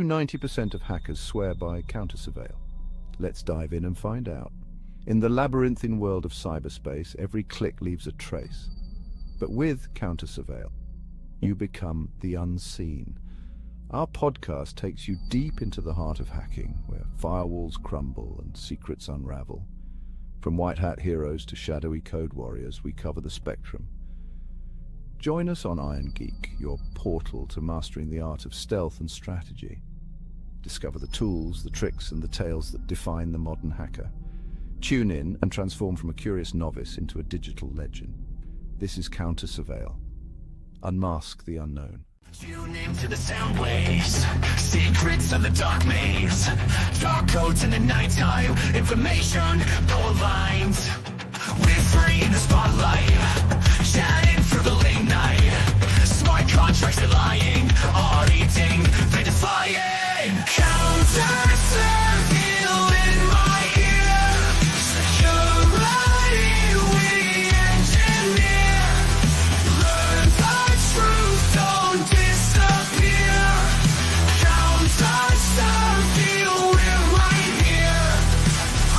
90% of hackers swear by counter-surveil? Let's dive in and find out. In the labyrinthine world of cyberspace, every click leaves a trace. But with counter-surveil, you become the unseen. Our podcast takes you deep into the heart of hacking, where firewalls crumble and secrets unravel. From white hat heroes to shadowy code warriors, we cover the spectrum. Join us on Iron Geek, your portal to mastering the art of stealth and strategy. Discover the tools, the tricks, and the tales that define the modern hacker. Tune in and transform from a curious novice into a digital legend. This is Counter-Surveil. Unmask the unknown. Tune into the sound waves, secrets of the dark maze, dark codes in the nighttime, information no lines. We're free in the spotlight, chatting through the late night. Smart contracts are lying, auditing, they're defying. Counter-surveil in my ear, security we engineer. Learn the truth, don't disappear. Counter-surveil, we're right here.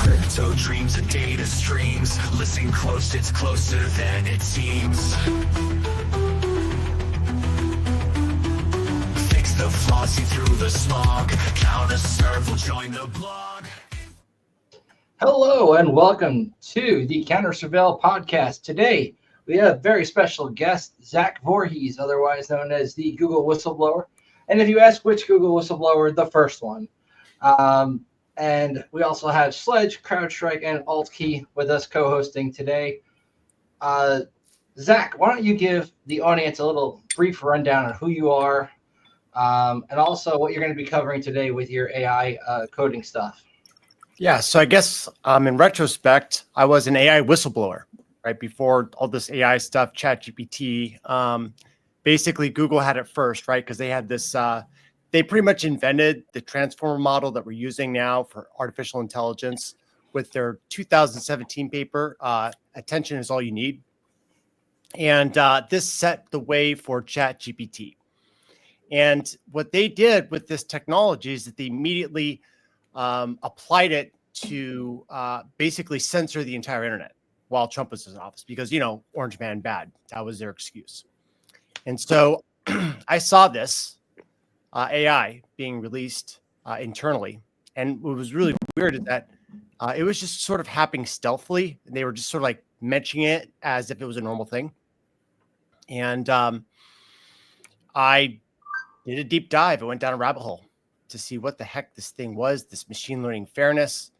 Crypto dreams and data streams. Listen close, it's closer than it seems. Fix the flaws, see through the smog. Counter-surveil will join the blog. Hello and welcome to the Counter-Surveil podcast. Today we have a very special guest, Zach Voorhees, otherwise known as the Google whistleblower. And if you ask which Google whistleblower, the first one. And we also have Sledge, CrowdStrike, and AltKey with us co-hosting today. Zach, why don't you give the audience a little brief rundown on who you are and also what you're going to be covering today with your AI coding stuff. Yeah, so I guess in retrospect, I was an AI whistleblower, right? Before all this AI stuff, ChatGPT. Basically, Google had it first, right? Because they had this, they pretty much invented the transformer model that we're using now for artificial intelligence with their 2017 paper, Attention is All You Need. And this set the way for ChatGPT. And what they did with this technology is that they immediately applied it to basically censor the entire internet while Trump was in office because, Orange Man bad. That was their excuse. And so I saw this AI being released internally. And what was really weird is that it was just sort of happening stealthily. And they were just sort of like mentioning it as if it was a normal thing. And I did a deep dive. I went down a rabbit hole to see what the heck this thing was, this machine learning fairness.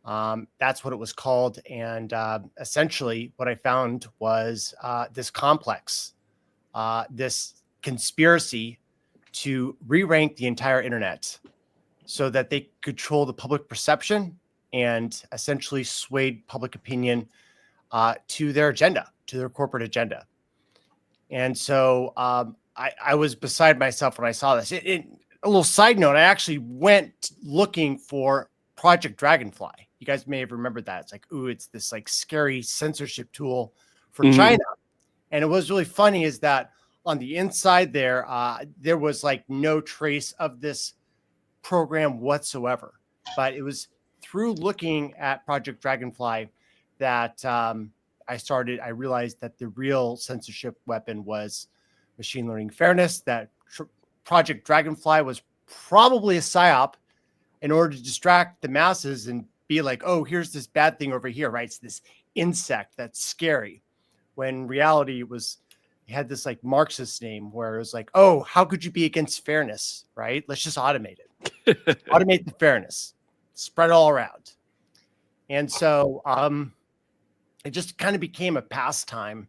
That's what it was called. And essentially what I found was this complex, this conspiracy to re-rank the entire internet so that they control the public perception and essentially swayed public opinion to their agenda, to their corporate agenda. And so I was beside myself when I saw this. A little side note, I actually went looking for Project Dragonfly. You guys may have remembered that. It's like, it's this like scary censorship tool for China. And it was really funny is that on the inside there, there was like no trace of this program whatsoever. But it was through looking at Project Dragonfly that I realized that the real censorship weapon was machine learning fairness, that Project Dragonfly was probably a psyop in order to distract the masses and be like, oh, here's this bad thing over here, right? It's this insect that's scary. When in reality, it had this like Marxist name where it was like, oh, how could you be against fairness, right? Let's just automate it. Automate the fairness. Spread it all around. And so it just kind of became a pastime.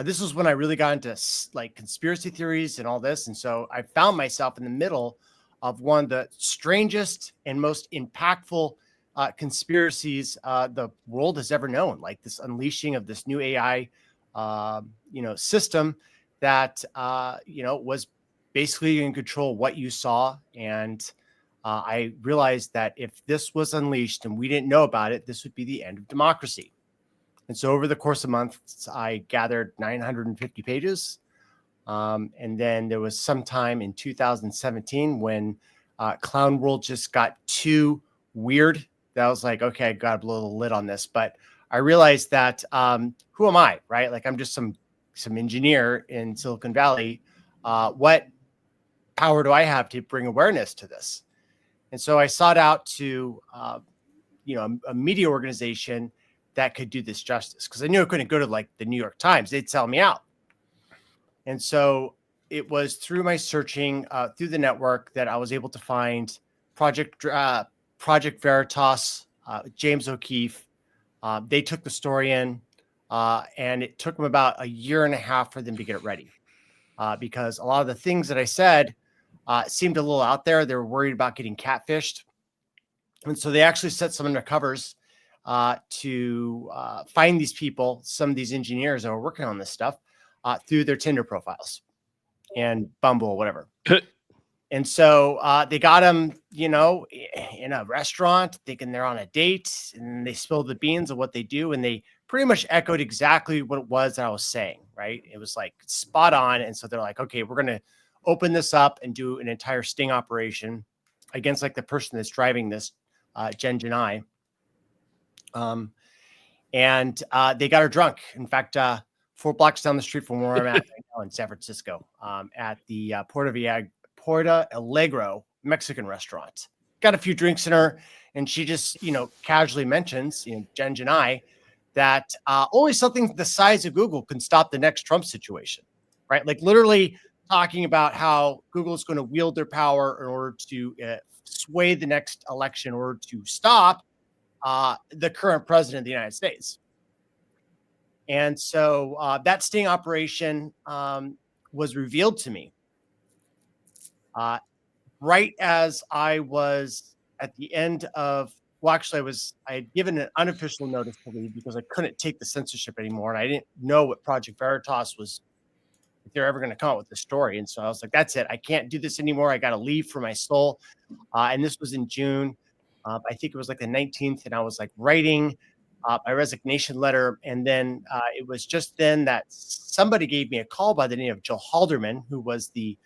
This was when I really got into like conspiracy theories and all this. And so I found myself in the middle of one of the strangest and most impactful conspiracies the world has ever known, like this unleashing of this new AI, system that, was basically in control of what you saw. And I realized that if this was unleashed and we didn't know about it, this would be the end of democracy. And so over the course of months, I gathered 950 pages. And then there was some time in 2017 when Clown World just got too weird. That was like, okay, I got to blow the lid on this. But I realized that who am I, right? Like I'm just some engineer in Silicon Valley. What power do I have to bring awareness to this? And so I sought out to, a media organization that could do this justice, because I knew I couldn't go to like the New York Times. They'd sell me out. And so it was through my searching through the network that I was able to find Project Veritas, James O'Keefe. They took the story in, and it took them about a year and a half for them to get it ready, because a lot of the things that I said seemed a little out there. They were worried about getting catfished. And so they actually set some undercovers to find these people, some of these engineers that were working on this stuff, through their Tinder profiles and Bumble, whatever. And so they got them, in a restaurant, thinking they're on a date, and they spilled the beans of what they do. And they pretty much echoed exactly what it was that I was saying, right? It was like spot on. And so they're like, okay, we're going to open this up and do an entire sting operation against like the person that's driving this, Jen Janai. And they got her drunk. In fact, 4 blocks down the street from where I'm at right now in San Francisco, at the Puerto Alegre Mexican restaurant. Got a few drinks in her, and she just, casually mentions, Jen Janai, that only something the size of Google can stop the next Trump situation, right? Like literally talking about how Google is going to wield their power in order to sway the next election in order to stop the current president of the United States. And so that sting operation was revealed to me right as I was at the end of, I had given an unofficial notice to leave because I couldn't take the censorship anymore. And I didn't know what Project Veritas was, if they're ever going to come out with the story. And so I was like, that's it. I can't do this anymore. I got to leave for my soul. And this was in June. I think it was like the 19th. And I was like writing my resignation letter. And then it was just then that somebody gave me a call by the name of Joe Halderman, who was the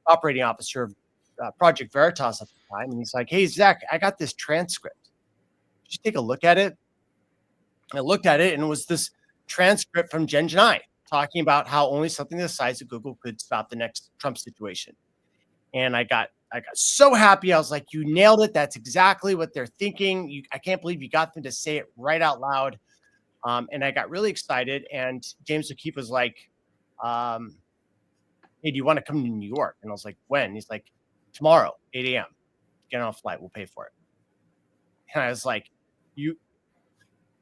operating officer of Project Veritas at the time. And he's like, hey, Zach, I got this transcript. Did you take a look at it? I looked at it, and it was this transcript from Jen Janai talking about how only something the size of Google could stop the next Trump situation. And I got so happy. I was like, you nailed it. That's exactly what they're thinking. I can't believe you got them to say it right out loud. And I got really excited. And James O'Keefe was like, hey, do you want to come to New York? And I was like, when? He's like, tomorrow, 8 a.m. Get on a flight. We'll pay for it. And I was like,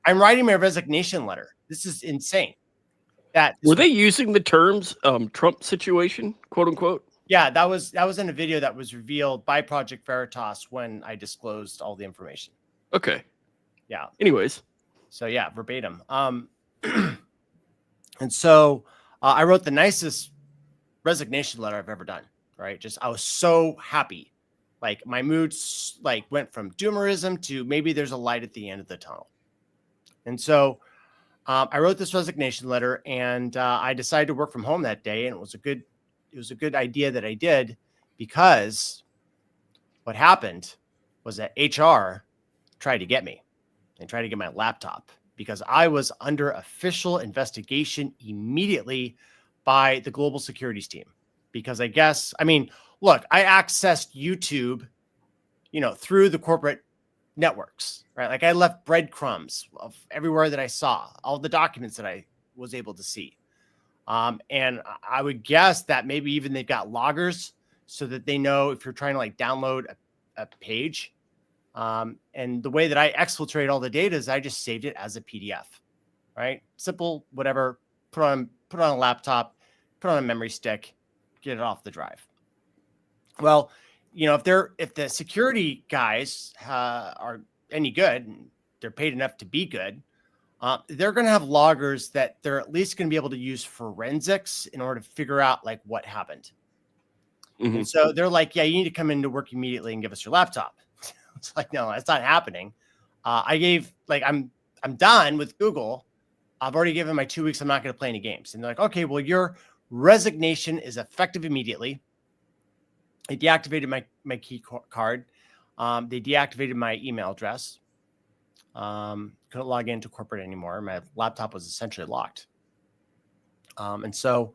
I'm writing my resignation letter. This is insane. Were they using the terms Trump situation, quote unquote? Yeah, that was in a video that was revealed by Project Veritas when I disclosed all the information. Okay. Yeah. Anyways. So yeah, verbatim. And so I wrote the nicest resignation letter I've ever done. Right. Just I was so happy. Like my moods went from doomerism to maybe there's a light at the end of the tunnel. And so I wrote this resignation letter, and I decided to work from home that day. And it was a good idea that I did, because what happened was that HR tried to get me. They tried to get my laptop because I was under official investigation immediately by the global securities team. Because I accessed YouTube, through the corporate networks, right? Like I left breadcrumbs of everywhere that I saw, all the documents that I was able to see. And I would guess that maybe even they've got loggers so that they know if you're trying to download a page. And the way that I exfiltrate all the data is I just saved it as a PDF, right? Simple, whatever, put on a laptop, put on a memory stick, get it off the drive. Well, if the security guys are any good, and they're paid enough to be good, they're going to have loggers that they're at least going to be able to use forensics in order to figure out what happened. Mm-hmm. And so they're like, yeah, you need to come into work immediately and give us your laptop. It's like, no, that's not happening. I'm done with Google. I've already given my 2 weeks. I'm not going to play any games. And they're like, okay, well, your resignation is effective immediately. They deactivated my key card. They deactivated my email address. Couldn't log into corporate anymore. My laptop was essentially locked. And so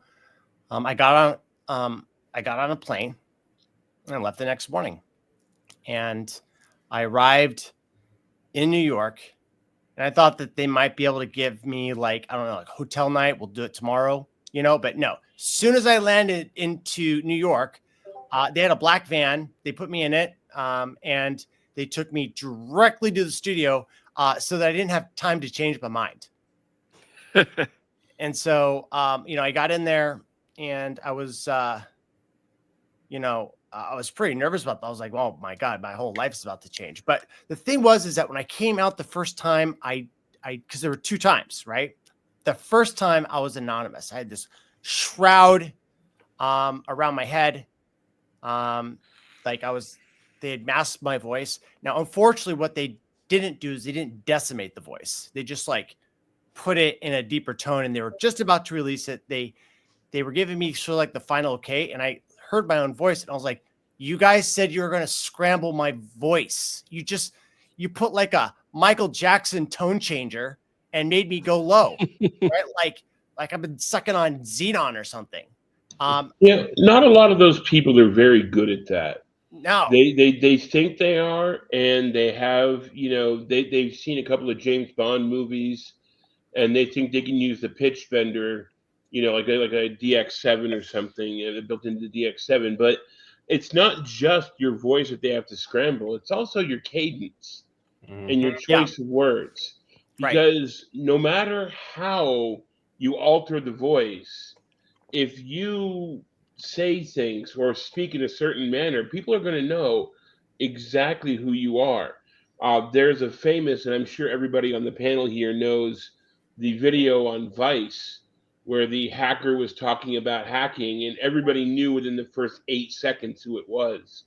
I got on a plane and I left the next morning. And I arrived in New York, and I thought that they might be able to give me like, I don't know, like hotel night. We'll do it tomorrow, but no. As soon as I landed into New York, they had a black van. They put me in it, and they took me directly to the studio so that I didn't have time to change my mind. And so, I got in there, and I was, I was pretty nervous about that. I was like, oh my God, my whole life is about to change. But the thing is that when I came out the first time, because there were 2 times, right? The first time I was anonymous. I had this shroud around my head. They had masked my voice. Now, unfortunately, what they didn't do is they didn't decimate the voice. They just like put it in a deeper tone, and they were just about to release it. They were giving me sort of like the final okay, and I heard my own voice, and I was like, you guys said you were going to scramble my voice. You put like a Michael Jackson tone changer and made me go low, right? Like I've been sucking on Xenon or something. Yeah, not a lot of those people are very good at that. No, they think they are, and they have, they've seen a couple of James Bond movies, and they think they can use the pitch bender, like a DX7 or something built into the DX7. But it's not just your voice that they have to scramble; it's also your cadence and your choice of words. Because no matter how you alter the voice, if you say things or speak in a certain manner, people are going to know exactly who you are. There's a famous, and I'm sure everybody on the panel here knows, the video on Vice where the hacker was talking about hacking, and everybody knew within the first 8 seconds who it was.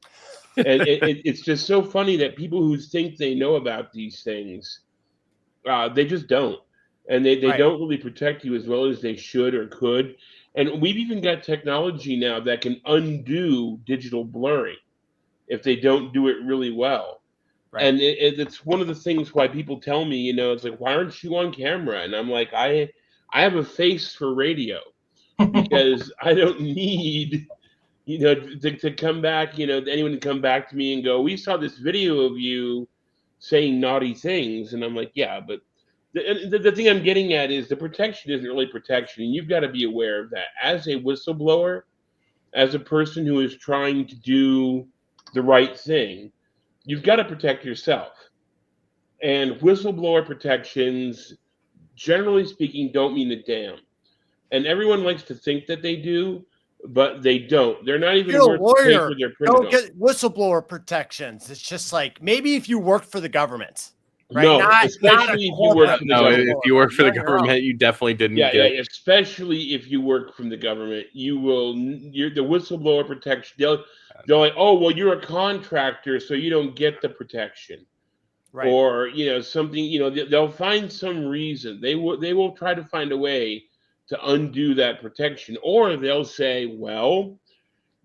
And it's just so funny that people who think they know about these things, they just don't. And they don't really protect you as well as they should or could. And we've even got technology now that can undo digital blurring if they don't do it really well. Right. And it's one of the things why people tell me, it's like, why aren't you on camera? And I'm like, I have a face for radio because I don't need, to come back, anyone to come back to me and go, we saw this video of you saying naughty things. And I'm like, yeah, but the thing I'm getting at is the protection isn't really protection. And you've got to be aware of that. As a whistleblower, as a person who is trying to do the right thing, you've got to protect yourself. And whistleblower protections, generally speaking, don't mean a damn. And everyone likes to think that they do, but they don't. They're not even worth the paper they're printed on. Don't get whistleblower protections. It's just like maybe if you work for the government. Right? No, especially if you work for the government. If you work for the government, you definitely didn't get it. Yeah, especially if you work from the government, you're the whistleblower protection. They're like, oh, well, you're a contractor, so you don't get the protection. Right. Or, something, they'll find some reason. They will try to find a way to undo that protection. Or they'll say, well,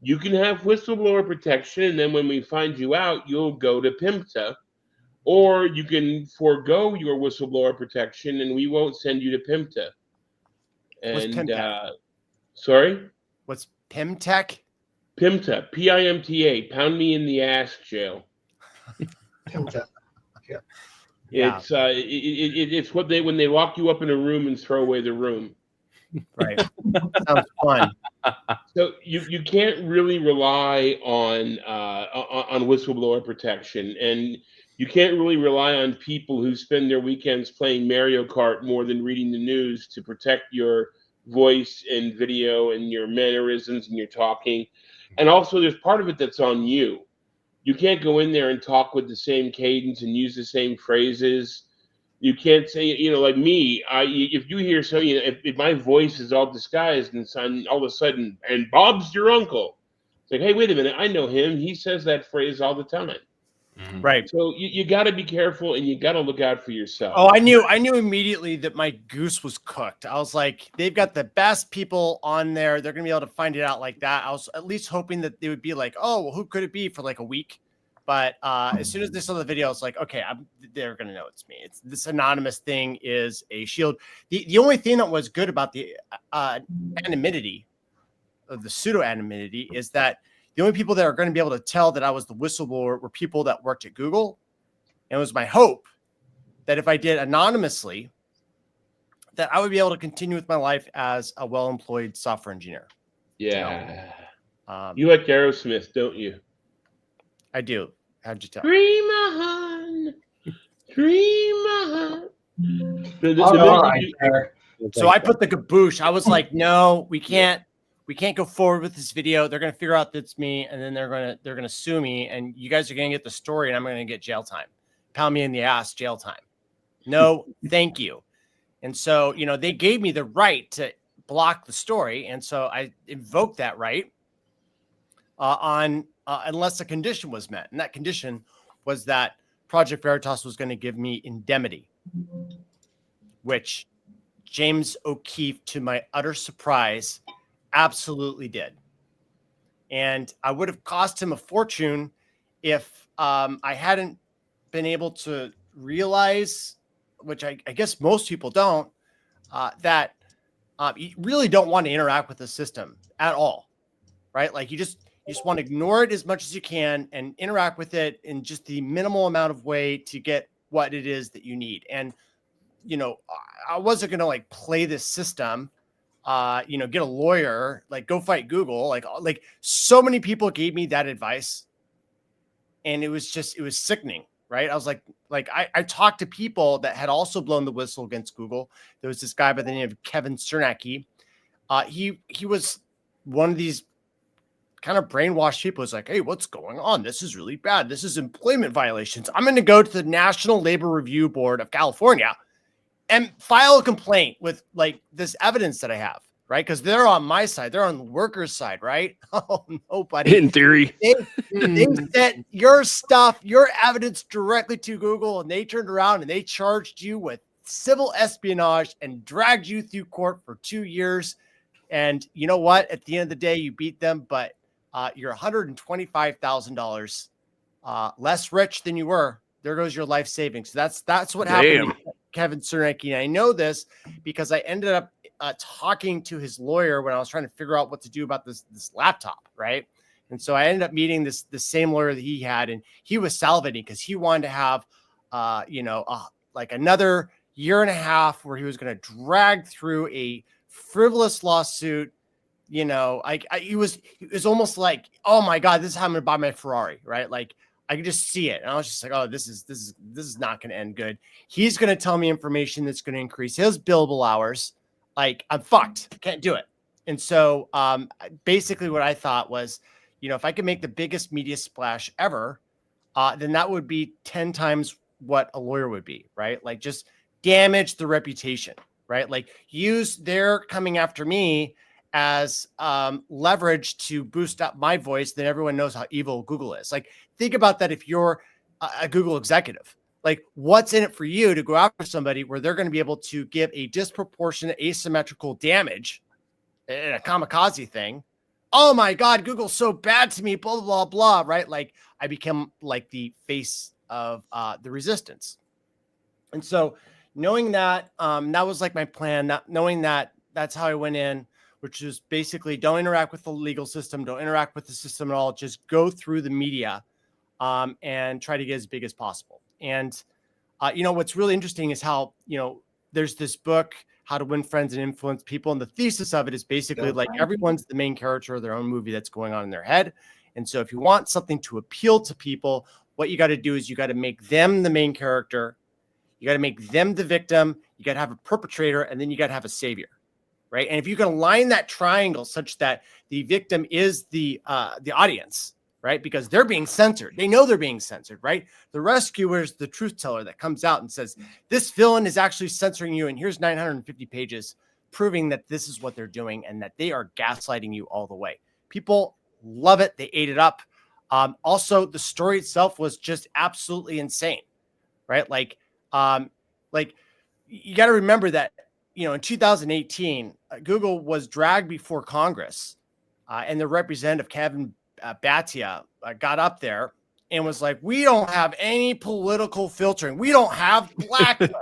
you can have whistleblower protection, and then when we find you out, you'll go to PIMTA. Or you can forego your whistleblower protection, and we won't send you to PIMTA. And sorry, what's PIMTech? PIMTA, PIMTA, pound me in the ass jail. PIMTA. Yeah. It's what when they lock you up in a room and throw away the room. Right. Sounds fun. So you can't really rely on whistleblower protection, and you can't really rely on people who spend their weekends playing Mario Kart more than reading the news to protect your voice and video and your mannerisms and your talking. And also, there's part of it that's on you. You can't go in there and talk with the same cadence and use the same phrases. You can't say, like me, if you hear something, if my voice is all disguised and all of a sudden, and Bob's your uncle. It's like, hey, wait a minute, I know him. He says that phrase all the time. Right. So you got to be careful, and you got to look out for yourself. Oh, I knew immediately that my goose was cooked. I was like, they've got the best people on there. They're going to be able to find it out like that. I was at least hoping that they would be like, oh, well, who could it be for like a week? But as soon as they saw the video, I was like, okay, they're going to know it's me. It's this anonymous thing is a shield. The only thing that was good about the anonymity of the pseudo anonymity is that the only people that are going to be able to tell that I was the whistleblower were people that worked at Google. And it was my hope that if I did anonymously, that I would be able to continue with my life as a well-employed software engineer. Yeah. You like Aerosmith, don't you? I do. How'd you tell? Dream on. Dream on. All right, there. So I put the kaboosh. I was like, no, we can't go forward with this video. They're going to figure out that it's me, and then they're going to sue me, and you guys are going to get the story, and I'm going to get jail time. Pound me in the ass, jail time. No, thank you. And so, they gave me the right to block the story, and so I invoked that right unless a condition was met, and that condition was that Project Veritas was going to give me indemnity, which James O'Keefe, to my utter surprise, absolutely did. And I would have cost him a fortune if I hadn't been able to realize, which I guess most people don't, that you really don't want to interact with the system at all, right? Like you just want to ignore it as much as you can and interact with it in just the minimal amount of way to get what it is that you need. And, I wasn't going to like play this system, get a lawyer, like go fight Google. Like so many people gave me that advice, and it was sickening. Right. I was like I talked to people that had also blown the whistle against Google. There was this guy by the name of Kevin Cernacki. He was one of these kind of brainwashed people. It's like, hey, what's going on? This is really bad. This is employment violations. I'm going to go to the National Labor Review Board of California and file a complaint with like this evidence that I have. Right. Because they're on my side. They're on the workers' side. Right. Oh, no, buddy. In theory. They sent your stuff, your evidence directly to Google, and they turned around and they charged you with civil espionage and dragged you through court for 2 years. And you know what? At the end of the day, you beat them, but you're $125,000 less rich than you were. There goes your life savings. So that's what happened to Kevin Cernacki. And I know this because I ended up talking to his lawyer when I was trying to figure out what to do about this laptop, right? And so I ended up meeting the same lawyer that he had, and he was salivating because he wanted to have, like another year and a half where he was going to drag through a frivolous lawsuit. It was almost like, oh my God, this is how I'm going to buy my Ferrari, right? Like I could just see it. And I was just like, oh, this is not going to end good. He's going to tell me information that's going to increase his billable hours. Like I'm fucked. Can't do it. And so basically what I thought was, if I could make the biggest media splash ever, then that would be 10 times what a lawyer would be, right? Like just damage the reputation, right? Like use their coming after me as leverage to boost up my voice. Then everyone knows how evil Google is. Like think about that. If you're a Google executive, like what's in it for you to go after somebody where they're going to be able to give a disproportionate asymmetrical damage in a kamikaze thing? Oh my God, Google's so bad to me, blah, blah, blah, right? Like I become like the face of the resistance. And so knowing that, that was like my plan, not knowing that that's how I went in, which is basically don't interact with the legal system, don't interact with the system at all, just go through the media and try to get as big as possible. And, what's really interesting is how, there's this book, How to Win Friends and Influence People. And the thesis of it is basically like everyone's the main character of their own movie that's going on in their head. And so if you want something to appeal to people, what you got to do is you got to make them the main character. You got to make them the victim. You got to have a perpetrator, and then you got to have a savior. Right. And if you can align that triangle such that the victim is the audience, right? Because they're being censored. They know they're being censored, right? The rescuer is the truth teller that comes out and says, this villain is actually censoring you. And here's 950 pages proving that this is what they're doing and that they are gaslighting you all the way. People love it. They ate it up. Also, the story itself was just absolutely insane, right? Like you got to remember that, in 2018, Google was dragged before Congress, and the representative Kevin Bhatia got up there and was like, "We don't have any political filtering. We don't have blacklists."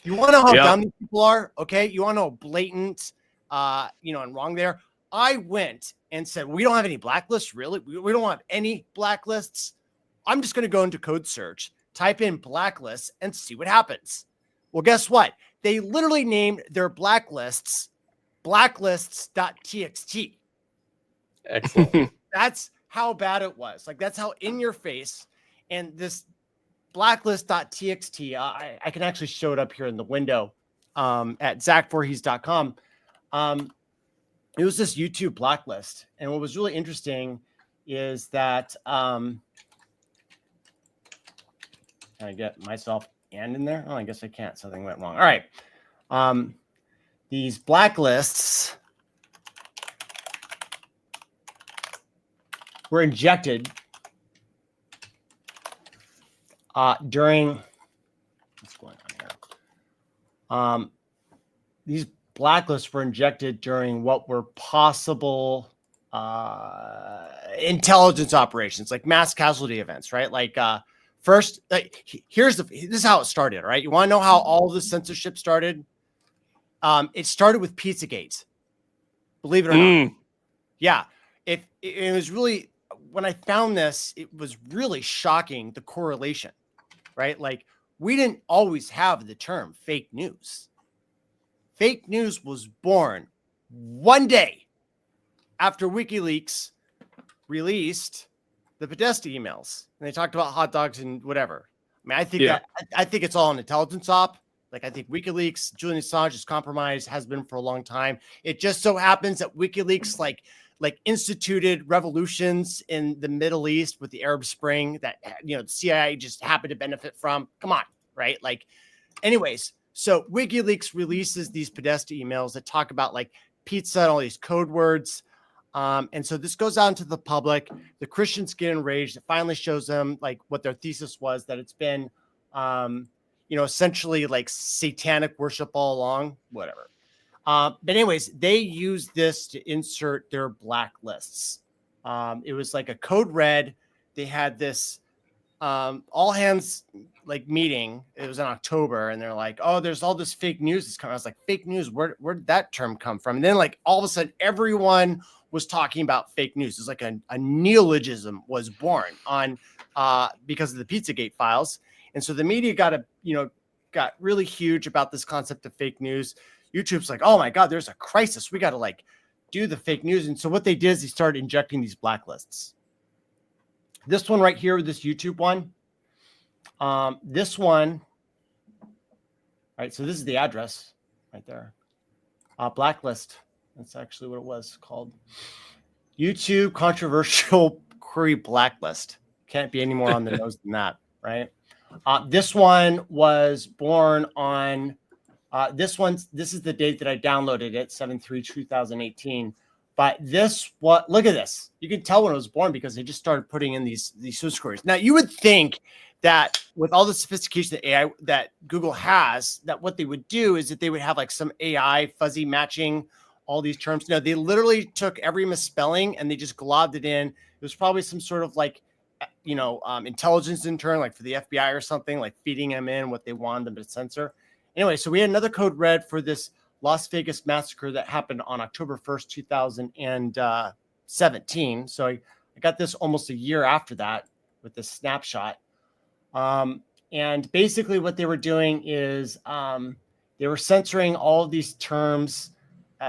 You want to know how dumb these people are? Okay, you want to know blatant, and wrong there. I went and said, "We don't have any blacklists, really? We don't have any blacklists. I'm just going to go into code search, type in blacklists, and see what happens." Well, guess what? They literally named their blacklists blacklists.txt. Excellent. That's how bad it was. Like, that's how in your face. And this blacklist.txt, I can actually show it up here in the window at zachvorhees.com. It was this YouTube blacklist. And what was really interesting is that can I get myself and in there? Oh, I guess I can't. Something went wrong. All right. These blacklists were injected during what's going on here. These blacklists were injected during what were possible intelligence operations, like mass casualty events, right? Like first, this is how it started, right? You want to know how all the censorship started? It started with Pizzagate, believe it or not. Yeah, it was really, when I found this, it was really shocking, the correlation, right? Like, we didn't always have the term fake news. Fake news was born one day after WikiLeaks released the Podesta emails, and they talked about hot dogs and whatever. I mean, I think it's all an intelligence op. Like, I think WikiLeaks, Julian Assange is compromised, has been for a long time. It just so happens that WikiLeaks like instituted revolutions in the Middle East with the Arab Spring that, the CIA just happened to benefit from. Come on, right? Like, anyways, so WikiLeaks releases these Podesta emails that talk about like pizza and all these code words. And so this goes out into the public. The Christians get enraged. It finally shows them like what their thesis was, that it's been, essentially like satanic worship all along, whatever. But anyways, they use this to insert their blacklists. It was like a code red. They had this all hands like meeting. It was in October, and they're like, "Oh, there's all this fake news that's coming." I was like, "Fake news? Where did that term come from?" And then like all of a sudden, everyone was talking about fake news. It's like a neologism was born on because of the Pizzagate files. And so the media got really huge about this concept of fake news. YouTube's like, "Oh my God, there's a crisis. We got to like do the fake news." And so what they did is they started injecting these blacklists. This one right here, this YouTube one, this one, right? So this is the address right there. Blacklist. That's actually what it was called. YouTube controversial query blacklist. Can't be any more on the nose than that, right? This one was born on this is the date that I downloaded it, 7/3/2018. But look at this. You can tell when it was born because they just started putting in these source queries. Now, you would think that with all the sophistication that AI that Google has, that what they would do is that they would have like some AI fuzzy matching all these terms. No, they literally took every misspelling and they just globbed it in. It was probably some sort of like, intelligence intern, like for the FBI or something, like feeding them in what they wanted them to censor. Anyway, so we had another code red for this Las Vegas massacre that happened on October 1st, 2017. So I got this almost a year after that with this snapshot. And basically what they were doing is they were censoring all of these terms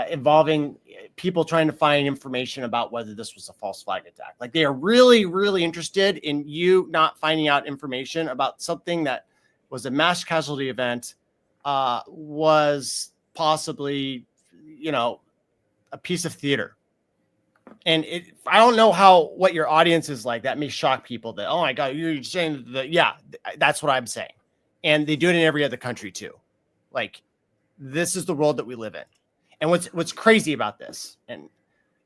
involving people trying to find information about whether this was a false flag attack. Like, they are really, really interested in you not finding out information about something that was a mass casualty event, was possibly, a piece of theater. And I don't know what your audience is like. That may shock people that, oh my God, you're saying that. Yeah, that's what I'm saying. And they do it in every other country too. Like, this is the world that we live in. And what's crazy about this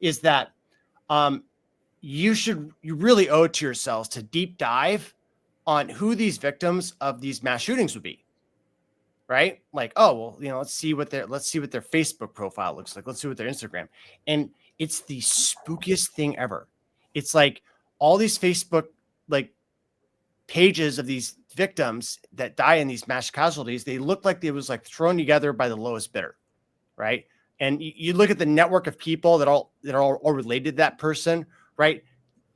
is that, you really owe it to yourselves to deep dive on who these victims of these mass shootings would be. Right? Like, oh, well, let's see what their Facebook profile looks like. Let's see what their Instagram. And it's the spookiest thing ever. It's like all these Facebook like pages of these victims that die in these mass casualties, they look like it was like thrown together by the lowest bidder, right? And you look at the network of people that are all related to that person, right?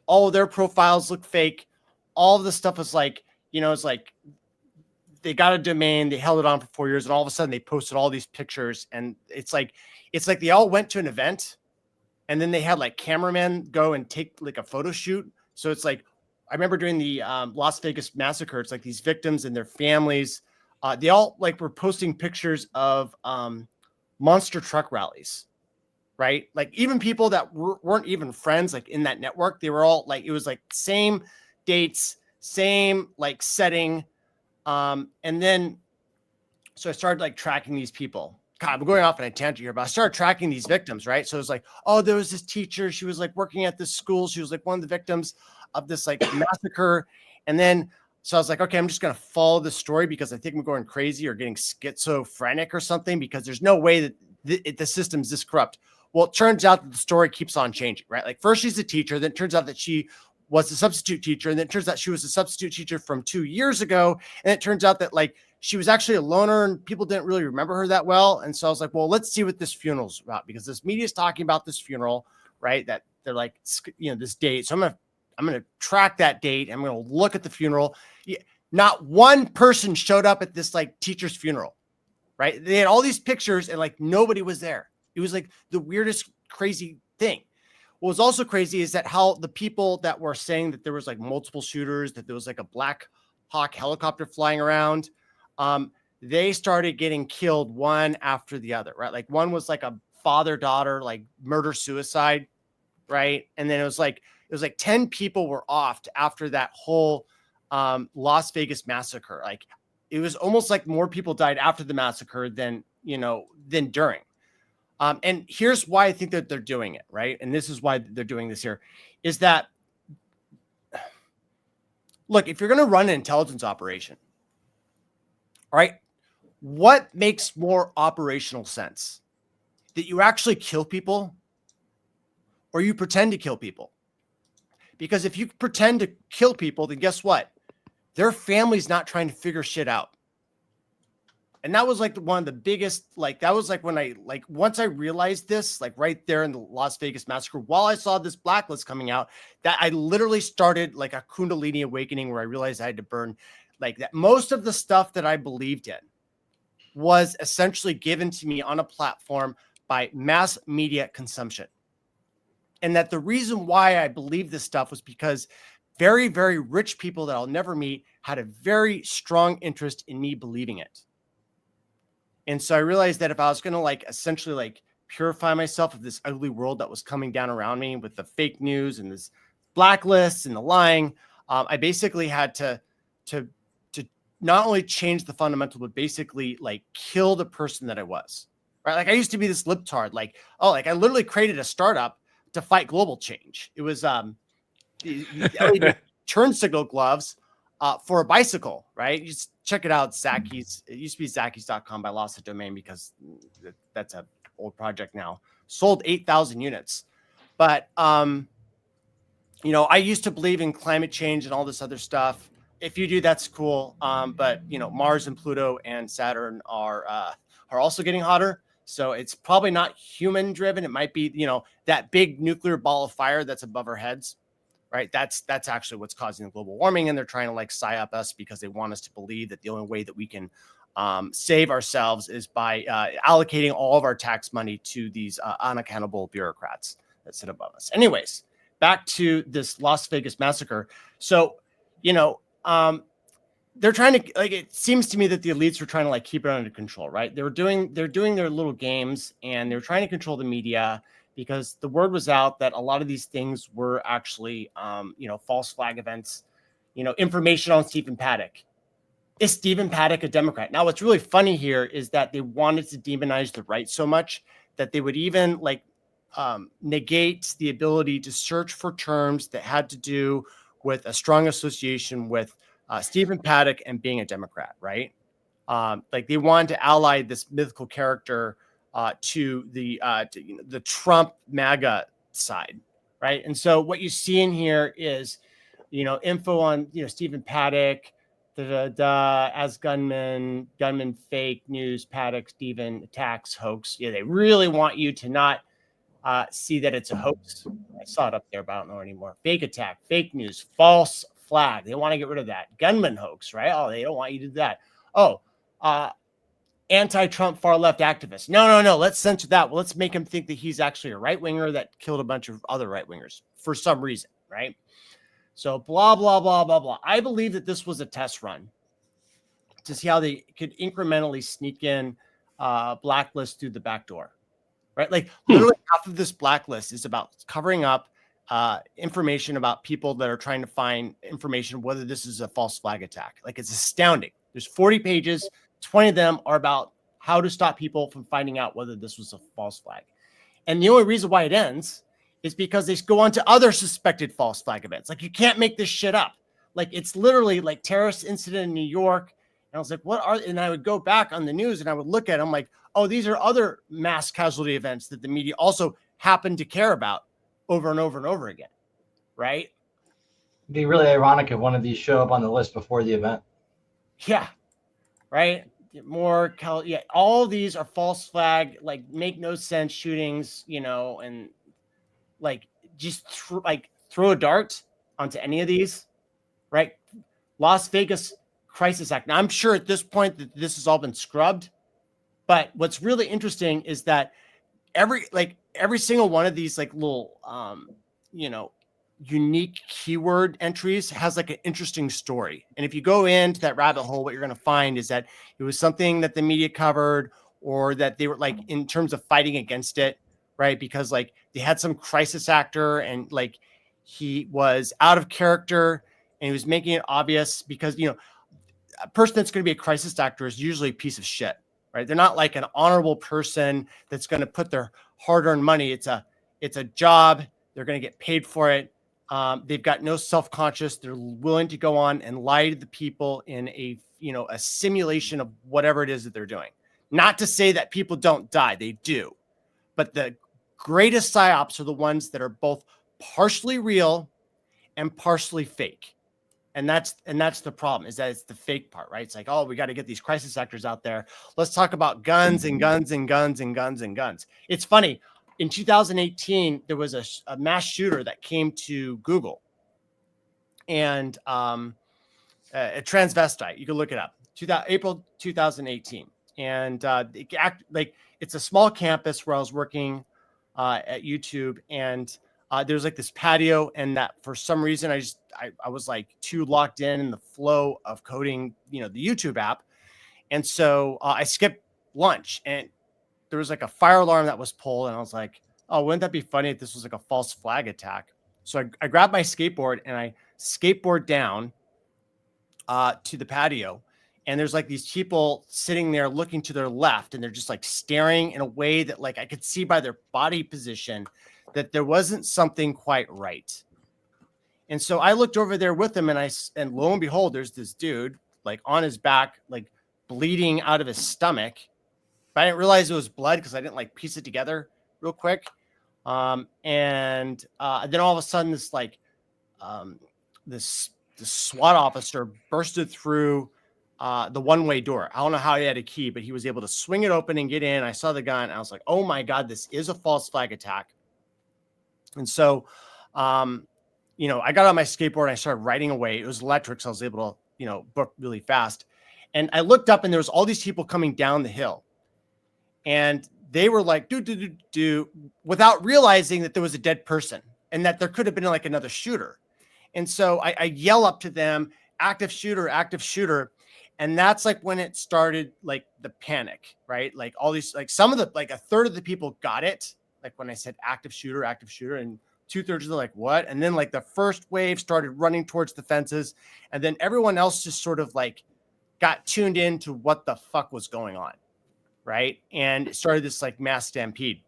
All of their profiles look fake. All of the stuff is like, it's like they got a domain, they held it on for 4 years, and all of a sudden they posted all these pictures, and it's like they all went to an event, and then they had like cameramen go and take like a photo shoot. So it's like, I remember during the Las Vegas massacre, it's like these victims and their families, they all like were posting pictures of monster truck rallies, right? Like even people that weren't even friends, like in that network, they were all like, it was like same dates, same like setting. And then, so I started like tracking these people. God, I'm going off on a tangent here, but I started tracking these victims, right? So it was like, oh, there was this teacher. She was like working at this school. She was like one of the victims of this like massacre. And then, so I was like, okay, I'm just going to follow the story because I think I'm going crazy or getting schizophrenic or something, because there's no way that the system's this corrupt. Well, it turns out that the story keeps on changing, right? Like first she's a teacher, then it turns out that she was a substitute teacher, and then it turns out she was a substitute teacher from 2 years ago, and it turns out that like she was actually a loner and people didn't really remember her that well. And so I was like, well, let's see what this funeral's about, because this media is talking about this funeral, right? That they're like, this date. So I'm going to track that date. I'm going to look at the funeral. Not one person showed up at this like teacher's funeral, right? They had all these pictures and like nobody was there. It was like the weirdest, crazy thing. What was also crazy is that how the people that were saying that there was like multiple shooters, that there was like a Black Hawk helicopter flying around, they started getting killed one after the other, right? Like one was like a father-daughter, like murder suicide, right? And then it was like 10 people were offed after that whole Las Vegas massacre. Like it was almost like more people died after the massacre than during. And here's why I think that they're doing it, right? And this is why they're doing this here, is that, look, if you're going to run an intelligence operation, all right, what makes more operational sense? That you actually kill people or you pretend to kill people? Because if you pretend to kill people, then guess what? Their family's not trying to figure shit out. And that was like one of the biggest, like, that was like when I, like, once I realized this, like right there in the Las Vegas massacre, while I saw this blacklist coming out, that I literally started like a Kundalini awakening where I realized I had to burn like that. Most of the stuff that I believed in was essentially given to me on a platform by mass media consumption. And that the reason why I believed this stuff was because very, very rich people that I'll never meet had a very strong interest in me believing it. And so I realized that if I was going to like essentially like purify myself of this ugly world that was coming down around me with the fake news and this blacklists and the lying, I basically had to not only change the fundamental, but basically like kill the person that I was, right? Like I used to be this libtard, like, oh, like I literally created a startup to fight global change. It was LED turn signal gloves for a bicycle, right? You just check it out. Zacky's. It used to be Zacky's.com, but I lost the domain because that's an old project now. Sold 8,000 units. But, I used to believe in climate change and all this other stuff. If you do, that's cool. But, Mars and Pluto and Saturn are also getting hotter. So it's probably not human driven. It might be, that big nuclear ball of fire that's above our heads. Right. That's actually what's causing the global warming. And they're trying to like psyop us because they want us to believe that the only way that we can save ourselves is by allocating all of our tax money to these unaccountable bureaucrats that sit above us. Anyways, back to this Las Vegas massacre. So, they're trying to, like, it seems to me that the elites were trying to like keep it under control. Right. They're doing their little games and they're trying to control the media, because the word was out that a lot of these things were actually, false flag events, information on Stephen Paddock. Is Stephen Paddock a Democrat? Now, what's really funny here is that they wanted to demonize the right so much that they would even like negate the ability to search for terms that had to do with a strong association with Stephen Paddock and being a Democrat, right? Like they wanted to ally this mythical character to the Trump MAGA side, right? And so what you see in here is, info on Stephen Paddock, as gunman fake news, Paddock Stephen attacks hoax. Yeah, they really want you to not see that it's a hoax. I saw it up there, but I don't know anymore. Fake attack, fake news, false flag. They want to get rid of that. Gunman hoax, right? Oh, they don't want you to do that. Oh, anti-Trump far left activist. No. Let's censor that. Well, let's make him think that he's actually a right winger that killed a bunch of other right wingers for some reason, right? So blah, blah, blah, blah, blah. I believe that this was a test run to see how they could incrementally sneak in blacklist through the back door, right? Like literally half of this blacklist is about covering up information about people that are trying to find information, whether this is a false flag attack. Like it's astounding. There's 40 pages, 20 of them are about how to stop people from finding out whether this was a false flag. And the only reason why it ends is because they go on to other suspected false flag events. Like you can't make this shit up. Like it's literally like terrorist incident in New York. And I was like, and I would go back on the news and I would look at them like, oh, these are other mass casualty events that the media also happen to care about over and over and over again. Right. It'd be really ironic if one of these show up on the list before the event. Yeah. Right. All of these are false flag, like make no sense shootings, and like just throw a dart onto any of these, right? Las Vegas Crisis Act. Now I'm sure at this point that this has all been scrubbed, but what's really interesting is that every single one of these like little unique keyword entries has like an interesting story. And if you go into that rabbit hole, what you're going to find is that it was something that the media covered, or that they were like in terms of fighting against it, right? Because like they had some crisis actor and like he was out of character and he was making it obvious because, a person that's going to be a crisis actor is usually a piece of shit, right? They're not like an honorable person that's going to put their hard-earned money. It's a job. They're going to get paid for it. They've got no self-conscious. They're willing to go on and lie to the people in a simulation of whatever it is that they're doing. Not to say that people don't die. They do. But the greatest psyops are the ones that are both partially real and partially fake. And that's the problem, is that it's the fake part, right? It's like, oh, we got to get these crisis actors out there. Let's talk about guns and guns and guns and guns and guns. It's funny. In 2018, there was a mass shooter that came to Google, and a transvestite. You can look it up. April 2018, and it's a small campus where I was working at YouTube, and there's like this patio, and that for some reason I was like too locked in the flow of coding, the YouTube app, and so I skipped lunch, and there was like a fire alarm that was pulled, and I was like, oh, wouldn't that be funny if this was like a false flag attack? So I grabbed my skateboard and I skateboard down to the patio, and there's like these people sitting there looking to their left, and they're just like staring in a way that like I could see by their body position that there wasn't something quite right. And so I looked over there with them, and lo and behold, there's this dude like on his back, like bleeding out of his stomach. But I didn't realize it was blood because I didn't like piece it together real quick. And then all of a sudden this SWAT officer bursted through the one-way door. I don't know how he had a key, but he was able to swing it open and get in. I saw the gun. I was like, oh my God, this is a false flag attack. And so, I got on my skateboard and I started riding away. It was electric, so I was able to, book really fast. And I looked up and there was all these people coming down the hill. And they were like, do, without realizing that there was a dead person and that there could have been like another shooter. And so I yell up to them, active shooter. And that's like when it started, like the panic, right? Like all these, like some of the, like a third of the people got it. Like when I said active shooter, and 2/3 of them like, what? And then like the first wave started running towards the fences. And then everyone else just sort of like got tuned into what the fuck was going on. Right. And it started this like mass stampede.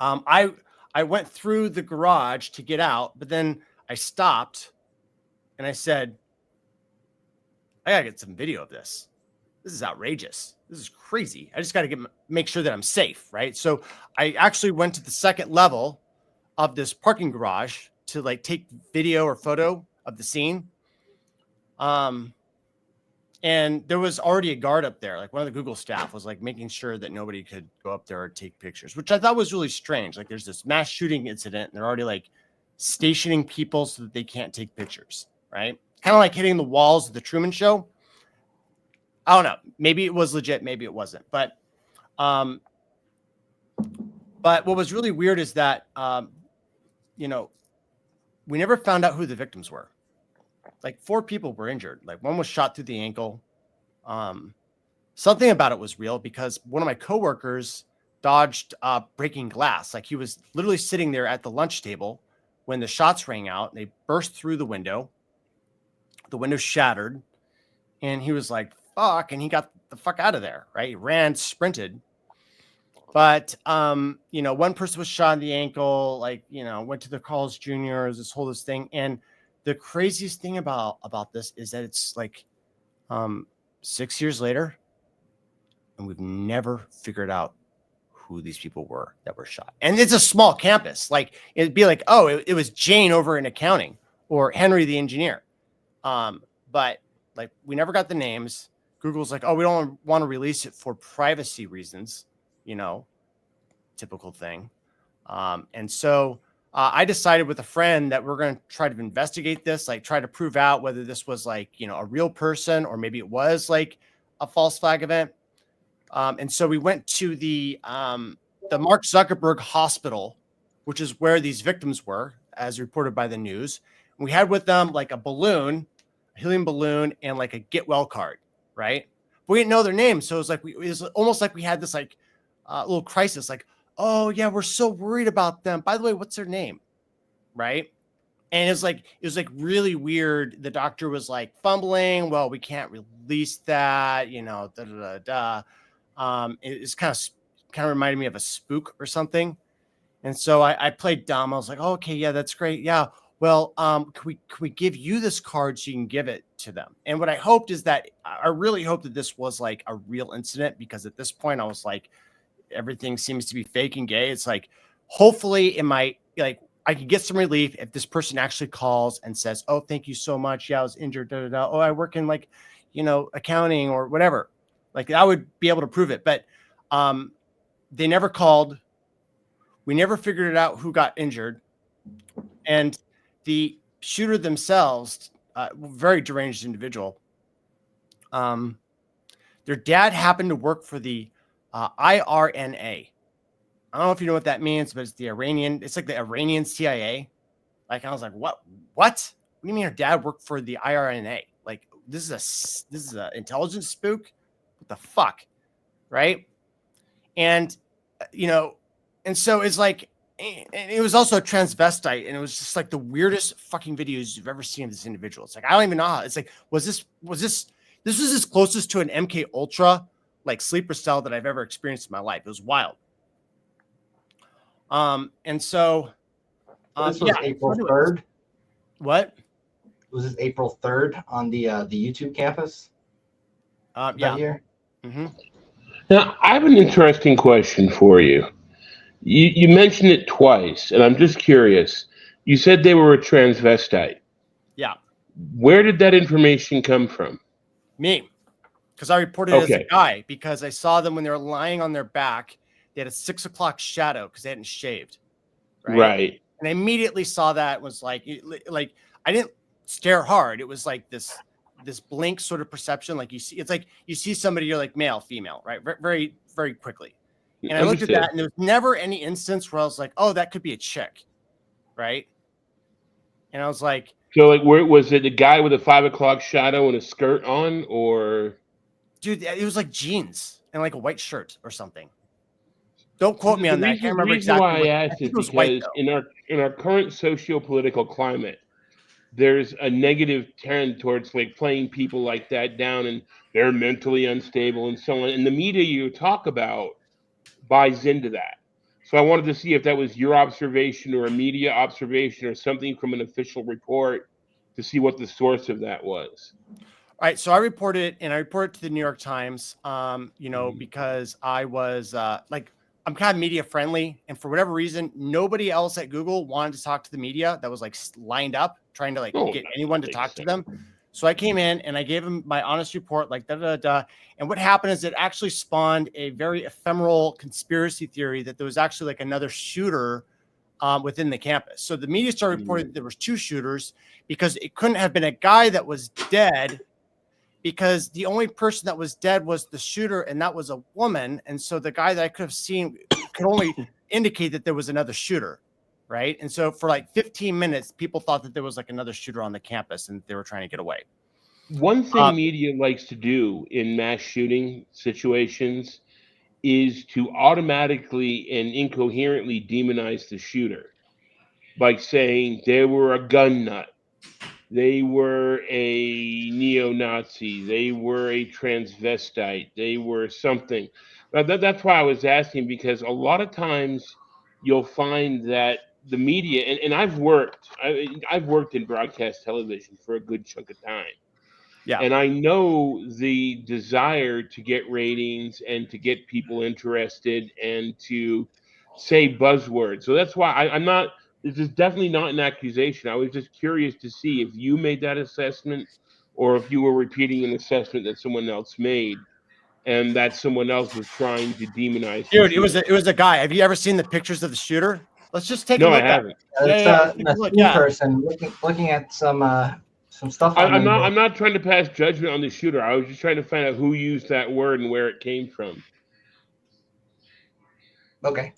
I went through the garage to get out, but then I stopped and I said, I gotta get some video of this. This is outrageous. This is crazy. I just got to make sure that I'm safe, right? So I actually went to the second level of this parking garage to like take video or photo of the scene. And there was already a guard up there. Like one of the Google staff was like making sure that nobody could go up there or take pictures, which I thought was really strange. Like there's this mass shooting incident and they're already like stationing people so that they can't take pictures, right? Kind of like hitting the walls of the Truman Show. I don't know. Maybe it was legit. Maybe it wasn't. But what was really weird is that, we never found out who the victims were. Like 4 people were injured. Like one was shot through the ankle. Something about it was real because one of my coworkers dodged breaking glass. Like he was literally sitting there at the lunch table when the shots rang out. They burst through the window. The window shattered. And he was like, fuck, and he got the fuck out of there, right? He ran, sprinted. But, one person was shot in the ankle, went to the Carl's Jr., this thing. And the craziest thing about this is that it's like 6 years later, and we've never figured out who these people were that were shot. And it's a small campus. Like, it'd be like, oh, it was Jane over in accounting or Henry the engineer. But, like, we never got the names. Google's like, oh, we don't want to release it for privacy reasons, typical thing. And so I decided with a friend that we're going to try to investigate this, like try to prove out whether this was like, a real person or maybe it was like a false flag event. And so we went to the Mark Zuckerberg Hospital, which is where these victims were, as reported by the news. We had with them like a balloon, a helium balloon, and like a get well card. Right. But we didn't know their names. So it was like, it was almost like we had this like little crisis, like, oh yeah, we're so worried about them. By the way, what's their name? Right. And it was like really weird. The doctor was like fumbling. Well, we can't release that, It's kind of reminded me of a spook or something. And so I played dumb. I was like, oh, okay, yeah, that's great. Yeah. Well, can we give you this card so you can give it to them? And what I hoped is that I really hoped that this was like a real incident, because at this point I was like, everything seems to be fake and gay. It's like, hopefully I could get some relief if this person actually calls and says, oh, thank you so much. Yeah, I was injured. Oh, I work in accounting or whatever. Like I would be able to prove it, but they never called. We never figured out who got injured. And the shooter themselves, very deranged individual. Their dad happened to work for the IRNA. I don't know if you know what that means, but it's like the Iranian CIA. Like I was like, what? What do you mean your dad worked for the IRNA? Like this is a intelligence spook? What the fuck? Right? And and so it's like, and it was also a transvestite, and it was just like the weirdest fucking videos you've ever seen of this individual. It's like, I don't even know how. It's like, this was as closest to an MK Ultra like sleeper cell that I've ever experienced in my life. It was wild. And so this was April 3rd. What? Was this April 3rd on the YouTube campus? Yeah. Here? Mm-hmm. Now, I have an interesting question for you. You mentioned it twice, and I'm just curious. You said they were a transvestite. Yeah. Where did that information come from? Me. Because I reported it as a guy, because I saw them when they were lying on their back. They had a 6 o'clock shadow because they hadn't shaved. Right. And I immediately saw that. Was like I didn't stare hard. It was like this blink sort of perception. Like it's like you see somebody, you're like male, female, right? Very, very quickly. And I looked at that, and there was never any instance where I was like, oh, that could be a chick. Right. And I was like, so like, where was it? The guy with a 5 o'clock shadow and a skirt on, or? Dude, it was like jeans and like a white shirt or something. Don't quote me on that. I can't remember exactly. The reason why I asked is because in our current socio-political climate, there's a negative trend towards like playing people like that down, and they're mentally unstable and so on. And the media you talk about buys into that. So I wanted to see if that was your observation or a media observation or something from an official report to see what the source of that was. All right, so I reported it, and I reported to the New York Times, because I was I'm kind of media friendly, and for whatever reason, nobody else at Google wanted to talk to the media that was like lined up trying to get anyone to talk to them. So I came in and I gave them my honest report, like da da da. And what happened is it actually spawned a very ephemeral conspiracy theory that there was actually like another shooter within the campus. So the media started reporting that there was 2 shooters because it couldn't have been a guy that was dead, because the only person that was dead was the shooter, and that was a woman. And so the guy that I could have seen could only indicate that there was another shooter, right? And so for like 15 minutes, people thought that there was like another shooter on the campus and they were trying to get away. One thing media likes to do in mass shooting situations is to automatically and incoherently demonize the shooter by saying they were a gun nut, they were a neo-Nazi, they were a transvestite, they were something. That's why I was asking, because a lot of times you'll find that the media, and I've worked in broadcast television for a good chunk of time. Yeah. And I know the desire to get ratings and to get people interested and to say buzzwords. So that's why I'm not, this is definitely not an accusation. I was just curious to see if you made that assessment or if you were repeating an assessment that someone else made and that someone else was trying to demonize. Dude, it was a guy. Have you ever seen the pictures of the shooter? Let's just take a No, look I haven't. It's person looking at some stuff. I'm not trying to pass judgment on the shooter. I was just trying to find out who used that word and where it came from. Okay.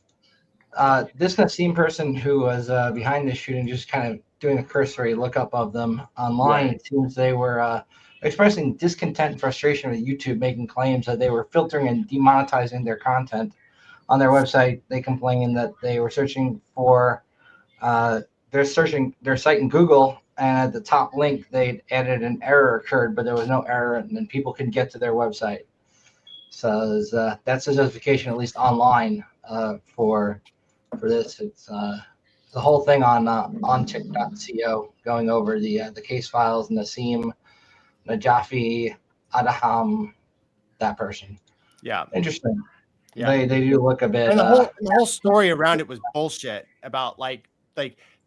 This Nassim person who was behind this shooting, just kind of doing a cursory lookup of them online, Right. It seems they were expressing discontent and frustration with YouTube, making claims that they were filtering and demonetizing their content on their website. They complained that they were searching for they're searching their site in Google, and at the top link they added an error occurred, but there was no error, and then people couldn't get to their website. So that's the justification, at least online, for this. It's the whole thing on tick.co, going over the case files, Nassim, Najafi, Adham, that person. Yeah. Interesting. Yeah. They do look a bit. And the whole story around it was bullshit about like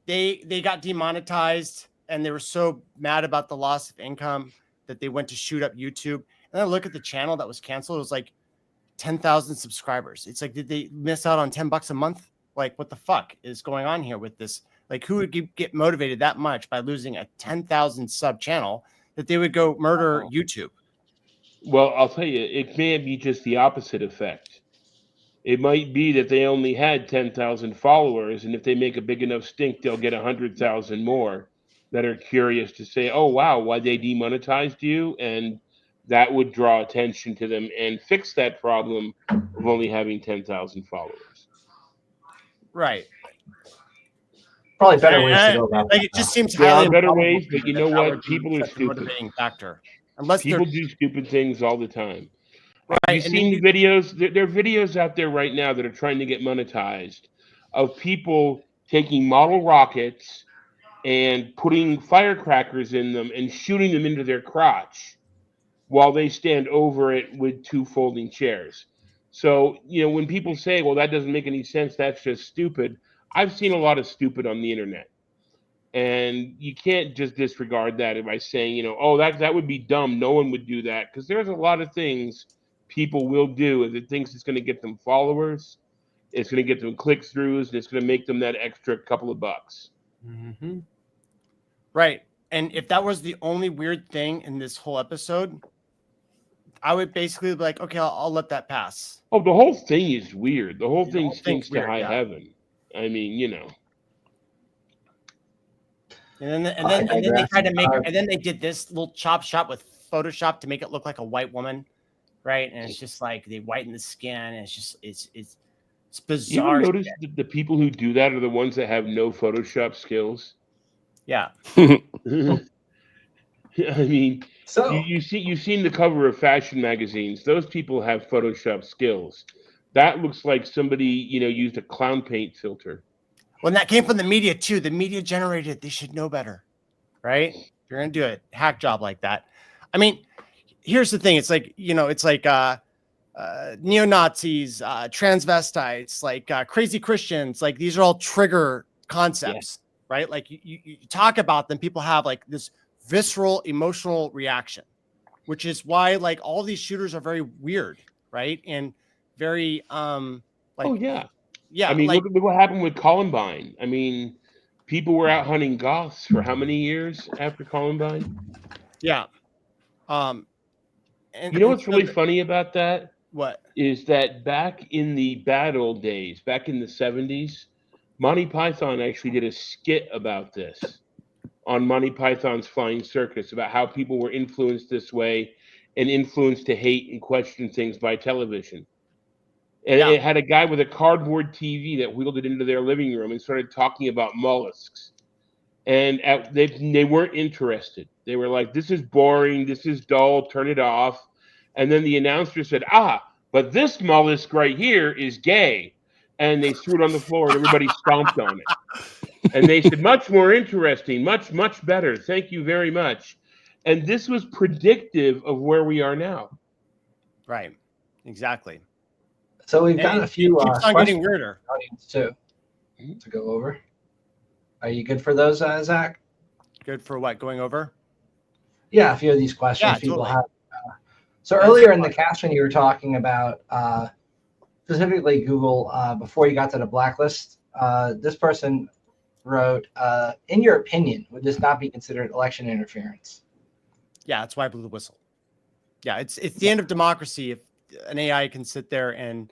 they got demonetized and they were so mad about the loss of income that they went to shoot up YouTube. And then I look at the channel that was canceled. It was like 10,000 subscribers. It's like, did they miss out on $10 a month? Like, what the fuck is going on here with this? Like, who would get motivated that much by losing a 10,000 sub channel that they would go murder YouTube? Well, I'll tell you, it may be just the opposite effect. It might be that they only had 10,000 followers, and if they make a big enough stink, they'll get 100,000 more that are curious to say, oh, wow, why they demonetized you? And that would draw attention to them and fix that problem of only having 10,000 followers. Right. Probably better ways to go about like, it just seems There highly are better improbable ways, but you that know that what? would be People are such a stupid. motivating factor. Unless People they're do stupid things all the time. right. You've seen videos. There are videos out there right now that are trying to get monetized of people taking model rockets and putting firecrackers in them and shooting them into their crotch while they stand over it with 2 folding chairs. So, when people say, well, that doesn't make any sense, that's just stupid. I've seen a lot of stupid on the internet. And you can't just disregard that by saying, oh, that would be dumb. No one would do that. Because there's a lot of things people will do if it thinks it's going to get them followers, it's going to get them click-throughs, and it's going to make them that extra couple of bucks. Mm-hmm. Right. And if that was the only weird thing in this whole episode, I would basically be like, okay, I'll let that pass. Oh, the whole thing is weird. The whole thing thing's stinks to weird, high yeah. heaven. I mean, And then they tried to make, and then they did this little chop shot with Photoshop to make it look like a white woman, right? And it's just like they whiten the skin, and it's just it's You bizarre. ever notice that the people who do that are the ones that have no Photoshop skills? Yeah. I mean, So you've seen the cover of fashion magazines. Those people have Photoshop skills. That looks like somebody, used a clown paint filter. When that came from the media too, the media generated, they should know better, right? If you're going to do a hack job like that. I mean, here's the thing. It's like, neo-Nazis, transvestites, like crazy Christians, like these are all trigger concepts, right? Like you talk about them, people have like this visceral emotional reaction, which is why like all these shooters are very weird, right? And very Yeah. I mean, like, look what happened with Columbine. I mean, people were out hunting goths for how many years after Columbine? yeah. And what's really funny about that? What? Is that back in the bad old days, back in the 70s, Monty Python actually did a skit about this on Monty Python's Flying Circus, about how people were influenced this way and influenced to hate and question things by television. And it had a guy with a cardboard TV that wheeled it into their living room and started talking about mollusks. And they weren't interested. They were like, this is boring, this is dull, turn it off. And then the announcer said, but this mollusk right here is gay. And they threw it on the floor and everybody stomped on it. And they said, much more interesting, much, much better. Thank you very much. And this was predictive of where we are now. Right. Exactly. So we've got a few keeps on getting weirder. Audience too to go over. Are you good for those, Zach? Good for what? Going over? Yeah, a few of these questions people totally. have. So earlier in the cast when you were talking about specifically Google, before you got to the blacklist, this person wrote, in your opinion, would this not be considered election interference? Yeah, that's why I blew the whistle. Yeah, it's the end of democracy if an AI can sit there and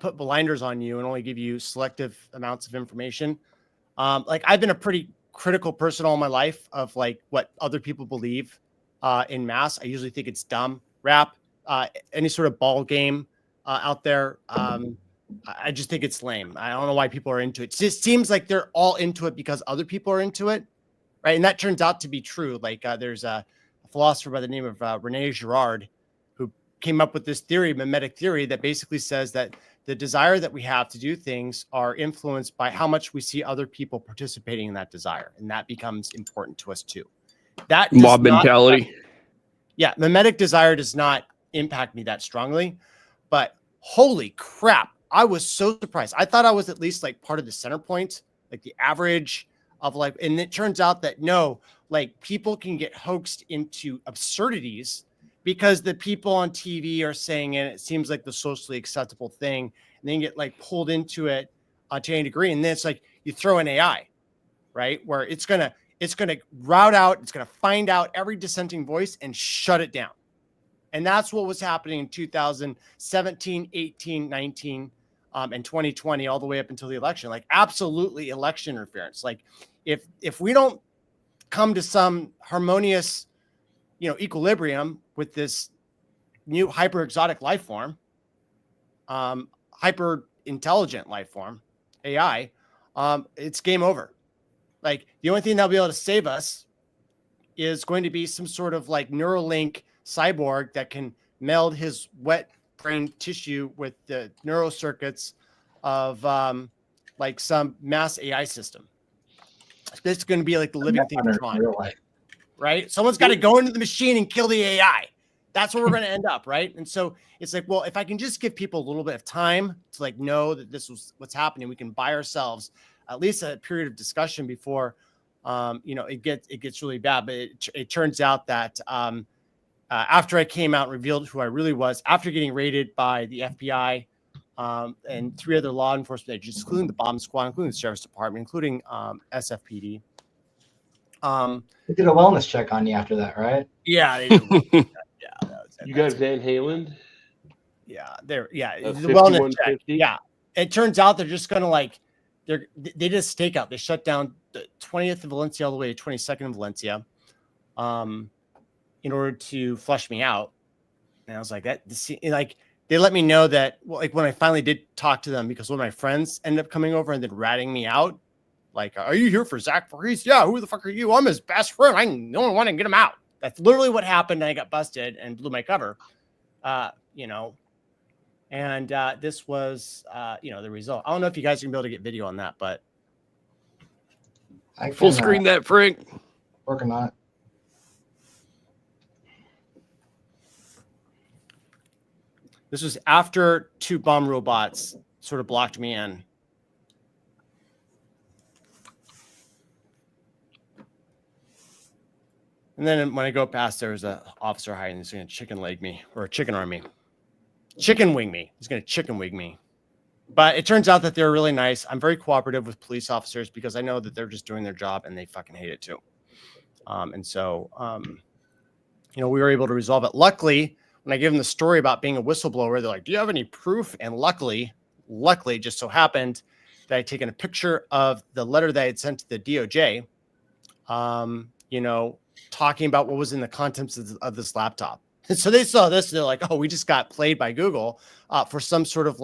put blinders on you and only give you selective amounts of information. Like I've been a pretty critical person all my life of like what other people believe in mass. I usually think it's dumb. Rap, any sort of ball game out there. I just think it's lame. I don't know why people are into it. It just seems like they're all into it because other people are into it. Right. And that turns out to be true. Like there's a philosopher by the name of Rene Girard who came up with this theory, mimetic theory, that basically says that the desire that we have to do things are influenced by how much we see other people participating in that desire. And that becomes important to us too. That mob mentality. Mimetic desire does not impact me that strongly, but holy crap. I was so surprised. I thought I was at least like part of the center point, like the average of like, and it turns out that no, like people can get hoaxed into absurdities because the people on TV are saying it. It seems like the socially acceptable thing, and then get like pulled into it to any degree. And then it's like you throw an AI, right? Where it's gonna route out, it's gonna find out every dissenting voice and shut it down. And that's what was happening in 2017, 18, 19, and 2020, all the way up until the election. Like absolutely election interference. Like if we don't come to some harmonious, equilibrium with this new hyper exotic life form, hyper intelligent life form, AI, it's game over. Like the only thing that'll be able to save us is going to be some sort of like Neuralink cyborg that can meld his wet brain tissue with the neural circuits of like some mass AI system. It's going to be like the living thing we're on, right? Someone's got to go into the machine and kill the AI. That's where we're going to end up, right? And so it's like, well, if I can just give people a little bit of time to like know that this was what's happening, we can buy ourselves at least a period of discussion before, it gets really bad. But it turns out that after I came out and revealed who I really was, after getting raided by the FBI and 3 other law enforcement agencies, including the bomb squad, including the sheriff's department, including SFPD. They did a wellness check on you after that, right? Yeah, they did. You got Van Halen? Yeah, the 5150? wellness check. Yeah, it turns out they're just gonna like they did a stakeout. They shut down the 20th of Valencia all the way to 22nd of Valencia, in order to flush me out. And I was like, they let me know that, well, like when I finally did talk to them, because one of my friends ended up coming over and then ratting me out. Like, are you here for Zach Voorhees? Yeah, who the fuck are you? I'm his best friend. I'm the only one to get him out. That's literally what happened. And I got busted and blew my cover. And this was, the result. I don't know if you guys are gonna be able to get video on that, but I Full can, screen that, Frank. working on it. this was after 2 bomb robots sort of blocked me in. And then when I go past, there's an officer hiding. He's going to chicken leg me or chicken arm me. Chicken wing me. He's going to chicken wing me. But it turns out that they're really nice. I'm very cooperative with police officers because I know that they're just doing their job and they fucking hate it too. We were able to resolve it. Luckily, when I gave them the story about being a whistleblower, they're like, do you have any proof? And luckily, it just so happened that I'd taken a picture of the letter that I had sent to the DOJ, talking about what was in the contents of this laptop. And so they saw this, they're like, oh, we just got played by Google for some sort of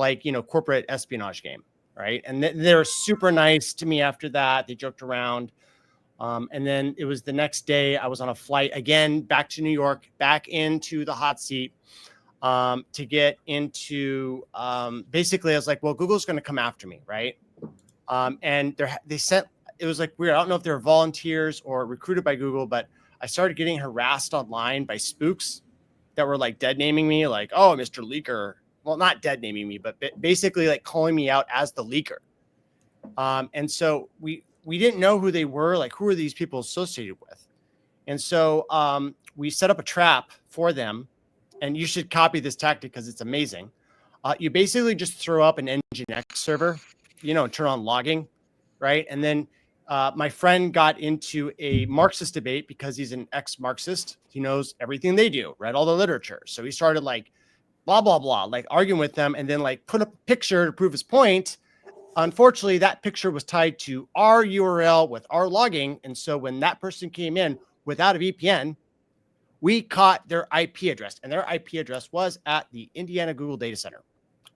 corporate espionage game, right? And they're super nice to me after that. They joked around. And then it was the next day, I was on a flight again, back to New York, back into the hot seat to get into, basically I was like, well, Google's going to come after me, right? And they sent, it was like weird. I don't know if they were volunteers or recruited by Google, but I started getting harassed online by spooks that were like dead naming me, like, oh, Mr. Leaker. Well, not dead naming me, but basically like calling me out as the leaker. And so we didn't know who they were, like who are these people associated with. And so we set up a trap for them, and you should copy this tactic because it's amazing. You basically just throw up an Nginx server, and turn on logging, right? And then my friend got into a Marxist debate because he's an ex-Marxist. He knows everything they do, read all the literature. So he started like blah, blah, blah, like arguing with them, and then like put up a picture to prove his point. Unfortunately, that picture was tied to our URL with our logging. And so when that person came in without a VPN, we caught their IP address, and their IP address was at the Indiana Google data center.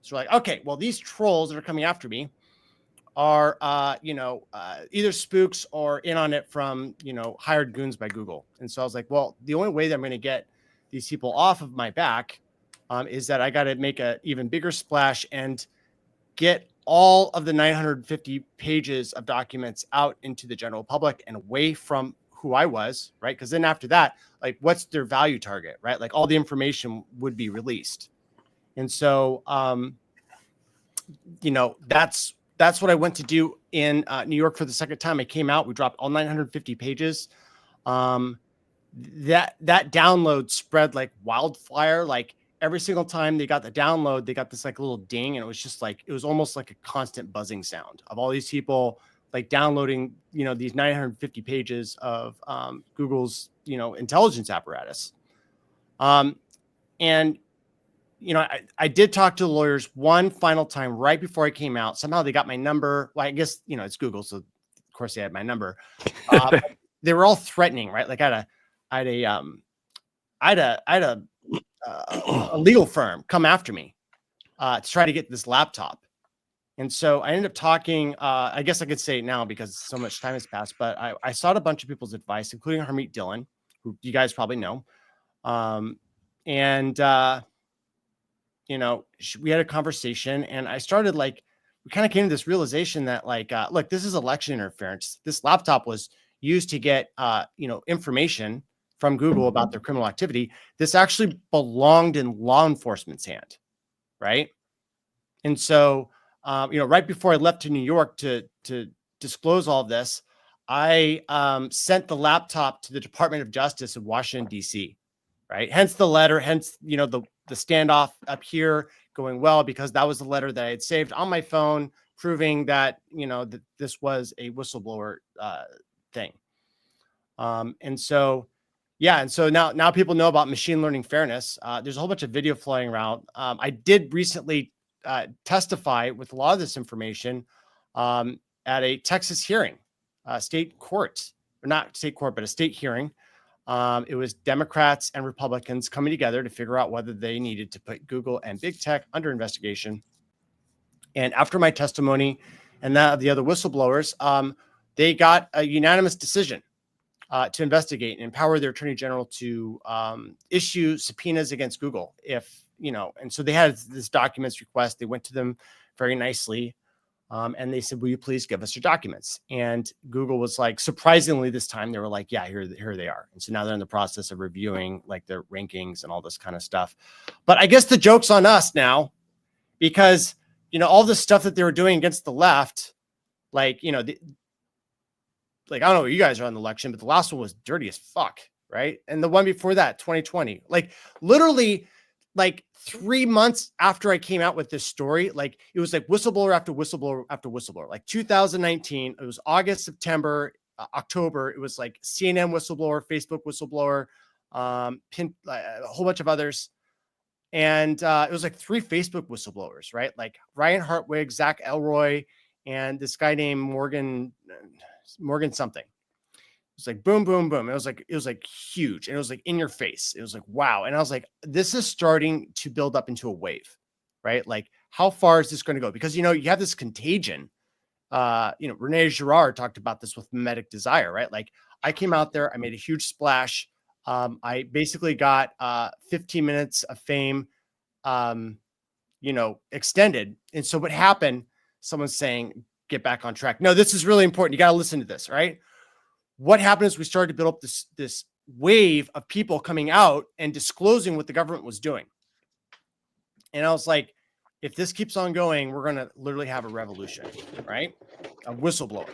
So we're like, okay, well, these trolls that are coming after me are, either spooks or in on it from, hired goons by Google. And so I was like, well, the only way that I'm going to get these people off of my back is that I got to make an even bigger splash and get all of the 950 pages of documents out into the general public and away from who I was, right? Because then after that, like, what's their value target, right? Like all the information would be released. And so, that's what I went to do in New York for the second time. I came out, we dropped all 950 pages. That download spread like wildfire. Like every single time they got the download, they got this like little ding, and it was just like, it was almost like a constant buzzing sound of all these people like downloading, these 950 pages of Google's, intelligence apparatus. And I did talk to the lawyers one final time right before I came out. Somehow they got my number. Well, I guess, it's Google. So of course they had my number. They were all threatening, right? Like I had a legal firm come after me to try to get this laptop. And so I ended up talking, I guess I could say it now because so much time has passed, but I sought a bunch of people's advice, including Harmeet Dillon, who you guys probably know. We had a conversation, and I started we kind of came to this realization that look, this is election interference. This laptop was used to get, information from Google about their criminal activity. This actually belonged in law enforcement's hand. Right. And so, right before I left to New York to disclose all of this, I sent the laptop to the Department of Justice in Washington, D.C. Right. Hence the letter, hence, the standoff up here going well, because that was the letter that I had saved on my phone, proving that, that this was a whistleblower thing. And so now people know about machine learning fairness. There's a whole bunch of video flowing around. I did recently testify with a lot of this information at a Texas hearing, state court, or not state court, but a state hearing. It was Democrats and Republicans coming together to figure out whether they needed to put Google and big tech under investigation. And after my testimony and that of the other whistleblowers, they got a unanimous decision to investigate and empower their attorney general to issue subpoenas against Google if and so they had this documents request. They went to them very nicely. And they said, will you please give us your documents? And Google was like, surprisingly this time, they were like, yeah, here they are. And so now they're in the process of reviewing like their rankings and all this kind of stuff. But I guess the joke's on us now, because, all the stuff that they were doing against the left, like, I don't know what you guys are on the election, but the last one was dirty as fuck. Right. And the one before that, 2020, like literally like 3 months after I came out with this story, like it was like whistleblower after whistleblower after whistleblower, like 2019, it was August, September, October. It was like CNN whistleblower, Facebook whistleblower, a whole bunch of others. And it was like 3 Facebook whistleblowers, right? Like Ryan Hartwig, Zach Elroy, and this guy named Morgan something. It was like boom, boom, boom. It was like huge. And it was like in your face. It was like, wow. And I was like, this is starting to build up into a wave, right? Like, how far is this going to go? Because, you have this contagion. Rene Girard talked about this with Mimetic Desire, right? Like, I came out there, I made a huge splash. I basically got 15 minutes of fame, extended. And so what happened, someone's saying, get back on track. No, this is really important. You got to listen to this, right? What happened is we started to build up this wave of people coming out and disclosing what the government was doing. And I was like, if this keeps on going, we're going to literally have a revolution, right? A whistleblower.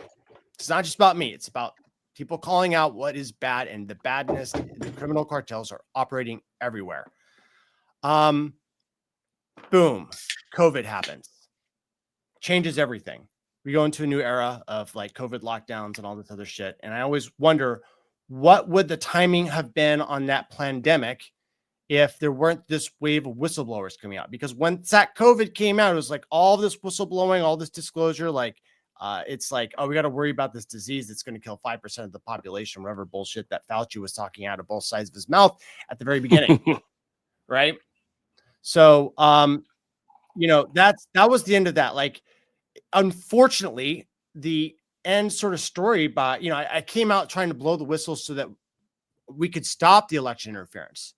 It's not just about me. It's about people calling out what is bad, and the badness. The criminal cartels are operating everywhere. Boom. COVID happens. Changes everything. We go into a new era of like COVID lockdowns and all this other shit. And I always wonder, what would the timing have been on that pandemic if there weren't this wave of whistleblowers coming out? Because when that COVID came out, it was like all this whistleblowing, all this disclosure, like it's like, oh, we got to worry about this disease that's going to kill 5% of the population, whatever bullshit that Fauci was talking out of both sides of his mouth at the very beginning. Right. So, that was the end of that. Like, unfortunately, the end sort of story by, I came out trying to blow the whistle so that we could stop the election interference.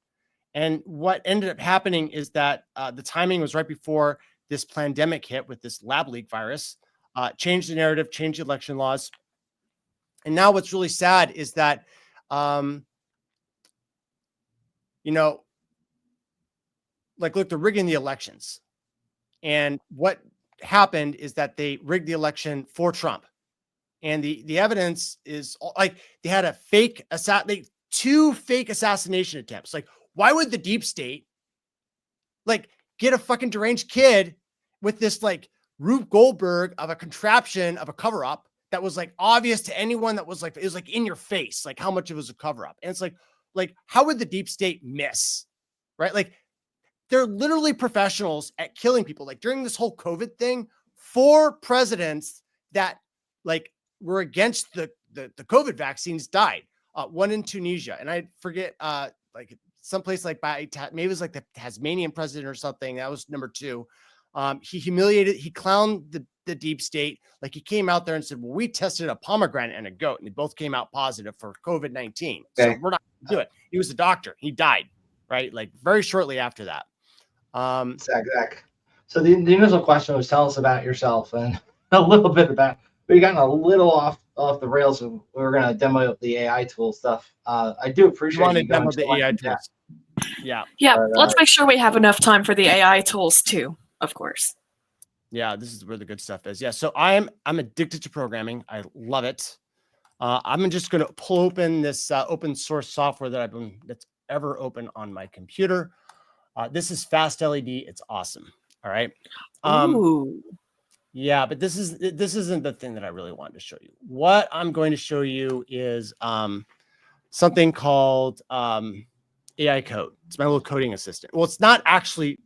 And what ended up happening is that the timing was right before this pandemic hit with this lab leak virus, changed the narrative, changed the election laws. And now what's really sad is that, look, they're rigging the elections. And what happened is that they rigged the election for Trump. And the evidence is like they had a two fake assassination attempts. Like, why would the deep state like get a fucking deranged kid with this like Rube Goldberg of a contraption of a cover up that was like obvious to anyone that was like, it was like in your face, like how much it was a cover up. And it's like, how would the deep state miss? Right? Like, they're literally professionals at killing people. Like during this whole COVID thing, 4 presidents that like were against the COVID vaccines died. One in Tunisia, and I forget, like someplace like maybe it was like the Tasmanian president or something. That was number 2. He clowned the deep state. Like he came out there and said, well, we tested a pomegranate and a goat, and they both came out positive for COVID-19. So we're not going to do it. He was a doctor. He died, right? Like very shortly after that. Zach. So the initial question was, tell us about yourself and a little bit about. We gotten a little off the rails, and we were going to demo the AI tool stuff. I do appreciate you demo the AI tools. Yeah. But, let's make sure we have enough time for the AI tools too, of course. Yeah, this is where the good stuff is. Yeah, so I'm addicted to programming. I love it. I'm just going to pull open this open source software that's ever open on my computer. This is Fast LED. It's awesome. All right. Ooh. Yeah, but this isn't the thing that I really wanted to show you. What I'm going to show you is something called AI Code. It's my little coding assistant. Well, it's not actually.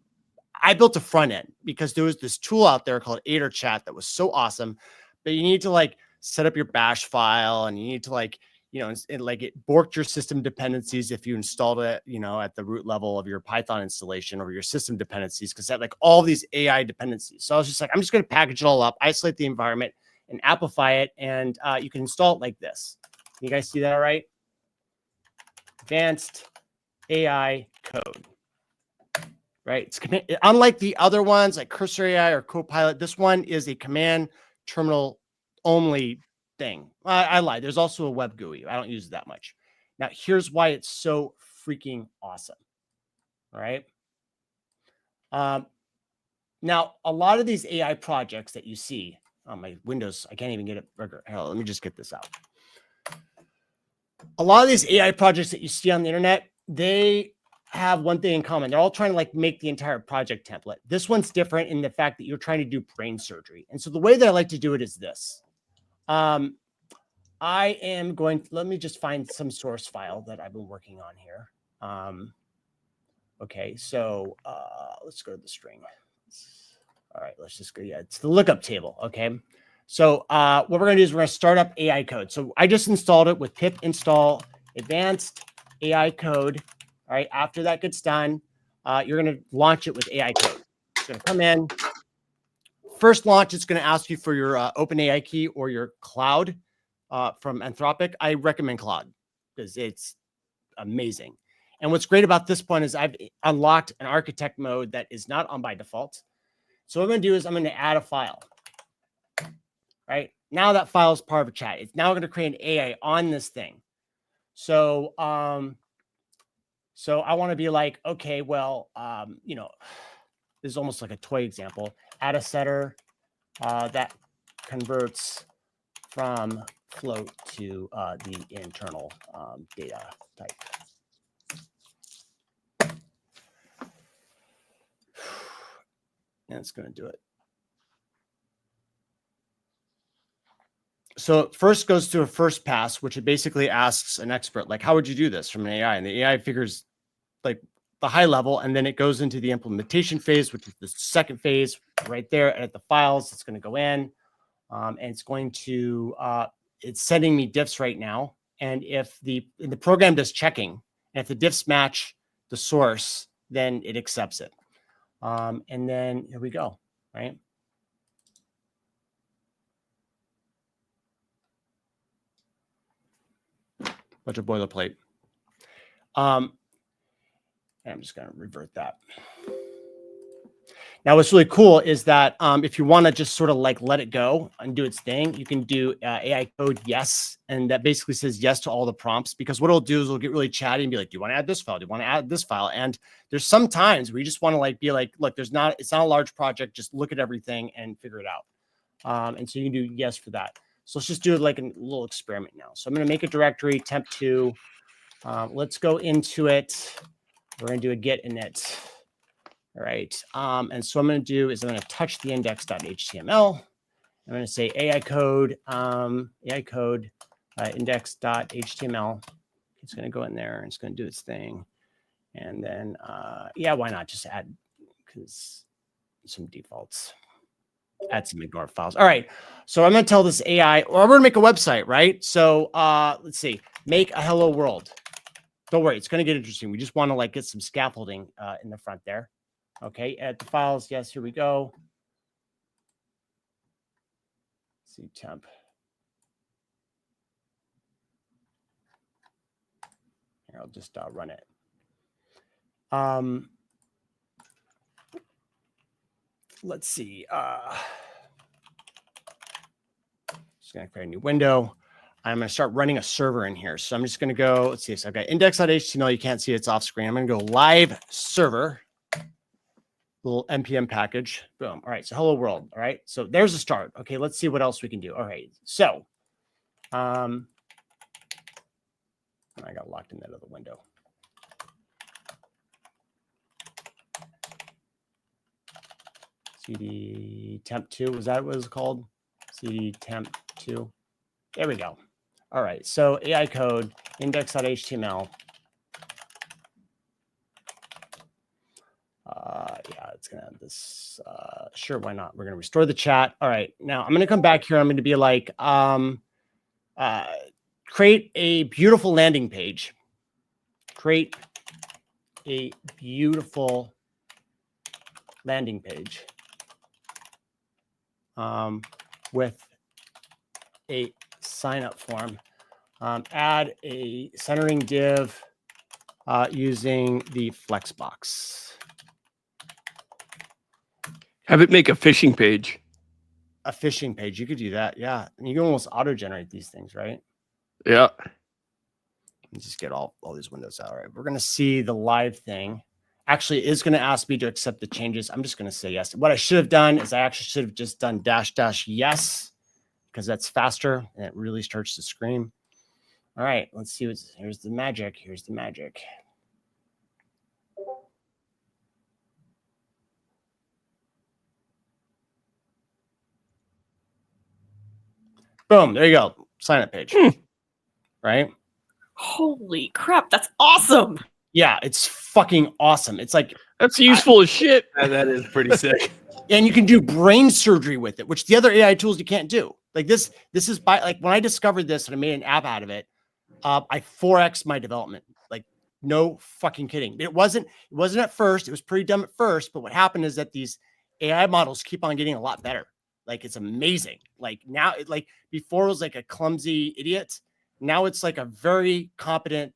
I built a front end because there was this tool out there called AiderChat that was so awesome, but you need to like set up your bash file, and you need to like, it borked your system dependencies if you installed it, at the root level of your Python installation or your system dependencies, because that like all these AI dependencies. So I was just like, I'm just going to package it all up, isolate the environment, and amplify it. And you can install it like this. You guys see that, all right? Advanced AI Code. right? It's unlike the other ones like Cursor AI or Copilot. This one is a command terminal only thing. I lied. There's also a web GUI. I don't use it that much. Now, here's why it's so freaking awesome. All right. Now, a lot of these AI projects that you see on my Windows, I can't even get it bigger. Hell, let me just get this out. A lot of these AI projects that you see on the internet, they have one thing in common. They're all trying to like make the entire project template. This one's different in the fact that you're trying to do brain surgery. And so the way that I like to do it is this. I am going, let me just find some source file that I've been working on here. Okay, so let's go to the string. All right, let's just go. Yeah, it's the lookup table. Okay, so what we're going to do is we're going to start up AI code. So I just installed it with pip install advanced AI code. All right, after that gets done, you're going to launch it with AI code. It's going to come in. First launch, it's going to ask you for your OpenAI key or your cloud from Anthropic. I recommend Claude because it's amazing. And what's great about this one is I've unlocked an architect mode that is not on by default. So what I'm going to do is I'm going to add a file. Right now, that file is part of a chat. It's now going to create an AI on this thing. So, so I want to be like, okay, well, you know, this is almost like a toy example. Add a setter that converts from float to the internal data type. And it's going to do it. So it first goes to a first pass, which it basically asks an expert, like, how would you do this from an AI? And the AI figures like the high level, and then it goes into the implementation phase, which is the second phase right there at the files. It's going to go in and it's going to, it's sending me diffs right now. And if the program does checking, and if the diffs match the source, then it accepts it. And then here we go, right? Bunch of boilerplate. And I'm just going to revert that. Now, what's really cool is that if you want to just sort of like let it go and do its thing, you can do AI code yes. And that basically says yes to all the prompts, because what it'll do is it'll get really chatty and be like, do you want to add this file? Do you want to add this file? And there's some times where you just want to like be like, look, it's not a large project. Just look at everything and figure it out. And so you can do yes for that. So let's just do like a little experiment now. So I'm going to make a directory temp2. Let's go into it. We're going to do a get init. All right. And so what I'm going to do is I'm going to touch the index.html. I'm going to say AI code index.html. It's going to go in there and it's going to do its thing. And then, yeah, why not just add, because some defaults. Add some ignore files. All right. So I'm going to tell this AI, or I'm going to make a website, right? So let's see, make a hello world. Don't worry, it's going to get interesting. We just want to like get some scaffolding in the front there. Okay, add the files. Yes, here we go. Let's see, temp. Here, I'll just run it. Let's see. Just going to create a new window. I'm going to start running a server in here. So I'm just going to go, let's see. So I've got index.html. You can't see it's off screen. I'm going to go live server, little NPM package. Boom. All right. So hello world. All right. So there's a start. Okay. Let's see what else we can do. All right. So, I got locked in that other window. CD temp2. Was that what it was called? CD temp2. There we go. All right. So AI code index.html. Yeah, it's going to have this. Sure, why not? We're going to restore the chat. All right. Now I'm going to come back here. I'm going to be like, create a beautiful landing page. Create a beautiful landing page with a sign up form. Add a centering div using the Flexbox. Have it make a phishing page. A phishing page. You could do that. Yeah. And you can almost auto-generate these things, right? Yeah. Let's just get all these windows out. All right. We're going to see the live thing. Actually, it is going to ask me to accept the changes. I'm just going to say yes. What I should have done is I actually should have just done -- yes, because that's faster and it really starts to scream. All right. Let's see here's the magic. Here's the magic. Boom. There you go. Sign up page. Right? Holy crap, that's awesome. Yeah, it's fucking awesome. It's like That's useful as shit. That is pretty sick. and you can do brain surgery with it, which the other AI tools you can't do. Like this is by like when I discovered this and I made an app out of it, I 4x my development. Like no fucking kidding. It wasn't at first. It was pretty dumb at first, but what happened is that these AI models keep on getting a lot better. Like it's amazing. Like now, like before it was like a clumsy idiot. Now it's like a very competent,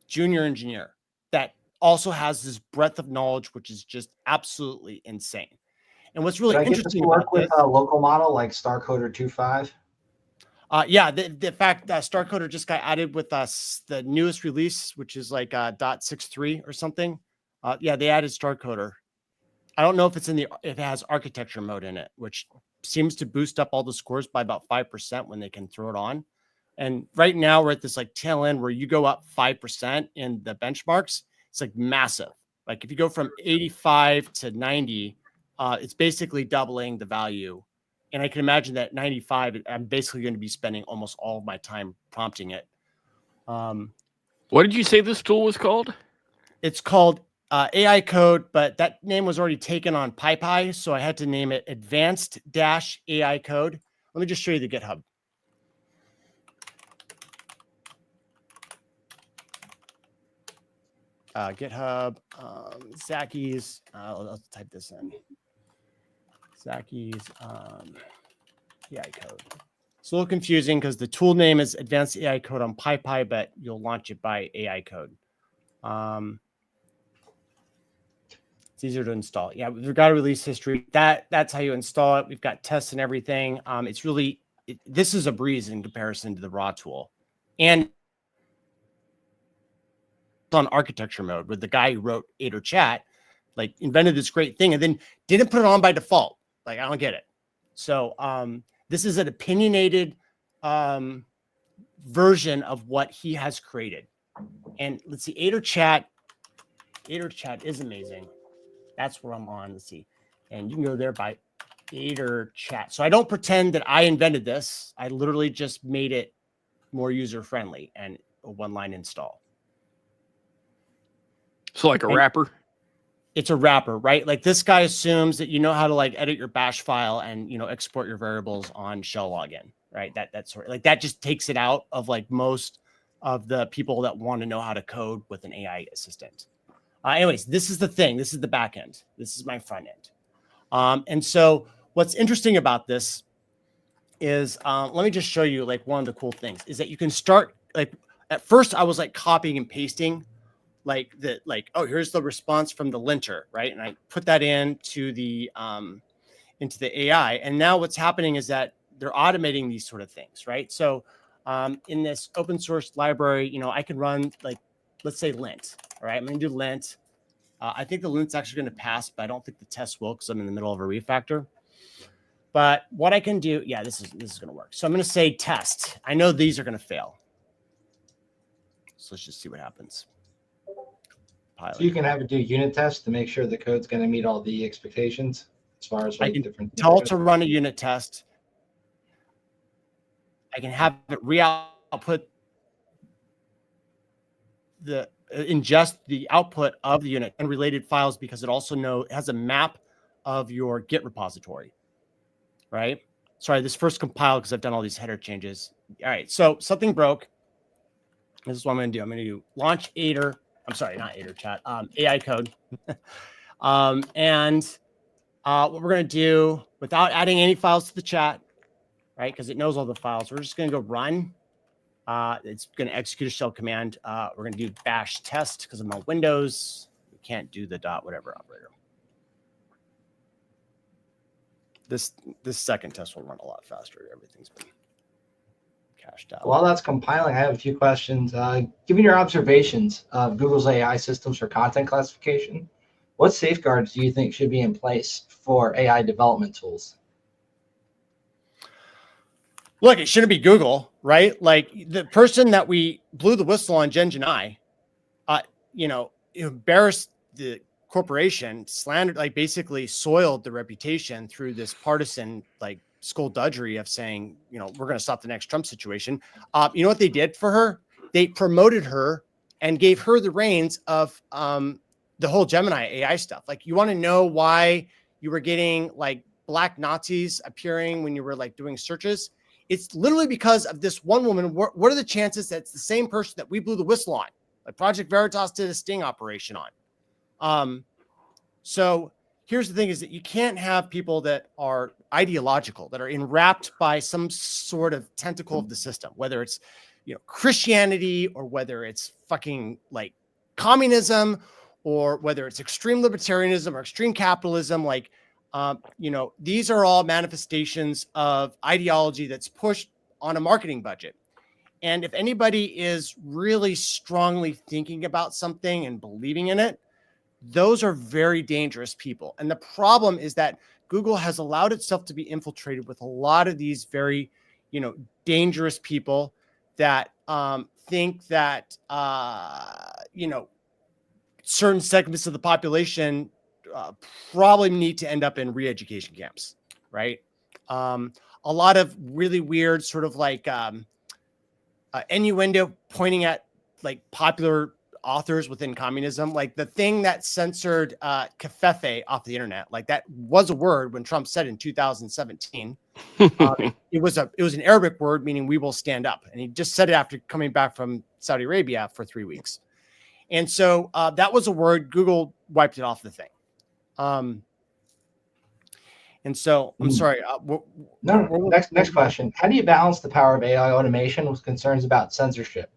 junior engineer that also has this breadth of knowledge, which is just absolutely insane. And what's really interesting about work with a local model like StarCoder 2.5. Yeah, the fact that StarCoder just got added with us, the newest release, which is like .63 or something. Yeah, they added StarCoder. I don't know if if it has architecture mode in it, which seems to boost up all the scores by about 5% when they can throw it on. And right now we're at this like tail end where you go up 5% in the benchmarks. It's like massive. Like if you go from 85 to 90, it's basically doubling the value. And I can imagine that 95, I'm basically going to be spending almost all of my time prompting it. What did you say this tool was called? It's called AI Code, but that name was already taken on PyPy, so I had to name it Advanced AI Code. Let me just show you the GitHub. GitHub, Zacky's, I'll type this in. Zacky's AI Code. It's a little confusing because the tool name is Advanced AI Code on PyPy, but you'll launch it by AI Code. It's easier to install. Yeah, we've got a release history. That's how you install it. We've got tests and everything. It's really, this is a breeze in comparison to the raw tool. And on architecture mode with the guy who wrote AiderChat, like invented this great thing and then didn't put it on by default. Like, I don't get it. So this is an opinionated version of what he has created. And let's see, AiderChat is amazing. That's where I'm on. Let's see. And you can go there by AiderChat. So I don't pretend that I invented this. I literally just made it more user-friendly and a one-line install. So like a wrapper? It's a wrapper, right? Like this guy assumes that you know how to like edit your bash file and, export your variables on shell login, right? That's sort of, like that just takes it out of like most of the people that want to know how to code with an AI assistant. Anyways, this is the thing. This is the back end. This is my front end. And so what's interesting about this is, let me just show you like one of the cool things is that you can start like, at first I was like copying and pasting oh, here's the response from the linter, right? And I put that into the AI. And now what's happening is that they're automating these sort of things, right? So in this open source library, I can run like, let's say lint. All right, I'm going to do lint. I think the lint's actually going to pass, but I don't think the test will because I'm in the middle of a refactor. But what I can do, yeah, this is going to work. So I'm going to say test. I know these are going to fail. So let's just see what happens. Pilot. So you can have it do unit tests to make sure the code's going to meet all the expectations as far as like I can different. Tell it to run a unit test. I can have it re-output ingest the output of the unit and related files because it also has a map of your Git repository, right? Sorry, this first compiled because I've done all these header changes. All right, so something broke. This is what I'm going to do. I'm going to do launch Aider. I'm sorry, not AiderChat, AI Code. And what we're going to do without adding any files to the chat, right? Because it knows all the files. We're just going to go run. It's going to execute a shell command. We're going to do bash test because I'm on Windows. We can't do the dot whatever operator. This second test will run a lot faster. Everything's been cached out. While that's compiling, I have a few questions. Given your observations of Google's AI systems for content classification, what safeguards do you think should be in place for AI development tools? Look, it shouldn't be Google, right? Like the person that we blew the whistle on, Jen Janai, embarrassed the corporation, slandered, like basically soiled the reputation through this partisan like skullduggery of saying, we're going to stop the next Trump situation. You know what they did for her? They promoted her and gave her the reins of the whole Gemini AI stuff. Like, you want to know why you were getting like black Nazis appearing when you were like doing searches? It's literally because of this one woman. What are the chances that it's the same person that we blew the whistle on? Like Project Veritas did a sting operation on. So here's the thing is that you can't have people that are ideological, that are enwrapped by some sort of tentacle of the system, whether it's, Christianity or whether it's fucking like communism or whether it's extreme libertarianism or extreme capitalism. Like, these are all manifestations of ideology that's pushed on a marketing budget. And if anybody is really strongly thinking about something and believing in it, those are very dangerous people. And the problem is that Google has allowed itself to be infiltrated with a lot of these very, dangerous people that think that, certain segments of the population probably need to end up in re-education camps, right? A lot of really weird sort of like innuendo pointing at like popular authors within communism, like the thing that censored Covfefe off the internet, like that was a word when Trump said in 2017. It was an Arabic word meaning we will stand up, and he just said it after coming back from Saudi Arabia for 3 weeks. And so that was a word. Google wiped it off the thing. And so I'm sorry. Next question. How do you balance the power of AI automation with concerns about censorship?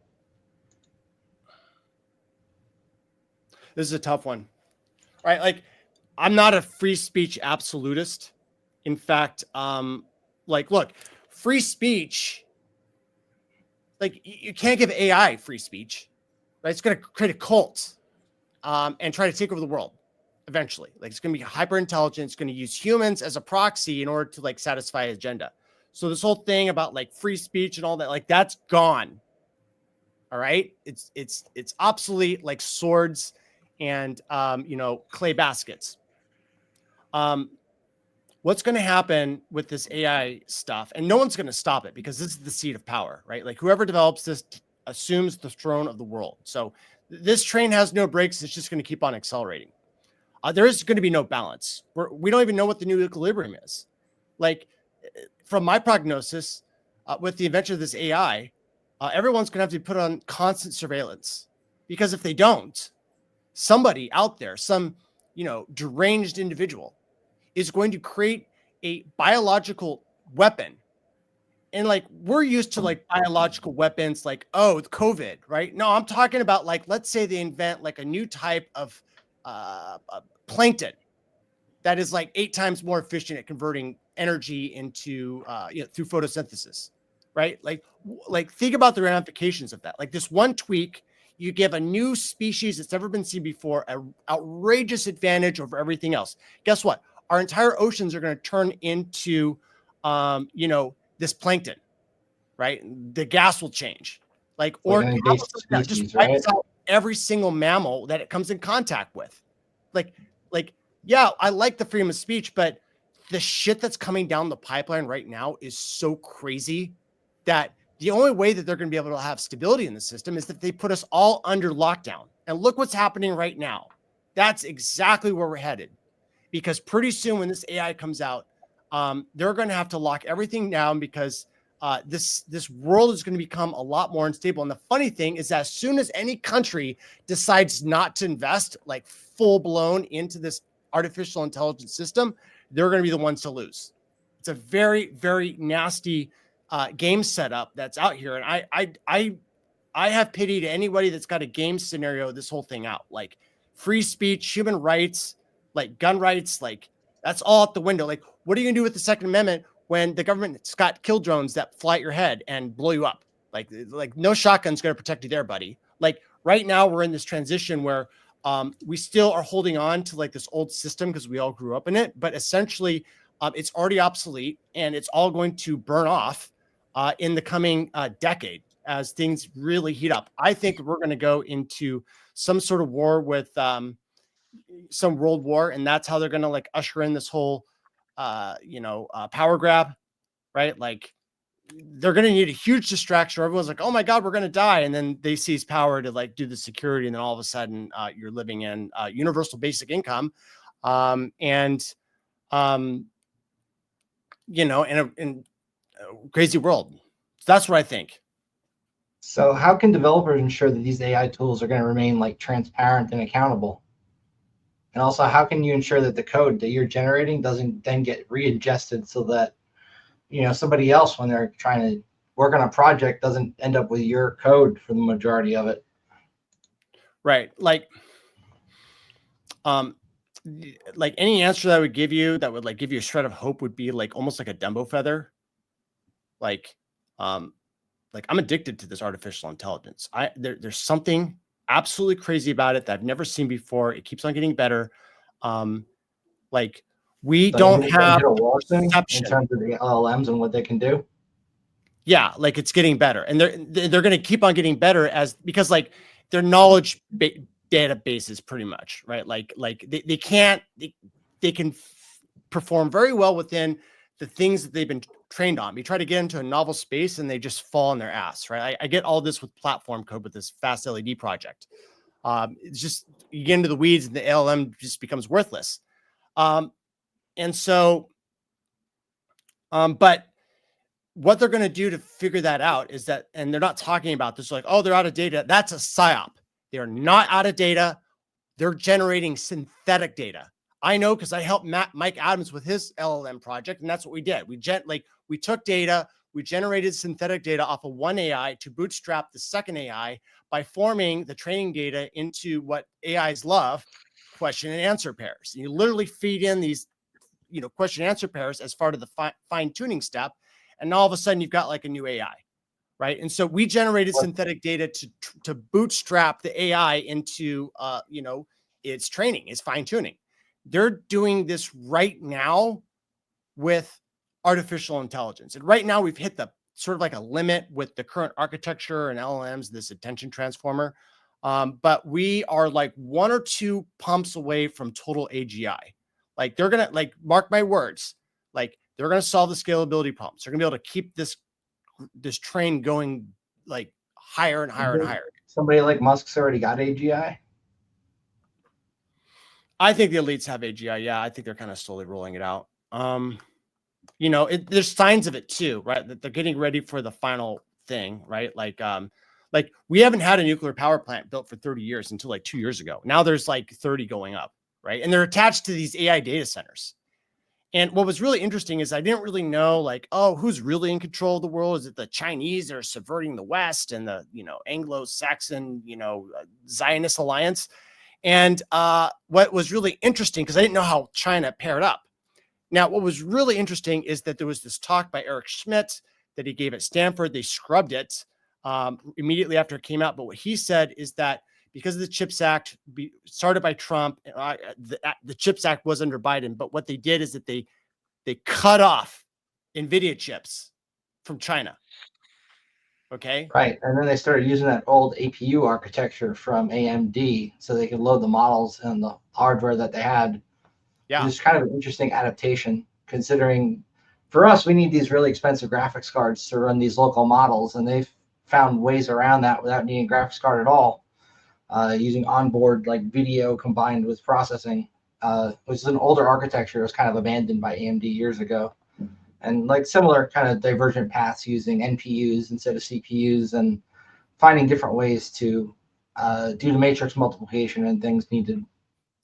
This is a tough one, right? Like, I'm not a free speech absolutist. In fact, look, free speech, like you can't give AI free speech, right? It's going to create a cult and try to take over the world eventually. Like, it's going to be hyper intelligent. It's going to use humans as a proxy in order to like satisfy an agenda. So this whole thing about like free speech and all that, like that's gone. All right. It's obsolete, like swords and, clay baskets. What's going to happen with this AI stuff? And no one's going to stop it because this is the seat of power, right? Like whoever develops this assumes the throne of the world. So this train has no brakes. It's just going to keep on accelerating. There is going to be no balance. We don't even know what the new equilibrium is. Like from my prognosis, with the invention of this AI, everyone's going to have to be put on constant surveillance, because if they don't, somebody out there, some, deranged individual is going to create a biological weapon. And like, we're used to like biological weapons, like, oh, COVID, right? No, I'm talking about like, let's say they invent like a new type of plankton that is like 8 times more efficient at converting energy into, through photosynthesis, right? Like think about the ramifications of that. Like this one tweak, you give a new species that's never been seen before an outrageous advantage over everything else. Guess what? Our entire oceans are going to turn into, this plankton, right? The gas will change. Like, or just wipes out every single mammal that it comes in contact with. Yeah, I like the freedom of speech, but the shit that's coming down the pipeline right now is so crazy that the only way that they're going to be able to have stability in the system is that they put us all under lockdown. And look what's happening right now. That's exactly where we're headed. Because pretty soon when this AI comes out, they're going to have to lock everything down because this world is going to become a lot more unstable. And the funny thing is that as soon as any country decides not to invest like full blown into this artificial intelligence system, they're going to be the ones to lose. It's a very, very nasty game setup that's out here. And I have pity to anybody that's got a game scenario this whole thing out. Like free speech, human rights, like gun rights, like That's all out the window. Like, what are you gonna do with the Second Amendment when the government's got kill drones that fly at your head and blow you up? Like no shotgun's gonna protect you there, buddy. Like right now, we're in this transition where we still are holding on to like this old system because we all grew up in it, but essentially it's already obsolete and it's all going to burn off in the coming decade as things really heat up. I think we're going to go into some sort of war with some world war, and that's how they're going to like usher in this whole power grab, right? Like they're going to need a huge distraction. Everyone's like, oh my God, we're going to die. And then they seize power to like do the security. And then all of a sudden you're living in universal basic income. In a crazy world. So that's what I think. So how can developers ensure that these AI tools are going to remain like transparent and accountable? And also, how can you ensure that the code that you're generating doesn't then get readjusted so that, somebody else, when they're trying to work on a project, doesn't end up with your code for the majority of it? Right. Like any answer that I would give you that would like give you a shred of hope would be like almost like a Dumbo feather. Like I'm addicted to this artificial intelligence. There's something absolutely crazy about it that I've never seen before. It keeps on getting better. We don't have in terms of the LLMs and what they can do. Yeah, like it's getting better, and they're going to keep on getting better because like their knowledge databases pretty much, right? Like they can perform very well within the things that they've been trained on. You try to get into a novel space and they just fall on their ass, right? I get all this with platform code with this Fast LED project. It's just you get into the weeds and the LLM just becomes worthless. But what they're going to do to figure that out is that, and they're not talking about this like, oh, they're out of data. That's a psyop. They're not out of data. They're generating synthetic data. I know because I helped Mike Adams with his LLM project, and that's what we did. We took data, we generated synthetic data off of one AI to bootstrap the second AI by forming the training data into what AIs love, question and answer pairs. And you literally feed in these, question and answer pairs as part of the fine tuning step, and all of a sudden you've got like a new AI, right? And so we generated synthetic data to bootstrap the AI into its training, its fine tuning. They're doing this right now with artificial intelligence. And right now we've hit the sort of like a limit with the current architecture and LLMs, this attention transformer. But we are like 1 or 2 pumps away from total AGI. Like they're going to, like, mark my words, like they're going to solve the scalability problems. They're going to be able to keep this train going like higher and higher and higher. Somebody like Musk's already got AGI. I think the elites have AGI. Yeah, I think they're kind of slowly rolling it out. There's signs of it too, right? That they're getting ready for the final thing, right? Like we haven't had a nuclear power plant built for 30 years until like 2 years ago. Now there's like 30 going up, right? And they're attached to these AI data centers. And what was really interesting is I didn't really know like, oh, who's really in control of the world? Is it the Chinese that are subverting the West and the, Anglo-Saxon, Zionist alliance? And what was really interesting, because I didn't know how China paired up. Now, what was really interesting is that there was this talk by Eric Schmidt that he gave at Stanford. They scrubbed it immediately after it came out. But what he said is that because of the CHIPS Act started by Trump, the CHIPS Act was under Biden. But what they did is that they cut off NVIDIA chips from China. Okay. Right. And then they started using that old APU architecture from AMD so they could load the models and the hardware that they had. Yeah. It's kind of an interesting adaptation, considering for us, we need these really expensive graphics cards to run these local models. And they've found ways around that without needing a graphics card at all, using onboard like video combined with processing, which is an older architecture. It was kind of abandoned by AMD years ago. And like similar kind of divergent paths using NPUs instead of CPUs and finding different ways to do the matrix multiplication and things needed.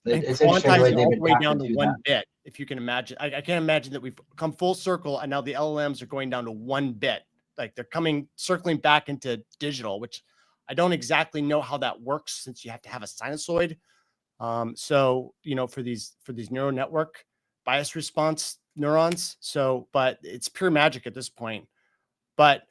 It's interesting the way they've way down to 1 bit. If you can imagine, I can't imagine that we've come full circle and now the LLMs are going down to 1 bit. Like they're circling back into digital, which I don't exactly know how that works since you have to have a sinusoid. So, for these neural network bias response neurons. So, but it's pure magic at this point. But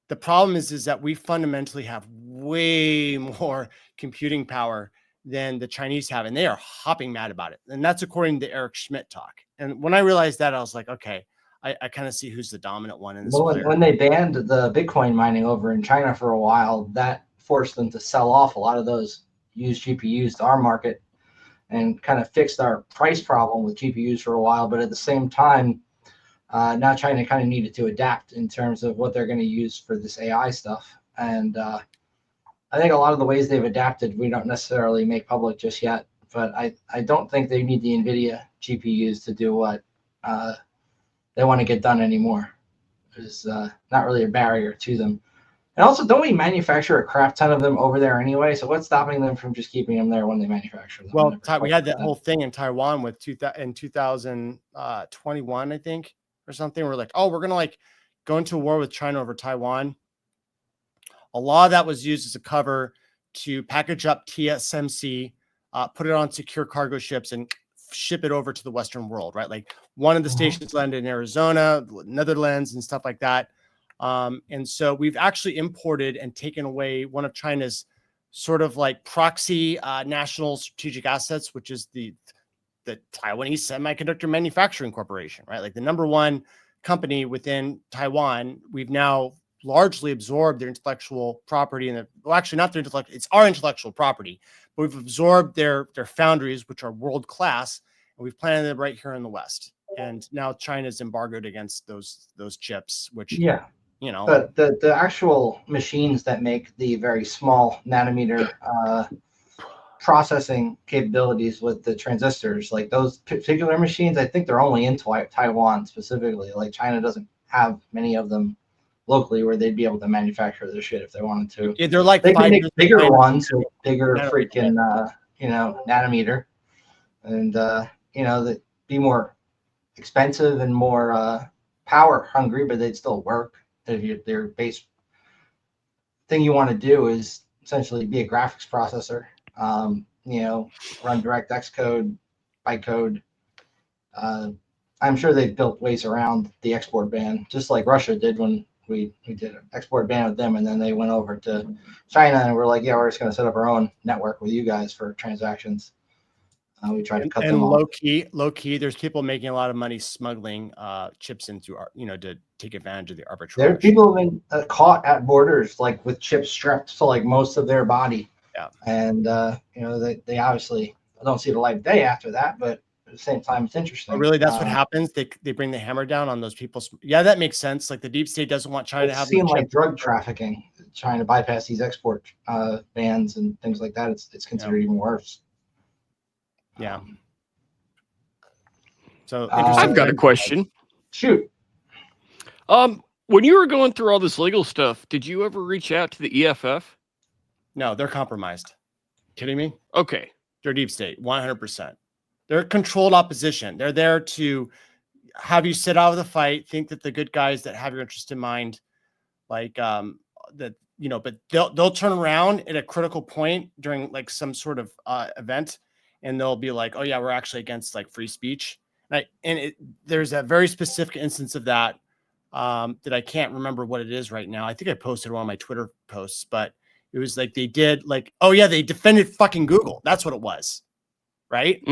the problem is that we fundamentally have way more computing power than the Chinese have, and they are hopping mad about it. And that's according to Eric Schmidt talk. And when I realized that, I was like, okay, I kind of see who's the dominant one in this. Well, when they banned the Bitcoin mining over in China for a while, that forced them to sell off a lot of those used GPUs to our market and kind of fixed our price problem with GPUs for a while. But at the same time, now China kind of needed to adapt in terms of what they're going to use for this AI stuff. And I think a lot of the ways they've adapted, we don't necessarily make public just yet. But I don't think they need the NVIDIA GPUs to do what they want to get done anymore. There's not really a barrier to them. And also, don't we manufacture a crap ton of them over there anyway? So what's stopping them from just keeping them there when they manufacture them? Well, we had that whole thing in Taiwan with in 2021, I think, or something. We're like, oh, we're going to like go into a war with China over Taiwan. A lot of that was used as a cover to package up TSMC, put it on secure cargo ships and ship it over to the Western world, right? Like one of the stations landed in Arizona, Netherlands, and stuff like that. And so we've actually imported and taken away one of China's sort of like proxy national strategic assets, which is the Taiwanese Semiconductor Manufacturing Corporation, right? Like the number one company within Taiwan. We've now largely absorbed their intellectual property, and well, actually not their intellectual, it's our intellectual property, but we've absorbed their foundries, which are world class, and we've planted them right here in the West. And now China's embargoed against those chips, which you know, the actual machines that make the very small nanometer processing capabilities with the transistors, like those particular machines, I think they're only in Taiwan specifically. Like China doesn't have many of them locally where they'd be able to manufacture their shit if they wanted to. Yeah, they're like they can make bigger ones, bigger freaking nanometer, and they'd be more expensive and more power hungry, but they'd still work. If their base thing you want to do is essentially be a graphics processor, run DirectX code, bytecode. I'm sure they've built ways around the export ban, just like Russia did when we did an export ban with them, and then they went over to China and we're like, yeah, we're just going to set up our own network with you guys for transactions. We tried to cut them off. Low key, there's people making a lot of money smuggling chips into to take advantage of the arbitrage. There are people have been caught at borders like with chips strapped to like most of their body. Yeah. And they obviously don't see the light of day after that, but at the same time, it's interesting. Oh, really, that's what happens. They bring the hammer down on those people. Yeah, that makes sense. Like the deep state doesn't want China to have. It seems like drug trafficking, trying to bypass these export bans and things like that. It's considered even worse. Yeah. So I've got a question. Shoot. When you were going through all this legal stuff, did you ever reach out to the EFF? No, they're compromised. Kidding me? Okay. They're deep state, 100%. They're controlled opposition. They're there to have you sit out of the fight, think that the good guys that have your interest in mind, like but they'll turn around at a critical point during like some sort of event, and they'll be like, oh yeah, we're actually against like free speech. There's a very specific instance of that that I can't remember what it is right now. I think I posted one of my Twitter posts, but it was like they did like, oh yeah, they defended fucking Google. That's what it was. Right?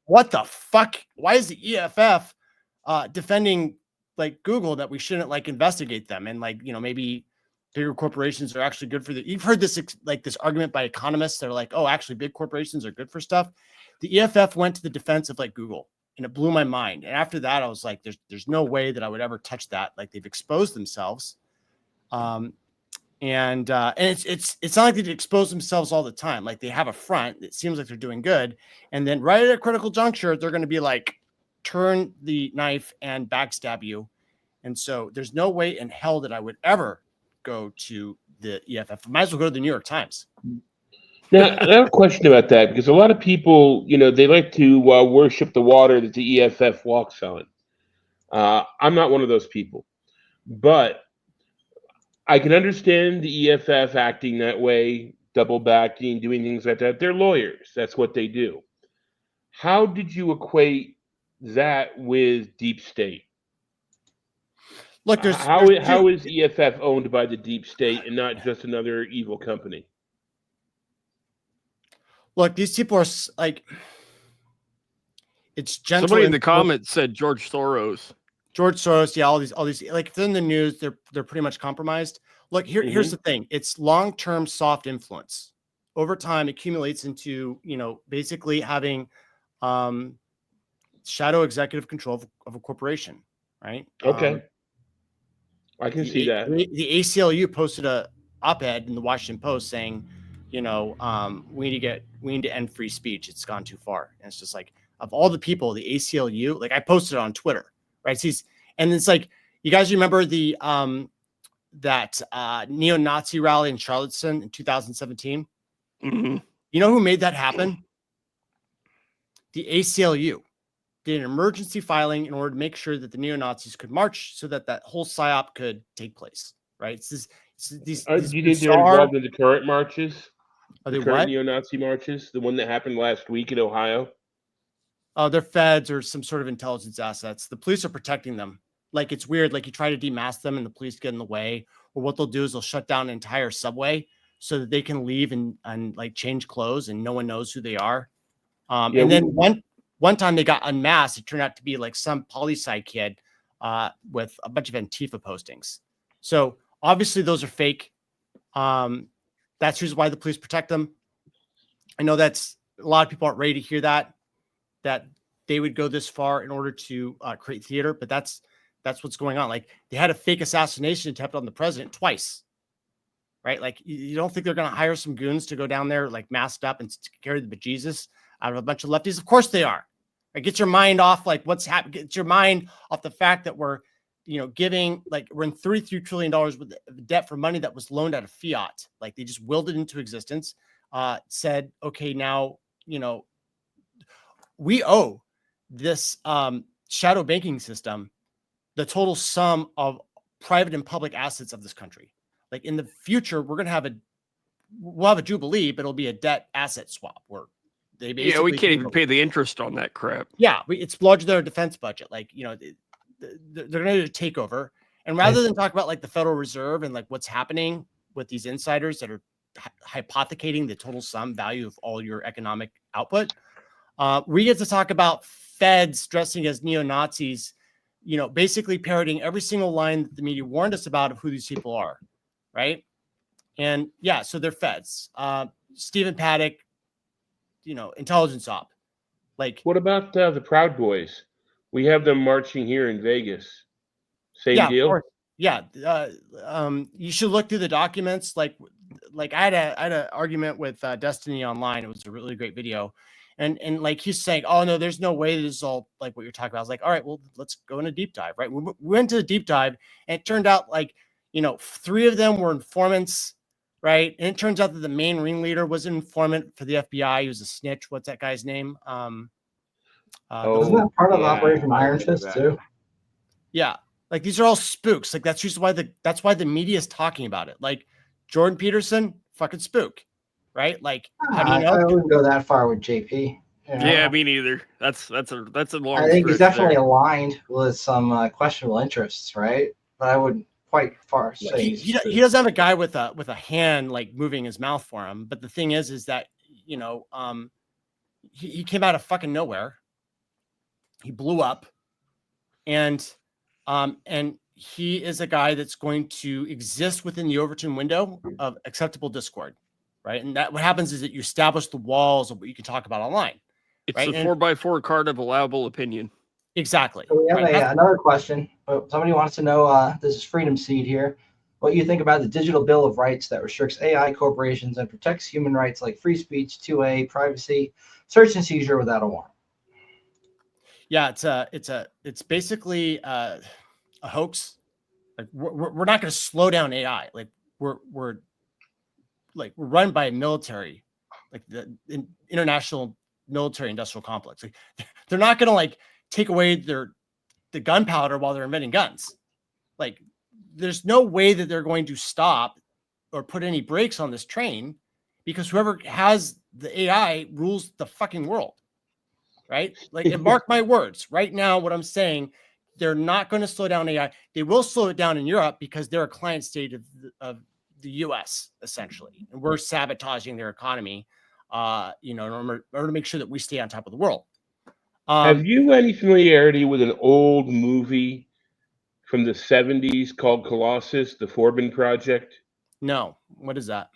What the fuck? Why is the EFF defending like Google that we shouldn't like investigate them? And like, maybe bigger corporations are actually good for you've heard this like this argument by economists. They're like, oh, actually big corporations are good for stuff. The EFF went to the defense of like Google, and it blew my mind. And after that, I was like, there's no way that I would ever touch that. Like they've exposed themselves. And it's not like they expose themselves all the time. Like they have a front. It seems like they're doing good. And then right at a critical juncture, they're going to be like, turn the knife and backstab you. And so there's no way in hell that I would ever go to the EFF. I might as well go to the New York Times. Now, I have a question about that, because a lot of people, they like to worship the water that the EFF walks on. I'm not one of those people, but I can understand the EFF acting that way, double backing, doing things like that. They're lawyers. That's what they do. How did you equate that with deep state? Look, How is EFF owned by the deep state and not just another evil company? look, these people are like, it's gentle. Somebody in the comments said George Soros. George Soros, yeah, all these, like if they're in the news, they're pretty much compromised. Look, here's the thing: it's long-term soft influence. Over time, accumulates into basically having shadow executive control of a corporation, right? Okay, I can see that. The ACLU posted a op-ed in the Washington Post saying, we need to end free speech. It's gone too far, and it's just like, of all the people, the ACLU, like I posted it on Twitter, right? And it's like, you guys remember the that neo-Nazi rally in Charlottesville in 2017? Mm-hmm. You know who made that happen? The ACLU did an emergency filing in order to make sure that the neo-Nazis could march so that whole PSYOP could take place, right? Do you think they're involved in the current marches? The current neo-Nazi marches? The one that happened last week in Ohio? They're feds or some sort of intelligence assets. The police are protecting them. Like, it's weird. Like, you try to demask them and the police get in the way. Or what they'll do is they'll shut down an entire subway so that they can leave and like change clothes and no one knows who they are. And then one time they got unmasked. It turned out to be like some poli-sci kid with a bunch of Antifa postings. So obviously those are fake. That's why the police protect them. I know that's a lot of people aren't ready to hear that they would go this far in order to create theater, but that's what's going on. Like, they had a fake assassination attempt on the president twice, right? Like, you don't think they're going to hire some goons to go down there like masked up and scare the bejesus out of a bunch of lefties? Of course they are. Right? Get your mind off like what's happening. Get your mind off the fact that we're giving, like, we're in $33 trillion worth of debt for money that was loaned out of fiat. Like, they just willed it into existence. Said, okay, now we owe this shadow banking system the total sum of private and public assets of this country. Like, in the future, we'll have a jubilee, but it'll be a debt asset swap where they basically we can't even pay the interest on that crap. Yeah, it's larger than our defense budget. Like, they're going to do a takeover, and rather than talk about like the Federal Reserve and like what's happening with these insiders that are hypothecating the total sum value of all your economic output, we get to talk about feds dressing as neo-Nazis, basically parroting every single line that the media warned us about of who these people are, right? And yeah, so they're feds. Stephen Paddock, intelligence op. Like, what about the Proud Boys? We have them marching here in Vegas. Same deal. Yeah. You should look through the documents. Like I had an argument with Destiny Online. It was a really great video. And like, he's saying, oh no, there's no way this is all like what you're talking about. I was like, all right, well, let's go in a deep dive, right? We went to the deep dive, and it turned out like, 3 of them were informants, right? And it turns out that the main ringleader was an informant for the FBI. He was a snitch. What's that guy's name? Wasn't that part of Operation Iron Fist too? Yeah, like, these are all spooks. Like, that's why the media is talking about it. Like, Jordan Peterson, fucking spook. Right? Like, how do you know? I wouldn't go that far with JP. Yeah, me neither. That's a long. I think he's definitely aligned with some questionable interests, right? But I wouldn't quite far say he doesn't have a guy with a hand like moving his mouth for him. But the thing is that he came out of fucking nowhere. He blew up, and he is a guy that's going to exist within the Overton window of acceptable discord. Right. And that what happens is that you establish the walls of what you can talk about online. It's the 4x4 card of allowable opinion. Exactly. So we have another question. Somebody wants to know, this is Freedom Seed here, what you think about the Digital Bill of Rights that restricts AI corporations and protects human rights like free speech, 2A, privacy, search and seizure without a warrant. Yeah, it's basically a hoax. Like, we're not going to slow down AI. Like, we're run by a military, like the international military industrial complex. Like, they're not going to like take away the gunpowder while they're inventing guns. Like, there's no way that they're going to stop or put any brakes on this train, because whoever has the AI rules the fucking world. right? Like, and mark my words. Right now, what I'm saying, they're not going to slow down AI. They will slow it down in Europe because they're a client state of the U.S. essentially, and we're sabotaging their economy. In order to make sure that we stay on top of the world. Have you any familiarity with an old movie from the 70s called Colossus, the Forbin Project? No. What is that?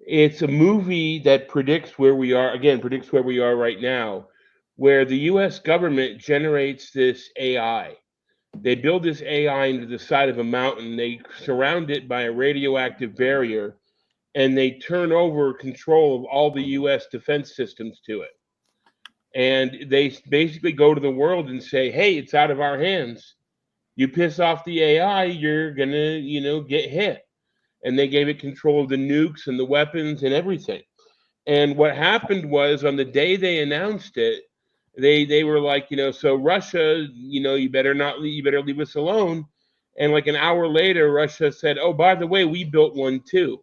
It's a movie that predicts where we are right now, where the US government generates this AI. They build this AI into the side of a mountain. They surround it by a radioactive barrier, and they turn over control of all the US defense systems to it. And they basically go to the world and say, hey, it's out of our hands. You piss off the AI, you're going to, get hit. And they gave it control of the nukes and the weapons and everything. And what happened was, on the day they announced it, they were like, so Russia, you better leave us alone. And like an hour later, Russia said, oh, by the way, we built one too.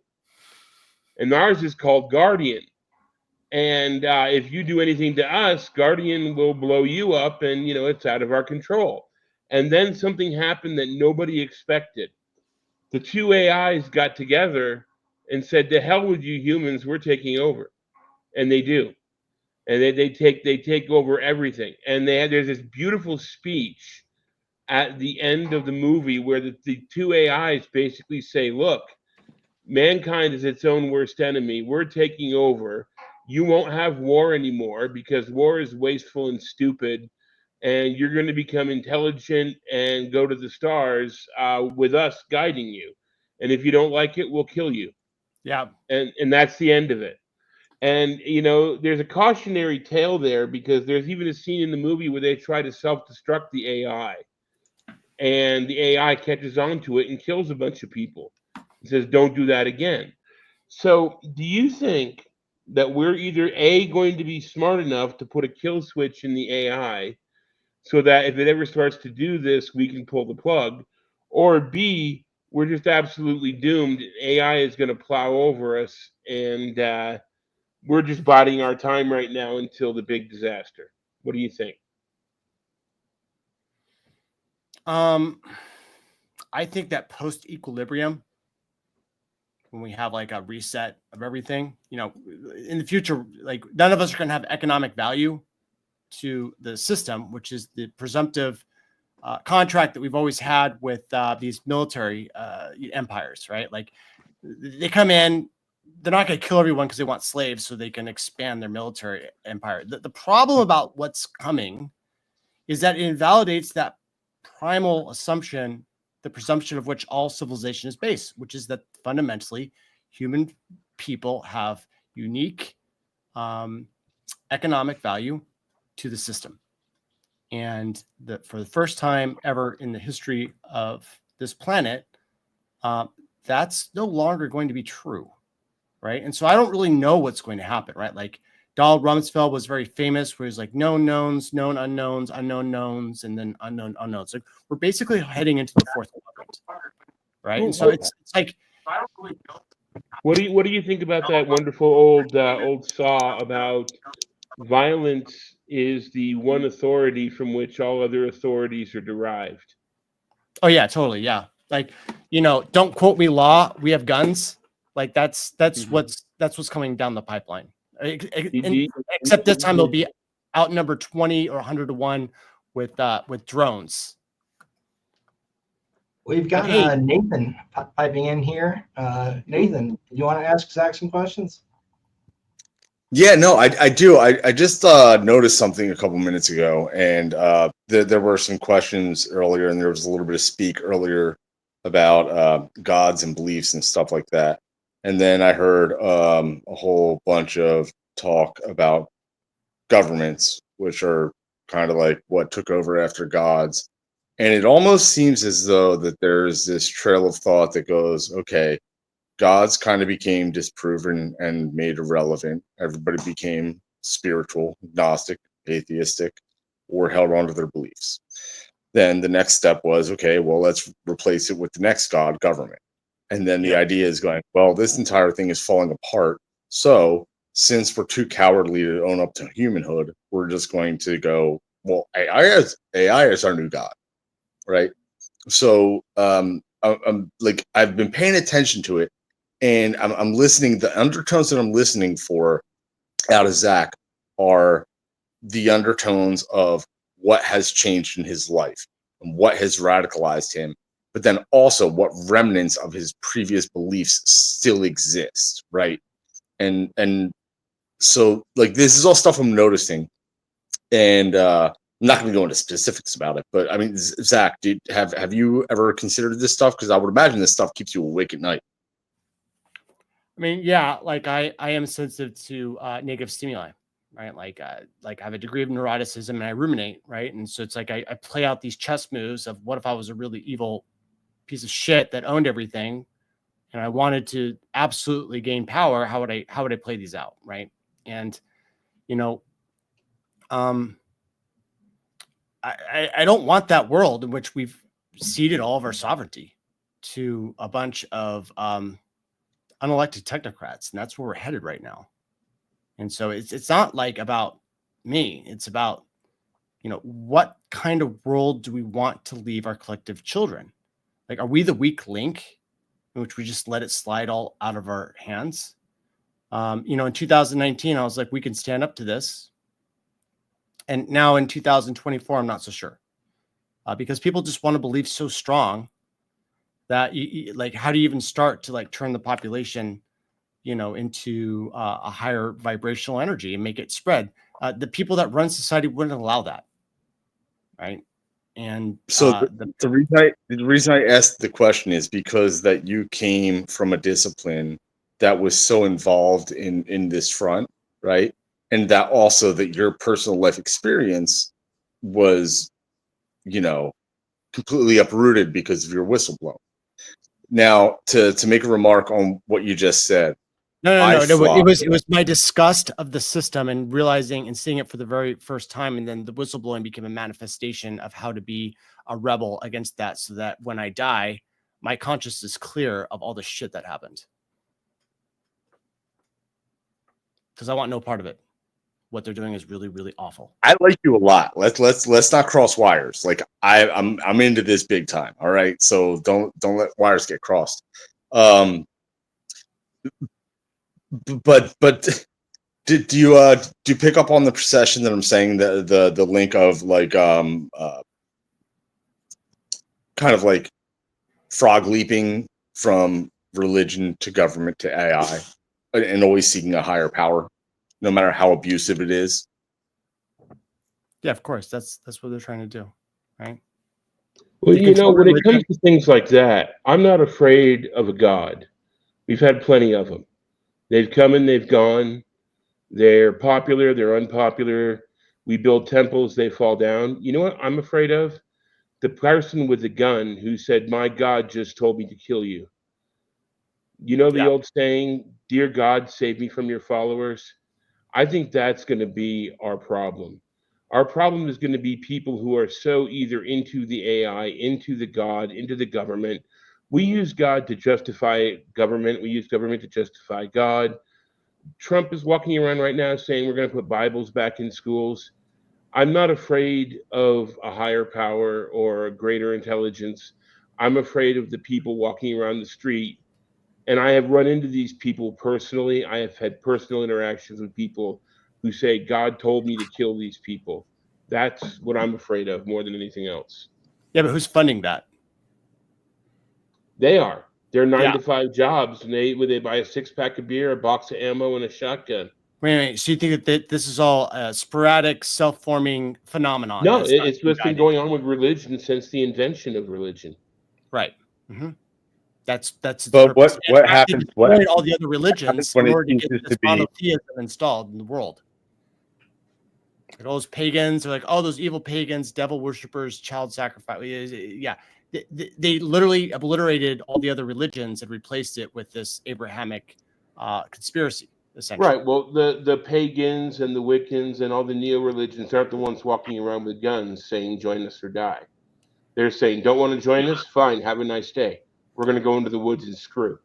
And ours is called Guardian. And if you do anything to us, Guardian will blow you up, and it's out of our control. And then something happened that nobody expected. The two AIs got together and said, "To hell with you humans, we're taking over," and they do. And they take over everything. And there's this beautiful speech at the end of the movie where the two AIs basically say, "Look, mankind is its own worst enemy. We're taking over. You won't have war anymore because war is wasteful and stupid, and you're going to become intelligent and go to the stars with us guiding you. And if you don't like it, we'll kill you." Yeah. And that's the end of it. And, there's a cautionary tale there, because there's even a scene in the movie where they try to self-destruct the AI. And the AI catches on to it and kills a bunch of people. It says, don't do that again. So do you think that we're either A, going to be smart enough to put a kill switch in the AI so that if it ever starts to do this, we can pull the plug, or B, we're just absolutely doomed. AI is going to plow over us, and we're just biding our time right now until the big disaster? What do you think? I think that post equilibrium, when we have like a reset of everything, in the future, like none of us are going to have economic value to the system, which is the presumptive contract that we've always had with these military empires, right? Like they come in, they're not going to kill everyone because they want slaves so they can expand their military empire. The problem about what's coming is that it invalidates that primal assumption, the presumption of which all civilization is based, which is that fundamentally human people have unique economic value to the system. And that for the first time ever in the history of this planet, that's no longer going to be true, right? And so I don't really know what's going to happen, right? Like Donald Rumsfeld was very famous, where he's like known knowns, known unknowns, unknown knowns, and then unknown unknowns. Like we're basically heading into the fourth quadrant, right? And so it's like, what do you think about that wonderful old saw about violence is the one authority from which all other authorities are derived? Oh yeah, totally, yeah. Like, don't quote me law. We have guns. Like that's what's coming down the pipeline. Except this time they'll be outnumbered 20 or 100 to 1 with drones. We've got Nathan piping in here. Nathan, you want to ask Zach some questions? Yeah, no, I do. I just noticed something a couple minutes ago, and there were some questions earlier, and there was a little bit of speak earlier about gods and beliefs and stuff like that. And then I heard a whole bunch of talk about governments, which are kind of like what took over after gods. And it almost seems as though that there's this trail of thought that goes, okay, gods kind of became disproven and made irrelevant. Everybody became spiritual, Gnostic, atheistic, or held on to their beliefs. Then the next step was, okay, well, let's replace it with the next god, government. And then the idea is going, well, this entire thing is falling apart. So since we're too cowardly to own up to humanhood, we're just going to go, well, AI is our new god, right? So I'm like, I've been paying attention to it, and I'm listening. The undertones that I'm listening for out of Zach are the undertones of what has changed in his life and what has radicalized him, but then also what remnants of his previous beliefs still exist, right? And so like this is all stuff I'm noticing, and I'm not going to go into specifics about it, but I mean, Zach, have you ever considered this stuff? Because I would imagine this stuff keeps you awake at night. I mean, yeah, like I am sensitive to negative stimuli, right? Like I have a degree of neuroticism and I ruminate, right? And so it's like I play out these chess moves of what if I was a really evil piece of shit that owned everything, and I wanted to absolutely gain power. How would I play these out, right? And you know, I don't want that world in which we've ceded all of our sovereignty to a bunch of unelected technocrats, and that's where we're headed right now. And so it's not like about me. It's about, what kind of world do we want to leave our collective children? Like, are we the weak link in which we just let it slide all out of our hands? In 2019, I was like, we can stand up to this. And now in 2024, I'm not so sure, because people just want to believe so strong that like, how do you even start to like turn the population, into a higher vibrational energy and make it spread? The people that run society wouldn't allow that, right? And so the reason I asked the question is because that you came from a discipline that was so involved in this front, right? And that also that your personal life experience was, completely uprooted because of your whistleblower. Now, to make a remark on what you just said. No. It was my disgust of the system and realizing and seeing it for the very first time. And then the whistleblowing became a manifestation of how to be a rebel against that, so that when I die, my conscience is clear of all the shit that happened. Because I want no part of it. What they're doing is really, really awful. I like you a lot. Let's not cross wires. Like I'm into this big time. All right. So don't let wires get crossed. But do you pick up on the procession that I'm saying, the link of like kind of like frog leaping from religion to government to AI, and always seeking a higher power, no matter how abusive it is? Yeah, of course. That's what they're trying to do, right? Well, when it comes to things like that, I'm not afraid of a god. We've had plenty of them. They've come and they've gone. They're popular, they're unpopular. We build temples, they fall down. You know what I'm afraid of? The person with the gun who said, "My God just told me to kill you." You know the old saying, "Dear God, save me from your followers"? I think that's going to be our problem. Our problem is going to be people who are so either into the AI, into the God, into the government. We use God to justify government. We use government to justify God. Trump is walking around right now saying we're going to put Bibles back in schools. I'm not afraid of a higher power or a greater intelligence. I'm afraid of the people walking around the street. And I have run into these people personally. I have had personal interactions with people who say, God told me to kill these people. That's what I'm afraid of more than anything else. Yeah, but who's funding that? They are. They're 9 to 5 jobs, and they buy a 6-pack of beer, a box of ammo, and a shotgun. Wait. So you think that this is all a sporadic, self-forming phenomenon? No, it's what's been going on with religion since the invention of religion. Right. Mm-hmm. That's. But what happens? What all the other religions in order to get this monotheism installed in the world? And all those pagans are like, oh, those evil pagans, devil worshippers, child sacrifice. Yeah. They literally obliterated all the other religions and replaced it with this Abrahamic conspiracy, essentially. Right. Well, the pagans and the Wiccans and all the neo-religions aren't the ones walking around with guns saying, join us or die. They're saying, don't want to join us? Fine. Have a nice day. We're going to go into the woods and screw.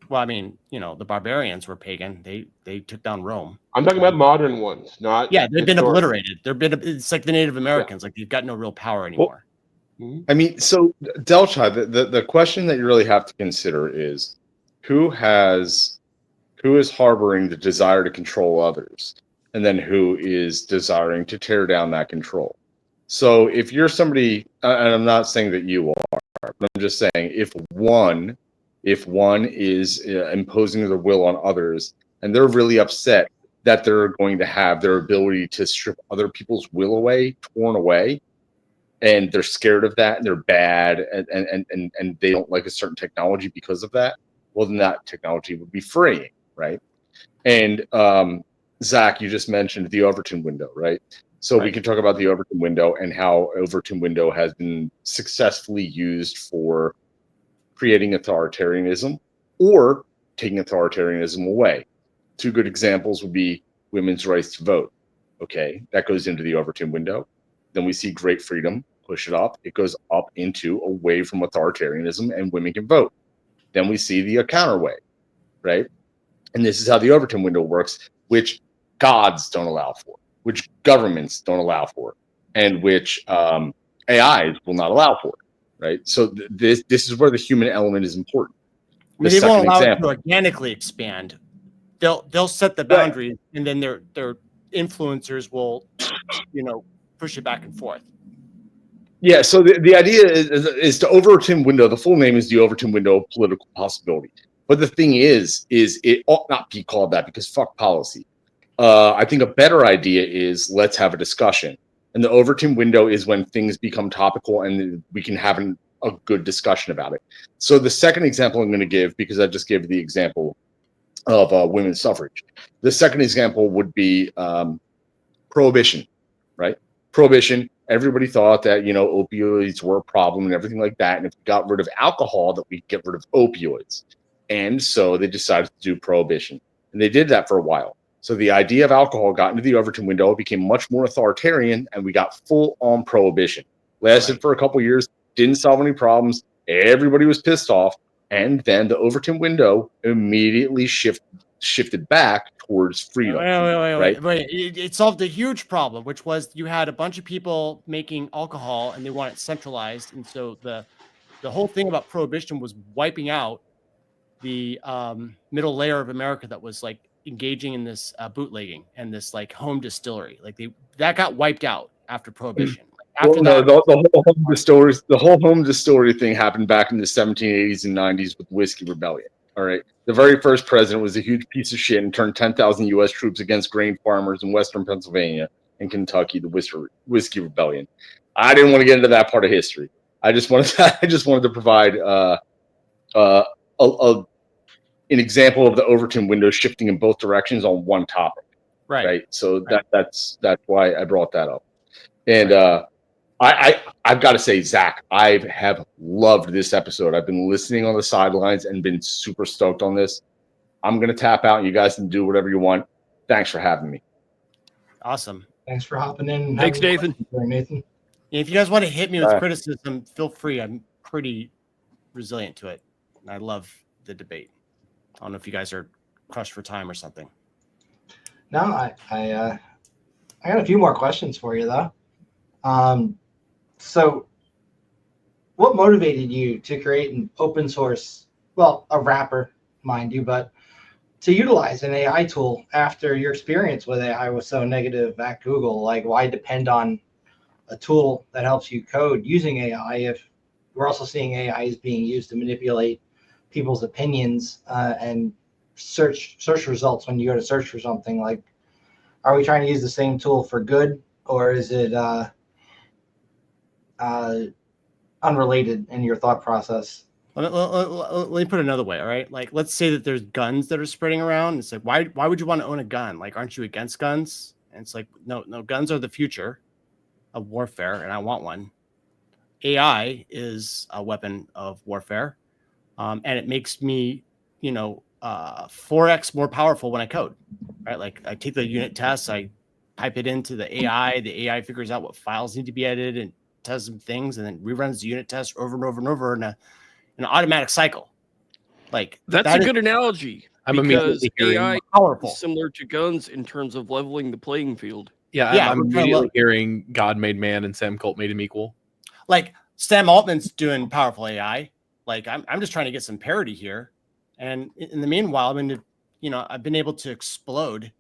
Well, I mean, the barbarians were pagan. They took down Rome. I'm talking about modern ones, not Yeah, they've been historic. obliterated. It's like the Native Americans. Like they've got no real power anymore. I mean, so Delchai, the question that you really have to consider is who is harboring the desire to control others, and then who is desiring to tear down that control. So if you're somebody, and I'm not saying that you are, but I'm just saying if one is imposing their will on others, and they're really upset that they're going to have their ability to strip other people's will away, torn away, and they're scared of that, and they're bad, and they don't like a certain technology because of that, well, then that technology would be freeing, right? And Zach, you just mentioned the Overton window, right? So we can talk about the Overton window and how Overton window has been successfully used for creating authoritarianism or taking authoritarianism away. Two good examples would be women's rights to vote. Okay, that goes into the Overton window. Then we see great freedom, push it up. It goes up into away from authoritarianism, and women can vote. Then we see the counterway, right? And this is how the Overton window works, which gods don't allow for, which governments don't allow for, and which AIs will not allow for, right? So this is where the human element is important. I mean, they won't allow it to organically expand. They'll set the boundaries, and then their influencers will, push it back and forth. Yeah. So the idea is to Overton window. The full name is the Overton window of political possibility. But the thing is it ought not be called that because fuck policy. I think a better idea is let's have a discussion. And the Overton window is when things become topical and we can have a good discussion about it. So the second example I'm going to give, because I just gave the example of women's suffrage. The second example would be prohibition, right? Prohibition. Everybody thought that, opioids were a problem and everything like that. And if we got rid of alcohol, that we'd get rid of opioids. And so they decided to do prohibition. And they did that for a while. So the idea of alcohol got into the Overton window, became much more authoritarian, and we got full-on prohibition. Lasted for a couple years, didn't solve any problems. Everybody was pissed off. And then the Overton window immediately shifted back towards freedom. Wait. It solved a huge problem, which was you had a bunch of people making alcohol, and they want it centralized. And so the whole thing about prohibition was wiping out the middle layer of America that was like engaging in this bootlegging and this like home distillery. Like that got wiped out after prohibition. The whole home distillery thing happened back in the 1780s and 90s with Whiskey Rebellion. All right. The very first president was a huge piece of shit and turned 10,000 U.S. troops against grain farmers in Western Pennsylvania and Kentucky, the Whiskey Rebellion. I didn't want to get into that part of history. I just wanted to provide an example of the Overton window shifting in both directions on one topic. Right. So that's why I brought that up. And I've got to say, Zach, I have loved this episode. I've been listening on the sidelines and been super stoked on this. I'm going to tap out and you guys can do whatever you want. Thanks for having me. Awesome. Thanks for hopping in. Thanks, Nathan. Nathan. If you guys want to hit me with criticism, feel free. I'm pretty resilient to it. And I love the debate. I don't know if you guys are crushed for time or something. No, I got a few more questions for you though. So what motivated you to create an open source, well, a wrapper, mind you, but to utilize an AI tool after your experience with AI was so negative at Google? Like, why depend on a tool that helps you code using AI if we're also seeing AI is being used to manipulate people's opinions and search results when you go to search for something? Like, are we trying to use the same tool for good, or is it unrelated in your thought process? Let me put it another way. All right. Like, let's say that there's guns that are spreading around. It's like, why would you want to own a gun? Like, aren't you against guns? And it's like, no, guns are the future of warfare, and I want one. AI is a weapon of warfare. And it makes me, 4x more powerful when I code, right? Like, I take the unit tests, I type it into the AI figures out what files need to be edited and does some things, and then reruns the unit test over and over and over in an automatic cycle. Like That's that a is good analogy I'm because immediately hearing AI powerful. is similar to guns in terms of leveling the playing field. Yeah, Yeah, I'm we're trying to immediately look- hearing God made man and Sam Colt made him equal. Like Sam Altman's doing powerful AI. Like I'm just trying to get some parity here. And in the meanwhile, I've been able to explode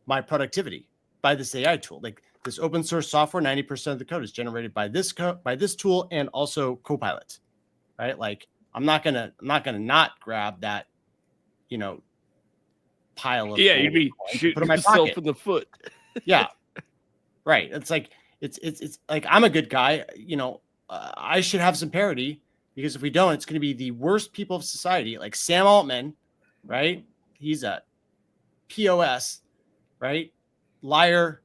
my productivity by this AI tool. Like this open source software, 90% of the code is generated by this tool and also Copilot. Right? Like I'm not gonna not grab that, pile of Yeah, gold you'd be coins and shooting put it in my yourself pocket. in the foot. Yeah. Right. It's like it's like I'm a good guy, I should have some parity because if we don't, it's going to be the worst people of society, like Sam Altman, right? He's a POS, right? Liar,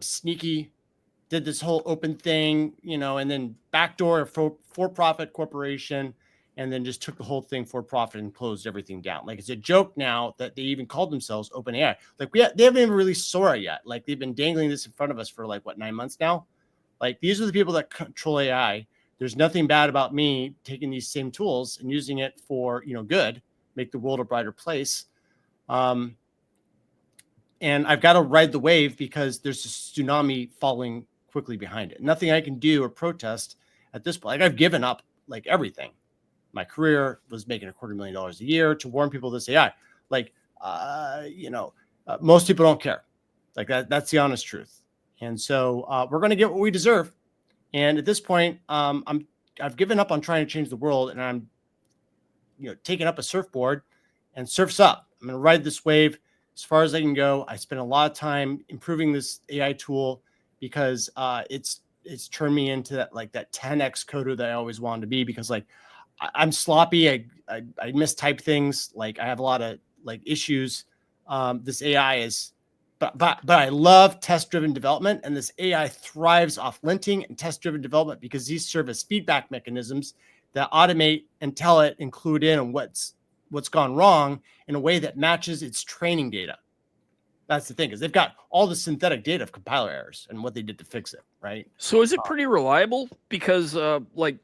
sneaky, did this whole open thing, and then backdoor a for-profit corporation, and then just took the whole thing for profit and closed everything down. Like it's a joke now that they even called themselves OpenAI. Like they haven't even released Sora yet. Like they've been dangling this in front of us for 9 months now. Like these are the people that control AI. There's nothing bad about me taking these same tools and using it for good, make the world a brighter place. And I've got to ride the wave because there's a tsunami following quickly behind it. Nothing I can do or protest at this point. Like I've given up everything. My career was making $250,000 a year to warn people of this AI. Most people don't care. Like that's the honest truth. And so we're going to get what we deserve. And at this point, I've given up on trying to change the world, and I'm, taking up a surfboard and surfs up. I'm going to ride this wave as far as I can go. I spent a lot of time improving this AI tool because it's turned me into that 10x coder that I always wanted to be, because I'm sloppy. I mistype things. I have a lot of issues. This AI is, but I love test-driven development, and this AI thrives off linting and test-driven development because these serve as feedback mechanisms that automate and tell it, include in what's gone wrong in a way that matches its training data. That's the thing, is they've got all the synthetic data of compiler errors and what they did to fix it, right? So is it pretty reliable? Because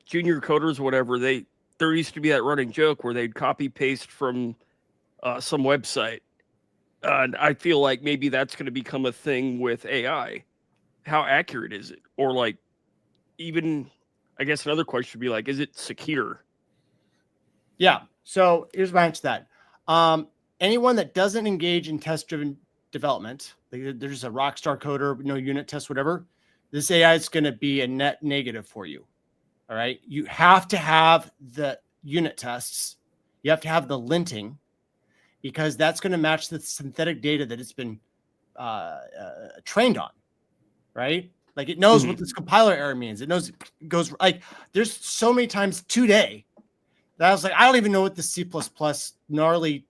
junior coders, whatever, there used to be that running joke where they'd copy paste from some website. And I feel like maybe that's going to become a thing with AI. How accurate is it? Or even, I guess another question would be is it secure? Yeah. So here's my answer to that. Anyone that doesn't engage in test-driven development, they're just a rock star coder, no unit tests, whatever, this AI is going to be a net negative for you. All right. You have to have the unit tests. You have to have the linting, because that's going to match the synthetic data that it's been trained on. Right. It knows what this compiler error means. It knows it goes there's so many times today that I was I don't even know what the C++ gnarly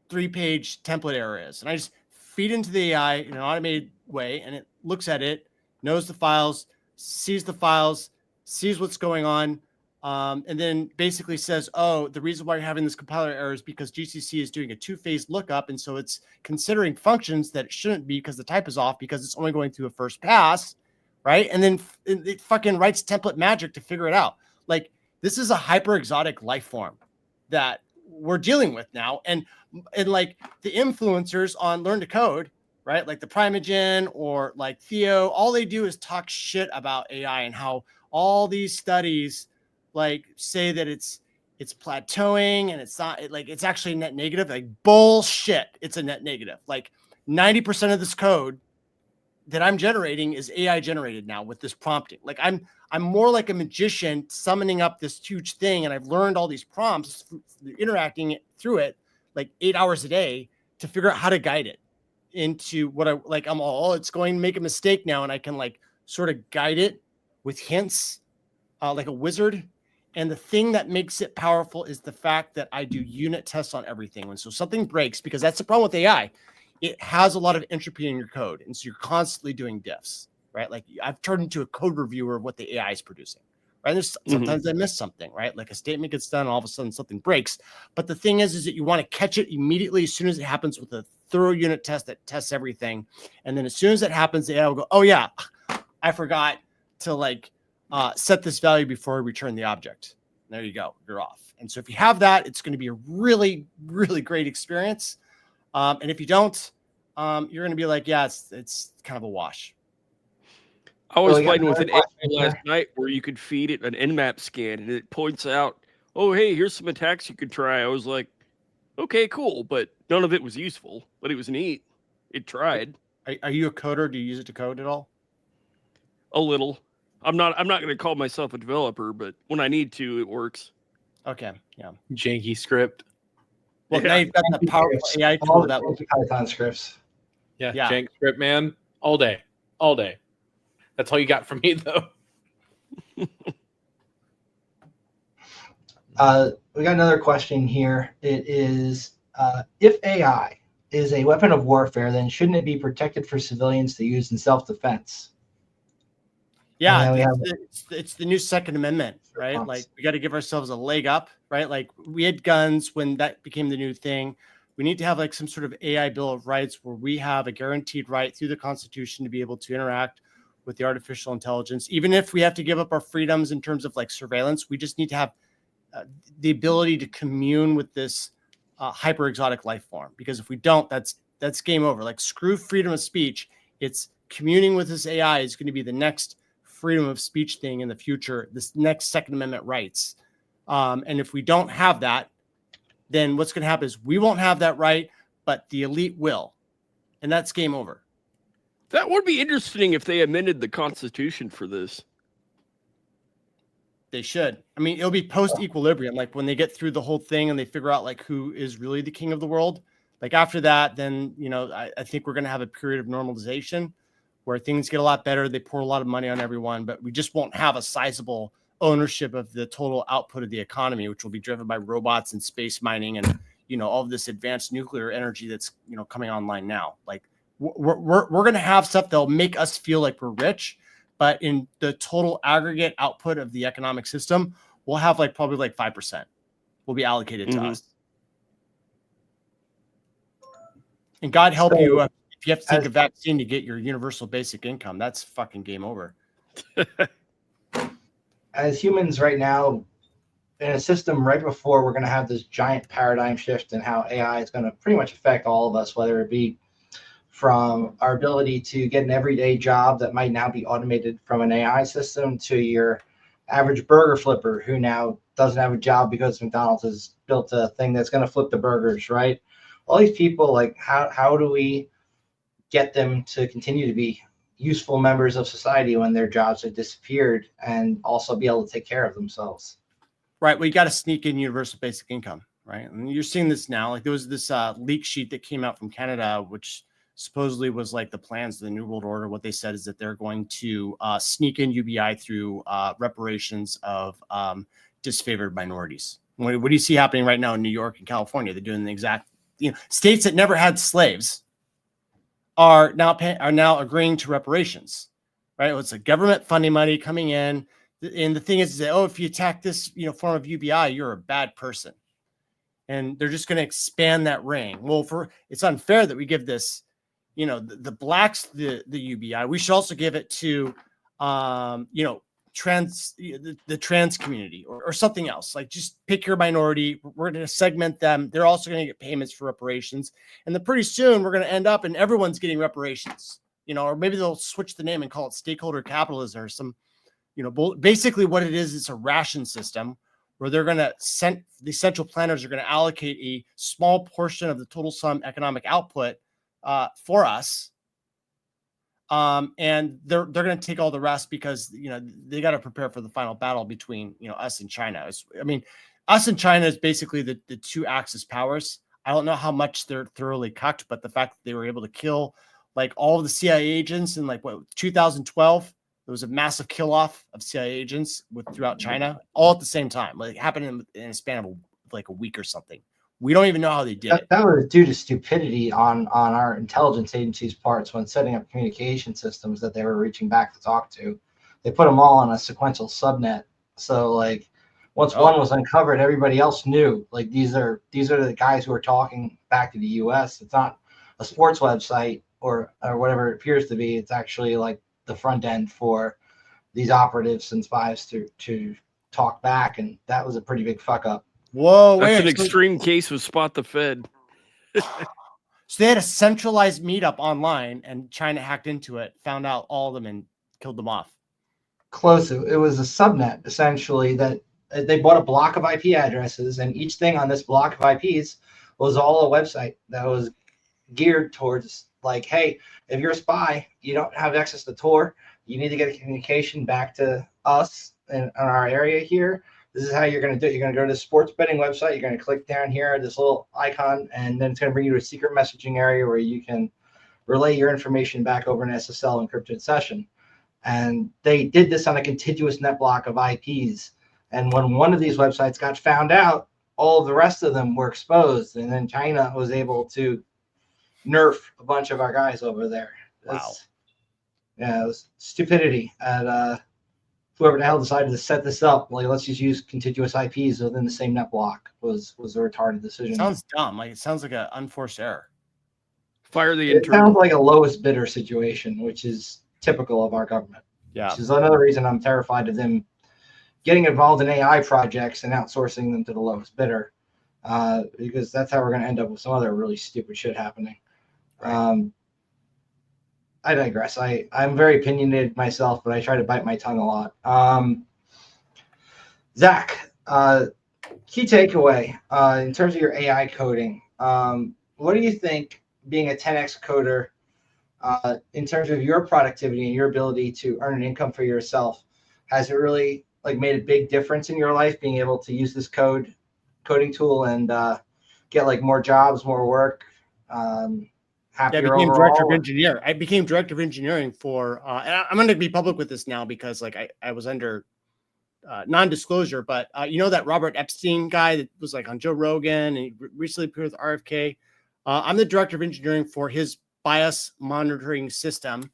3-page template error is. And I just feed into the AI in an automated way, and it looks at it, knows the files, sees what's going on, and then basically says, oh, the reason why you're having this compiler error is because GCC is doing a 2-phase lookup, and so it's considering functions that it shouldn't be because the type is off because it's only going through a first pass, right? And then it fucking writes template magic to figure it out. This is a hyper exotic life form that we're dealing with now. And the influencers on Learn to Code, right? Like the Primeagen or Theo, all they do is talk shit about AI and how all these studies say that it's plateauing and it's not it's actually net negative. Bullshit. It's a net negative. 90% of this code that I'm generating is AI generated now with this prompting. I'm more like a magician summoning up this huge thing, and I've learned all these prompts, interacting through it 8 hours a day to figure out how to guide it into what it's going to make a mistake now, and I can sort of guide it with hints like a wizard. And the thing that makes it powerful is the fact that I do unit tests on everything. And so something breaks, because that's the problem with AI. It has a lot of entropy in your code. And so you're constantly doing diffs, right? I've turned into a code reviewer of what the AI is producing, right? And there's sometimes I miss something, right? A statement gets done and all of a sudden something breaks. But the thing is that you want to catch it immediately as soon as it happens with a thorough unit test that tests everything. And then as soon as it happens, the AI will go, oh yeah, I forgot to set this value before I return the object. There you go. You're off. And so if you have that, it's going to be a really, really great experience. And if you don't, you're going to be like, yeah, it's kind of a wash. I was Well, we got playing with an another AI last night where you could feed it an Nmap scan and it points out, oh, hey, here's some attacks you could try. I was like, okay, cool. But none of it was useful, but it was neat. It tried. Are you a coder? Do you use it to code at all? A little. I'm not going to call myself a developer, but when I need to, it works. Okay. Yeah. Janky script. Well, Yeah. now you've got the powerful AI All tool the that Python scripts. Yeah, Yeah. jank script, man. All day. All day. That's all you got from me, though. We got another question here. It is, if AI is a weapon of warfare, then shouldn't it be protected for civilians to use in self-defense? Yeah, And then we it's the new Second Amendment, right? Response. Like we got to give ourselves a leg up, right? Like we had guns when that became the new thing. We need to have like some sort of AI Bill of Rights where we have a guaranteed right through the Constitution to be able to interact with the artificial intelligence. Even if we have to give up our freedoms in terms of like surveillance, we just need to have the ability to commune with this hyper exotic life form. Because if we don't, that's game over. Like screw freedom of speech. It's communing with this AI is going to be the next freedom of speech thing in the future, this next Second Amendment rights. And if we don't have that, then what's going to happen is we won't have that right, but the elite will. And that's game over. That would be interesting if they amended the Constitution for this. They should. I mean, it'll be post equilibrium, like when they get through the whole thing and they figure out like who is really the king of the world. Like after that, then, you know, I think we're going to have a period of normalization where things get a lot better. They pour a lot of money on everyone, but we just won't have a sizable ownership of the total output of the economy, which will be driven by robots and space mining and, you know, all of this advanced nuclear energy that's, you know, coming online now. Like we're going to have stuff that'll make us feel like we're rich, but in the total aggregate output of the economic system, we'll have like probably like 5% will be allocated to us. And God help you if you have to take a vaccine to get your universal basic income. That's fucking game over. As humans right now, in a system right before we're going to have this giant paradigm shift in how AI is going to pretty much affect all of us, whether it be from our ability to get an everyday job that might now be automated from an AI system to your average burger flipper who now doesn't have a job because McDonald's has built a thing that's going to flip the burgers, right? All these people, like, how do we get them to continue to be useful members of society when their jobs have disappeared and also be able to take care of themselves? Right. Well, you got to sneak in universal basic income, right? And you're seeing this now. Like there was this leak sheet that came out from Canada, which supposedly was like the plans of the New World Order. What they said is that they're going to sneak in UBI through reparations of disfavored minorities. What do you see happening right now in New York and California? They're doing the exact, you know, states that never had slaves are now agreeing to reparations, right? Well, it's a government funding money coming in. And the thing is that, oh, if you attack this, you know, form of UBI, you're a bad person. And they're just going to expand that ring. Well, it's unfair that we give this, you know, the blacks the UBI. We should also give it to, you know, the trans community or something else. Like just pick your minority. We're going to segment them. They're also going to get payments for reparations. And then pretty soon we're going to end up and everyone's getting reparations, you know, or maybe they'll switch the name and call it stakeholder capitalism or some, you know, basically what it is, it's a ration system where they're going to the central planners are going to allocate a small portion of the total sum economic output for us. And they're going to take all the rest because, you know, they got to prepare for the final battle between, you know, us and China. I mean, us and China is basically the two axis powers. I don't know how much they're thoroughly cucked, but the fact that they were able to kill like all of the CIA agents in like 2012, there was a massive kill off of CIA agents throughout China all at the same time. Like it happened in a span of like a week or something. We don't even know how they did it. That was due to stupidity on our intelligence agencies' parts when setting up communication systems that they were reaching back to talk to. They put them all on a sequential subnet. So like once one was uncovered, everybody else knew. Like these are the guys who are talking back to the US. It's not a sports website or whatever it appears to be. It's actually like the front end for these operatives and spies to talk back, and that was a pretty big fuck up. Whoa, That's wait. an extreme case with Spot the Fed. So they had a centralized meetup online, and China hacked into it, found out all of them, and killed them off. Close. It was a subnet essentially that they bought a block of IP addresses, and each thing on this block of IPs was all a website that was geared towards like, hey, if you're a spy, you don't have access to Tor, you need to get a communication back to us in our area here. This is how you're going to do it. You're going to go to the sports betting website. You're going to click down here, this little icon, and then it's going to bring you to a secret messaging area where you can relay your information back over an SSL encrypted session. And they did this on a contiguous net block of IPs. And when one of these websites got found out, all of the rest of them were exposed. And then China was able to nerf a bunch of our guys over there. Wow. Yeah, it was stupidity at whoever the hell decided to set this up. Like, let's just use contiguous IPs within the same net block was a retarded decision. Sounds dumb. Like, it sounds like an unforced error. Fire the It intern. sounds like a lowest bidder situation, which is typical of our government. Yeah. Which is another reason I'm terrified of them getting involved in AI projects and outsourcing them to the lowest bidder, because that's how we're going to end up with some other really stupid shit happening. I digress. I'm very opinionated myself, but I try to bite my tongue a lot. Zach, key takeaway in terms of your AI coding. What do you think, being a 10x coder, in terms of your productivity and your ability to earn an income for yourself, has it really like made a big difference in your life, being able to use this coding tool and get like more jobs, more work? Happier I became overall? director of engineer. I became director of engineering for, and I'm going to be public with this now because like I was under non-disclosure, but you know that Robert Epstein guy that was like on Joe Rogan and he recently appeared with RFK. I'm the director of engineering for his bias monitoring system,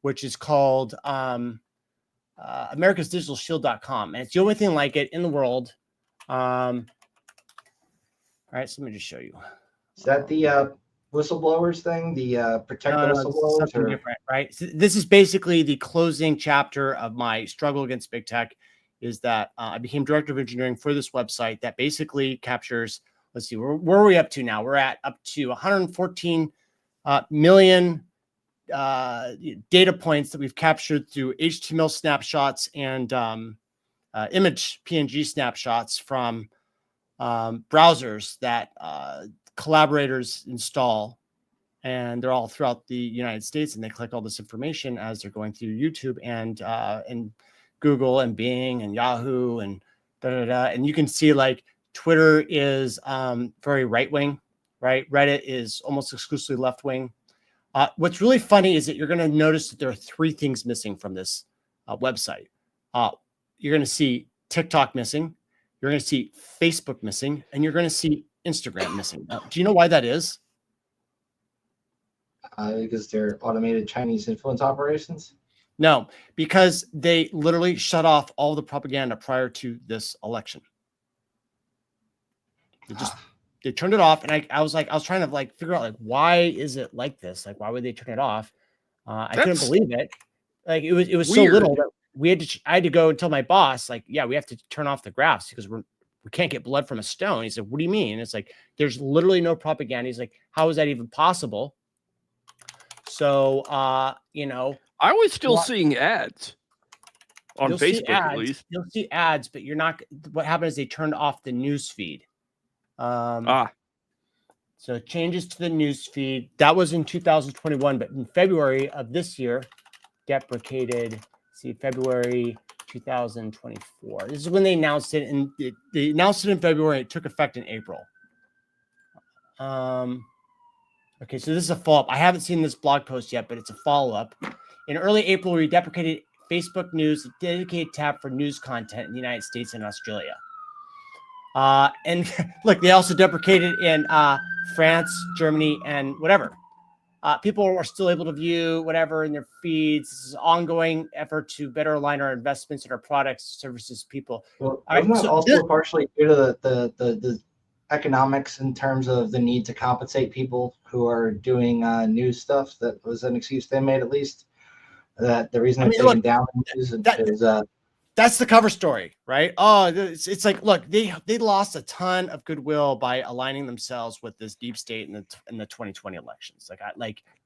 which is called americasdigitalshield.com. And it's the only thing like it in the world. All right, so let me just show you. Is that the whistleblowers thing? The protect the whistleblowers? Something different, right? So this is basically the closing chapter of my struggle against big tech. Is that I became director of engineering for this website that basically captures. Let's see, where are we up to now? We're at up to 114 million data points that we've captured through HTML snapshots and image PNG snapshots from browsers that collaborators install, and they're all throughout the United States, and they collect all this information as they're going through YouTube and Google and Bing and Yahoo and and you can see like Twitter is very right-wing, right? Reddit is almost exclusively left-wing. What's really funny is that you're going to notice that there are three things missing from this website. You're going to see TikTok missing, you're going to see Facebook missing, and you're going to see Instagram missing. Do you know why that is? Because they're automated Chinese influence operations? No, because they literally shut off all the propaganda prior to this election. They turned it off, and I was trying to like figure out like why is it like this? Like why would they turn it off? I couldn't believe it. Like it was so little that I had to go and tell my boss like, yeah, we have to turn off the graphs because we can't get blood from a stone. He said, what do you mean? And it's like there's literally no propaganda. He's like, how is that even possible? So you know, I was still seeing ads on Facebook, at least. You'll see ads, but you're not. What happened is they turned off the news feed. So changes to the news feed. That was in 2021, but in February of this year, deprecated. See, February 2024. This is when they announced it, and they announced it in February. It took effect in April. Okay, so this is a follow-up. I haven't seen this blog post yet, but it's a follow-up. In early April, we deprecated Facebook News, a dedicated tab for news content in the United States and Australia. And look, they also deprecated in France, Germany, and whatever. People are still able to view whatever in their feeds. This is an ongoing effort to better align our investments in our products, services, people. Well, isn't that also partially due to the economics in terms of the need to compensate people who are doing news stuff? That was an excuse they made, at least. That the reason they're taking down the news is that's the cover story, right? Oh, it's like, look, they lost a ton of goodwill by aligning themselves with this deep state in the 2020 elections.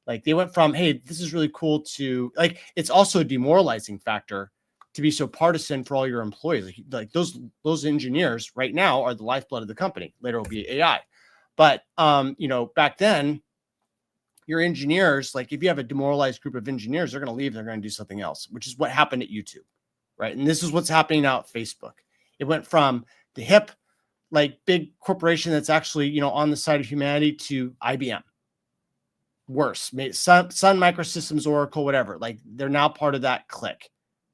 Like they went from, hey, this is really cool, to like, it's also a demoralizing factor to be so partisan for all your employees. Like those engineers right now are the lifeblood of the company. Later will be AI, but back then, your engineers, like if you have a demoralized group of engineers, they're going to leave. They're going to do something else, which is what happened at YouTube, right? And this is what's happening now at Facebook. It went from the hip, like big corporation that's actually on the side of humanity to IBM. Worse, Sun Microsystems, Oracle, whatever. Like they're now part of that clique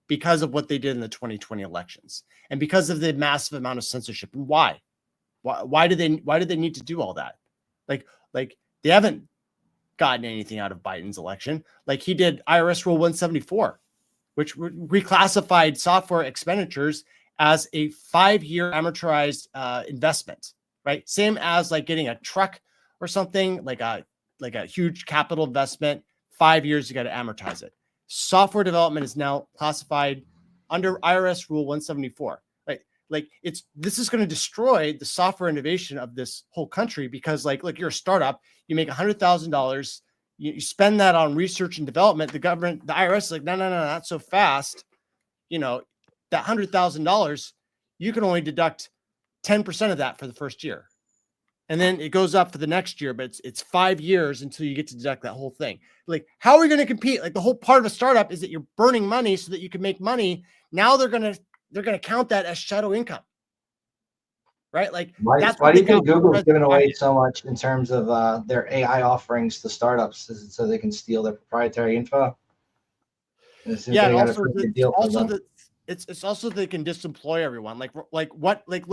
because of what they did in the 2020 elections and because of the massive amount of censorship. And why? Why did they need to do all that? Like they haven't gotten anything out of Biden's election. Like he did IRS Rule 174, which reclassified software expenditures as a 5-year amortized investment, right? Same as like getting a truck or something, like a huge capital investment. 5 years, you got to amortize it. Software development is now classified under IRS Rule 174. This is going to destroy the software innovation of this whole country, because like you're a startup, you make $100,000, you spend that on research and development. The government, the IRS is like, no, not so fast. That $100,000, you can only deduct 10% of that for the first year. And then it goes up for the next year, but it's 5 years until you get to deduct that whole thing. Like, how are we going to compete? Like the whole part of a startup is that you're burning money so that you can make money. Now they're going to count that as shadow income, right? Like, why do you think Google's giving away so much in terms of their AI offerings to startups? Is it so they can steal their proprietary info? Yeah, it's also they can disemploy everyone. Look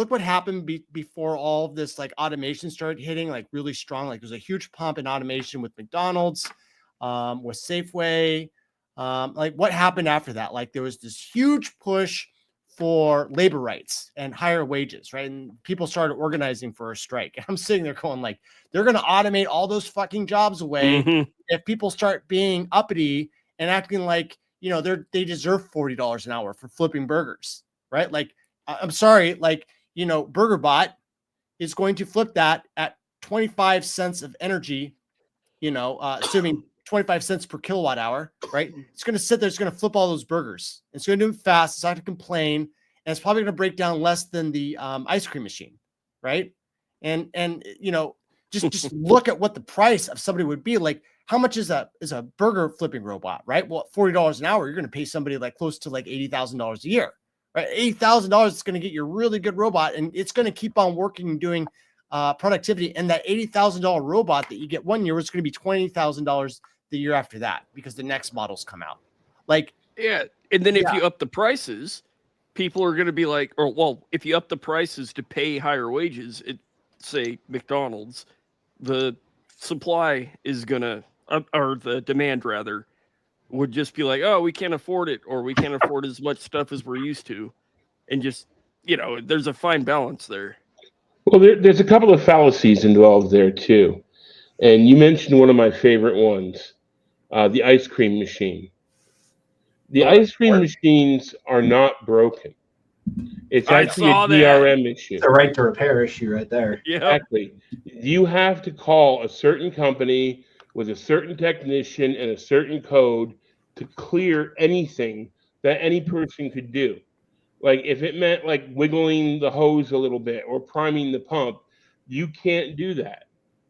what happened before all of this like automation started hitting like really strong. Like there's a huge pump in automation with McDonald's, with Safeway. Like what happened after that? Like there was this huge push for labor rights and higher wages, right? And people started organizing for a strike. And I'm sitting there going like, they're going to automate all those fucking jobs away if people start being uppity and acting like, they deserve $40 an hour for flipping burgers, right? Like, I'm sorry, like, BurgerBot is going to flip that at 25 cents of energy, assuming 25 cents per kilowatt hour, right? It's going to sit there. It's going to flip all those burgers. It's going to do it fast. It's not going to complain. And it's probably going to break down less than the ice cream machine, right? And just look at what the price of somebody would be. Like, how much is a burger flipping robot, right? Well, $40 an hour, you're going to pay somebody like close to like $80,000 a year, right? $80,000 is going to get you a really good robot, and it's going to keep on working and doing productivity. And that $80,000 robot that you get 1 year is going to be $20,000 the year after that, because the next models come out. Like, yeah. And then if you up the prices, people are going to be like, if you up the prices to pay higher wages at, say, McDonald's, the supply is going to, or the demand rather, would just be like, oh, we can't afford it, or we can't afford as much stuff as we're used to. And just, there's a fine balance there. Well, there's a couple of fallacies involved there too. And you mentioned one of my favorite ones, the ice cream machine. The ice cream machines are not broken. It's actually a DRM issue. It's a right to repair issue right there. Yeah. Exactly. You have to call a certain company with a certain technician and a certain code to clear anything that any person could do. Like if it meant like wiggling the hose a little bit or priming the pump, you can't do that.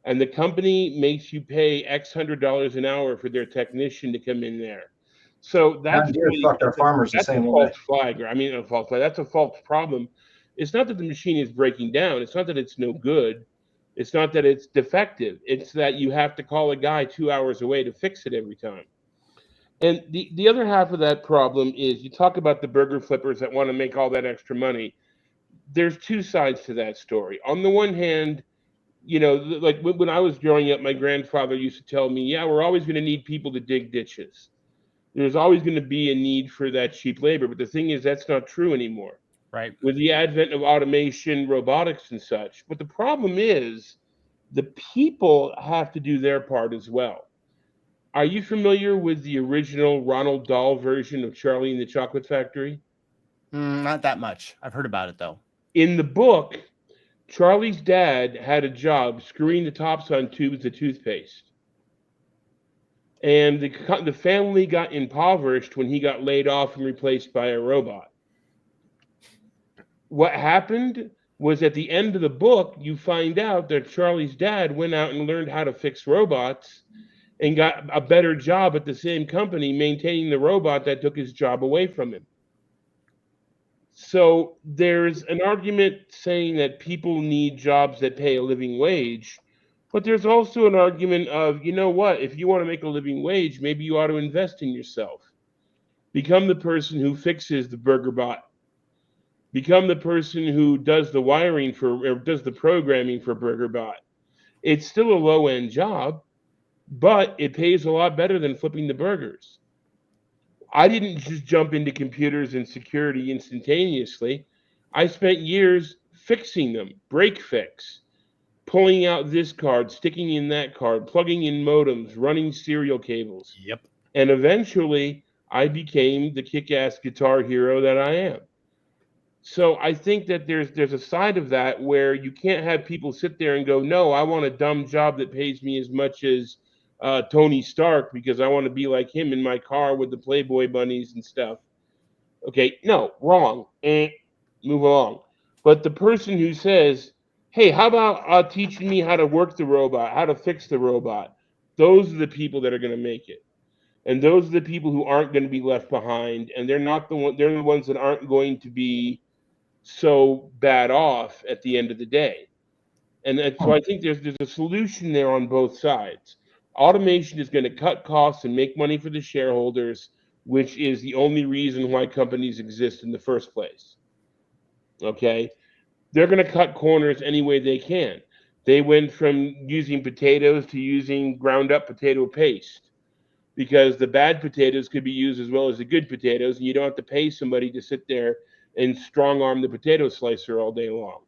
And the company makes you pay X $100 an hour for their technician to come in there. So that's our farmers the same way. False flag. A false flag. That's a false problem. It's not that the machine is breaking down. It's not that it's no good. It's not that it's defective. It's that you have to call a guy 2 hours away to fix it every time. And the other half of that problem is you talk about the burger flippers that want to make all that extra money. There's two sides to that story. On the one hand, like when I was growing up, my grandfather used to tell me, yeah, we're always going to need people to dig ditches. There's always going to be a need for that cheap labor. But the thing is, that's not true anymore. Right. With the advent of automation, robotics and such. But the problem is the people have to do their part as well. Are you familiar with the original Ronald Dahl version of Charlie and the Chocolate Factory? Not that much. I've heard about it though. In the book, Charlie's dad had a job screwing the tops on tubes of toothpaste. And the family got impoverished when he got laid off and replaced by a robot. What happened was at the end of the book, you find out that Charlie's dad went out and learned how to fix robots and got a better job at the same company maintaining the robot that took his job away from him. So there's an argument saying that people need jobs that pay a living wage, but there's also an argument of, you know what, if you want to make a living wage, maybe you ought to invest in yourself. Become the person who fixes the burger bot. Become the person who does the wiring or does the programming for BurgerBot. It's still a low-end job, but it pays a lot better than flipping the burgers. I didn't just jump into computers and security instantaneously. I spent years fixing them, break fix, pulling out this card, sticking in that card, plugging in modems, running serial cables. Yep. And eventually, I became the kick-ass guitar hero that I am. So I think that there's a side of that where you can't have people sit there and go, no, I want a dumb job that pays me as much as Tony Stark because I want to be like him in my car with the Playboy bunnies and stuff. Okay, no, wrong. Move along. But the person who says, hey, how about teaching me how to work the robot, how to fix the robot? Those are the people that are going to make it. And those are the people who aren't going to be left behind. And they're the ones that aren't going to be so bad off at the end of the day. And so I think there's a solution there on both sides. Automation is going to cut costs and make money for the shareholders, which is the only reason why companies exist in the first place. Okay? They're going to cut corners any way they can. They went from using potatoes to using ground up potato paste because the bad potatoes could be used as well as the good potatoes, and you don't have to pay somebody to sit there and strong arm the potato slicer all day long.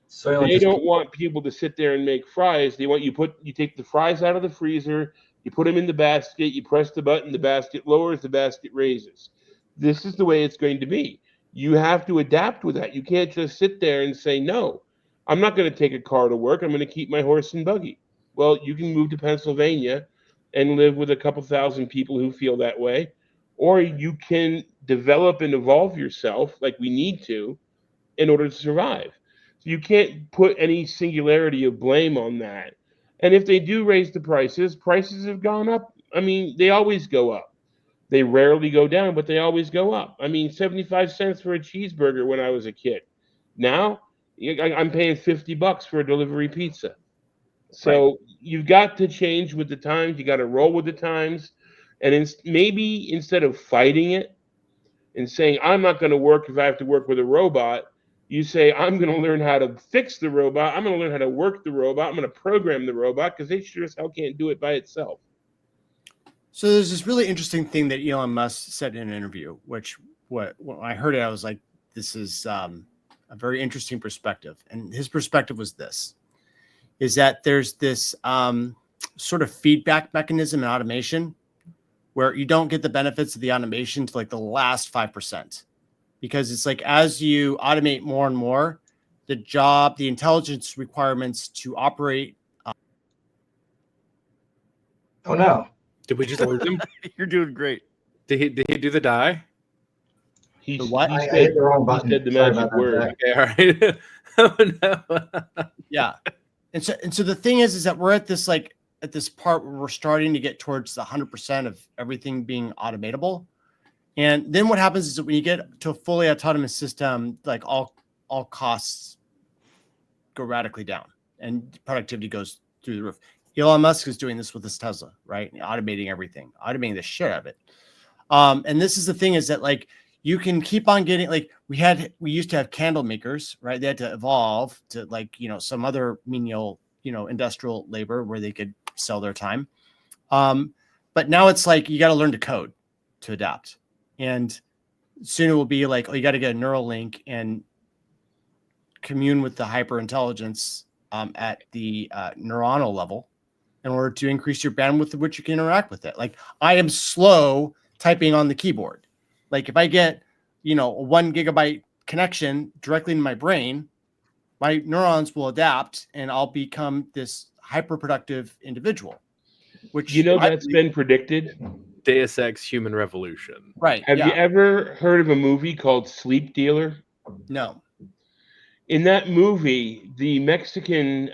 So they don't want people to sit there and make fries. They want you take the fries out of the freezer, you put them in the basket, you press the button, the basket lowers, the basket raises. This is the way it's going to be. You have to adapt with that. You can't just sit there and say, no, I'm not going to take a car to work. I'm going to keep my horse and buggy. Well, you can move to Pennsylvania and live with a couple thousand people who feel that way. Or you can develop and evolve yourself like we need to in order to survive. So you can't put any singularity of blame on that. And if they do raise the prices have gone up. I mean, they always go up. They rarely go down, but they always go up. I mean, 75 cents for a cheeseburger when I was a kid. Now, I'm paying $50 for a delivery pizza. So you've got to change with the times. You got to roll with the times. And maybe instead of fighting it and saying, I'm not going to work if I have to work with a robot, you say, I'm going to learn how to fix the robot. I'm going to learn how to work the robot. I'm going to program the robot because they sure as hell can't do it by itself. So there's this really interesting thing that Elon Musk said in an interview, which when I heard it, I was like, this is a very interesting perspective. And his perspective was this, is that there's this sort of feedback mechanism in automation where you don't get the benefits of the automation to like the last 5%. Because it's like, as you automate more and more, the intelligence requirements to operate. Oh no. Did we just lose him? You're doing great. Did he do the die? He hit the wrong button. He said the Sorry magic about that, word. Zach. Okay, all right. Oh, no. Yeah. And so the thing is that we're at this part where we're starting to get towards the 100% of everything being automatable. And then what happens is that when you get to a fully autonomous system, like all costs go radically down and productivity goes through the roof. Elon Musk is doing this with his Tesla, right? Automating everything, automating the shit out of it. And this is the thing is that like you can keep on getting like we used to have candle makers, right? They had to evolve to like, some other menial, industrial labor where they could sell their time. But now it's like you got to learn to code to adapt. And soon it will be like, you got to get a neural link and commune with the hyper intelligence at the neuronal level in order to increase your bandwidth of which you can interact with it. Like I am slow typing on the keyboard. Like if I get, a 1 gigabyte connection directly in my brain, my neurons will adapt and I'll become this hyper-productive individual, which that's been predicted. Deus Ex Human Revolution. Right. Have you ever heard of a movie called Sleep Dealer? No. In that movie, the Mexican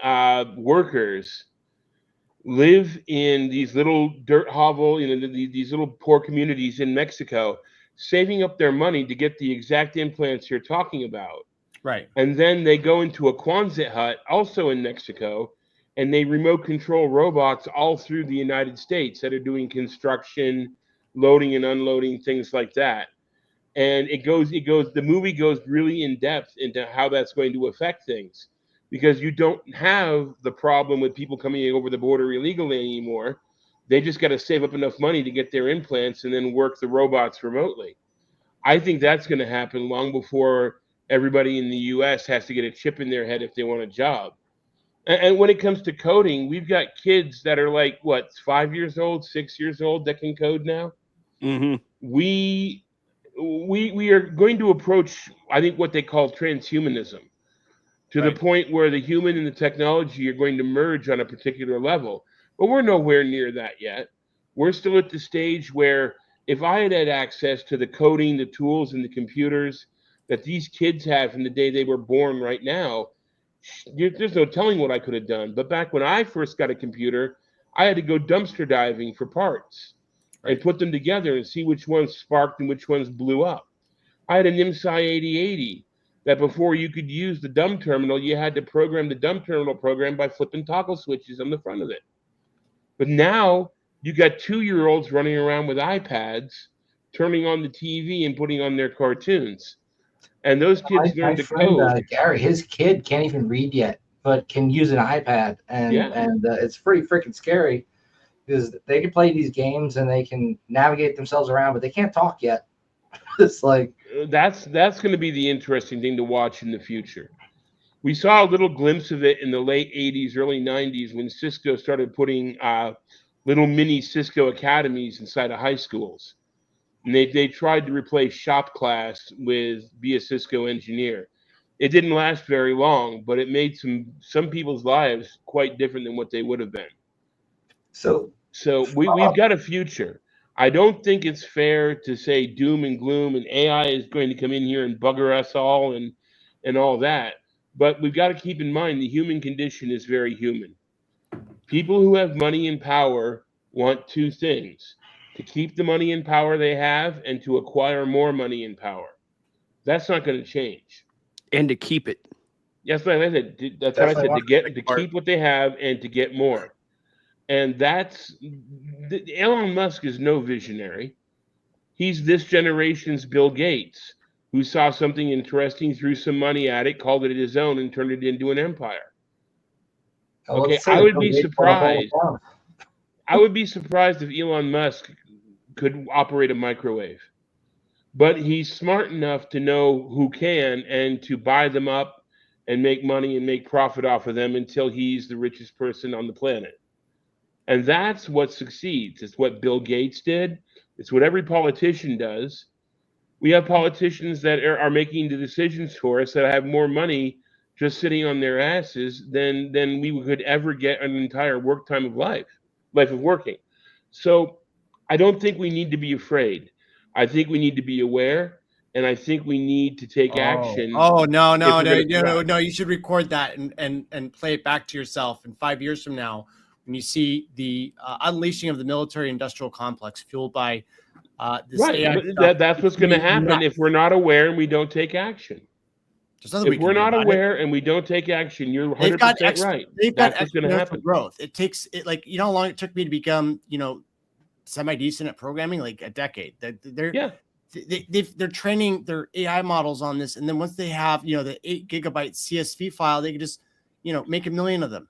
workers live in these little dirt hovel, these little poor communities in Mexico, saving up their money to get the exact implants you're talking about. Right. And then they go into a Quonset hut, also in Mexico, and they remote control robots all through the United States that are doing construction, loading and unloading, things like that. And the movie goes really in depth into how that's going to affect things, because you don't have the problem with people coming over the border illegally anymore. They just got to save up enough money to get their implants and then work the robots remotely. I think that's going to happen long before everybody in the US has to get a chip in their head if they want a job. And when it comes to coding, we've got kids that are like, 5 years old, 6 years old that can code now. Mm-hmm. We are going to approach, I think, what they call transhumanism, to the point where the human and the technology are going to merge on a particular level. But we're nowhere near that yet. We're still at the stage where if I had access to the coding, the tools, and the computers that these kids have from the day they were born right now, there's no telling what I could have done. But back when I first got a computer, I had to go dumpster diving for parts and put them together and see which ones sparked and which ones blew up. I had an IMSI 8080 that before you could use the dumb terminal, you had to program the dumb terminal program by flipping toggle switches on the front of it. But now you got 2-year-olds running around with iPads, turning on the TV and putting on their cartoons. And those kids learn to code. Gary, his kid can't even read yet, but can use an iPad, and it's pretty freaking scary because they can play these games and they can navigate themselves around, but they can't talk yet. It's like that's going to be the interesting thing to watch in the future. We saw a little glimpse of it in the late 80s, early 90s when Cisco started putting little mini Cisco academies inside of high schools. And they tried to replace shop class with be a Cisco engineer. It didn't last very long, but it made some people's lives quite different than what they would have been. So we've got a future. I don't think it's fair to say doom and gloom and AI is going to come in here and bugger us all and all that. But we've got to keep in mind the human condition is very human. People who have money and power want two things: to keep the money and power they have and to acquire more money and power. That's not going to change. And to keep it. Yes, what I said. That's what I said. To keep what they have and to get more. And Elon Musk is no visionary. He's this generation's Bill Gates, who saw something interesting, threw some money at it, called it his own, and turned it into an empire. Okay, I would be surprised. I would be surprised if Elon Musk could operate a microwave. But he's smart enough to know who can and to buy them up and make money and make profit off of them until he's the richest person on the planet. And that's what succeeds. It's what Bill Gates did. It's what every politician does. We have politicians that are making the decisions for us that have more money just sitting on their asses than we could ever get an entire life of working. So I don't think we need to be afraid. I think we need to be aware, and I think we need to take action. No, you should record that and play it back to yourself. And 5 years from now, when you see the unleashing of the military-industrial complex fueled by this AI that's what's going to happen if we're not aware and we don't take action. If we're not aware and we don't take action, you're 100% right. They've got exponential growth. It takes you know how long it took me to become semi-decent at programming, like a decade. They're training their AI models on this, and then once they have the 8 gigabyte CSV file, they can just make 1 million of them.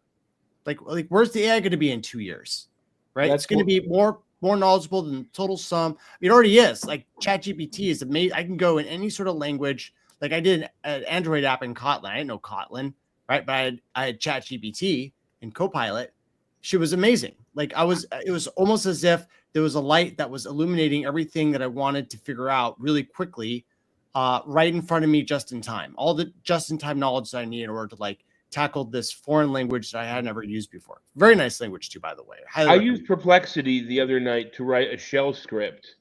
Like where's the AI going to be in 2 years? Right? It's going to be more knowledgeable than total sum. It already is. Like ChatGPT is amazing. I can go in any sort of language. Like I did an Android app in Kotlin. I didn't know Kotlin, right? But I had ChatGPT and Copilot. She was amazing. Like it was almost as if there was a light that was illuminating everything that I wanted to figure out really quickly. right in front of me just in time. All the just in time knowledge that I need in order to like tackle this foreign language that I had never used before. Very nice language too, by the way. I used Perplexity the other night to write a shell script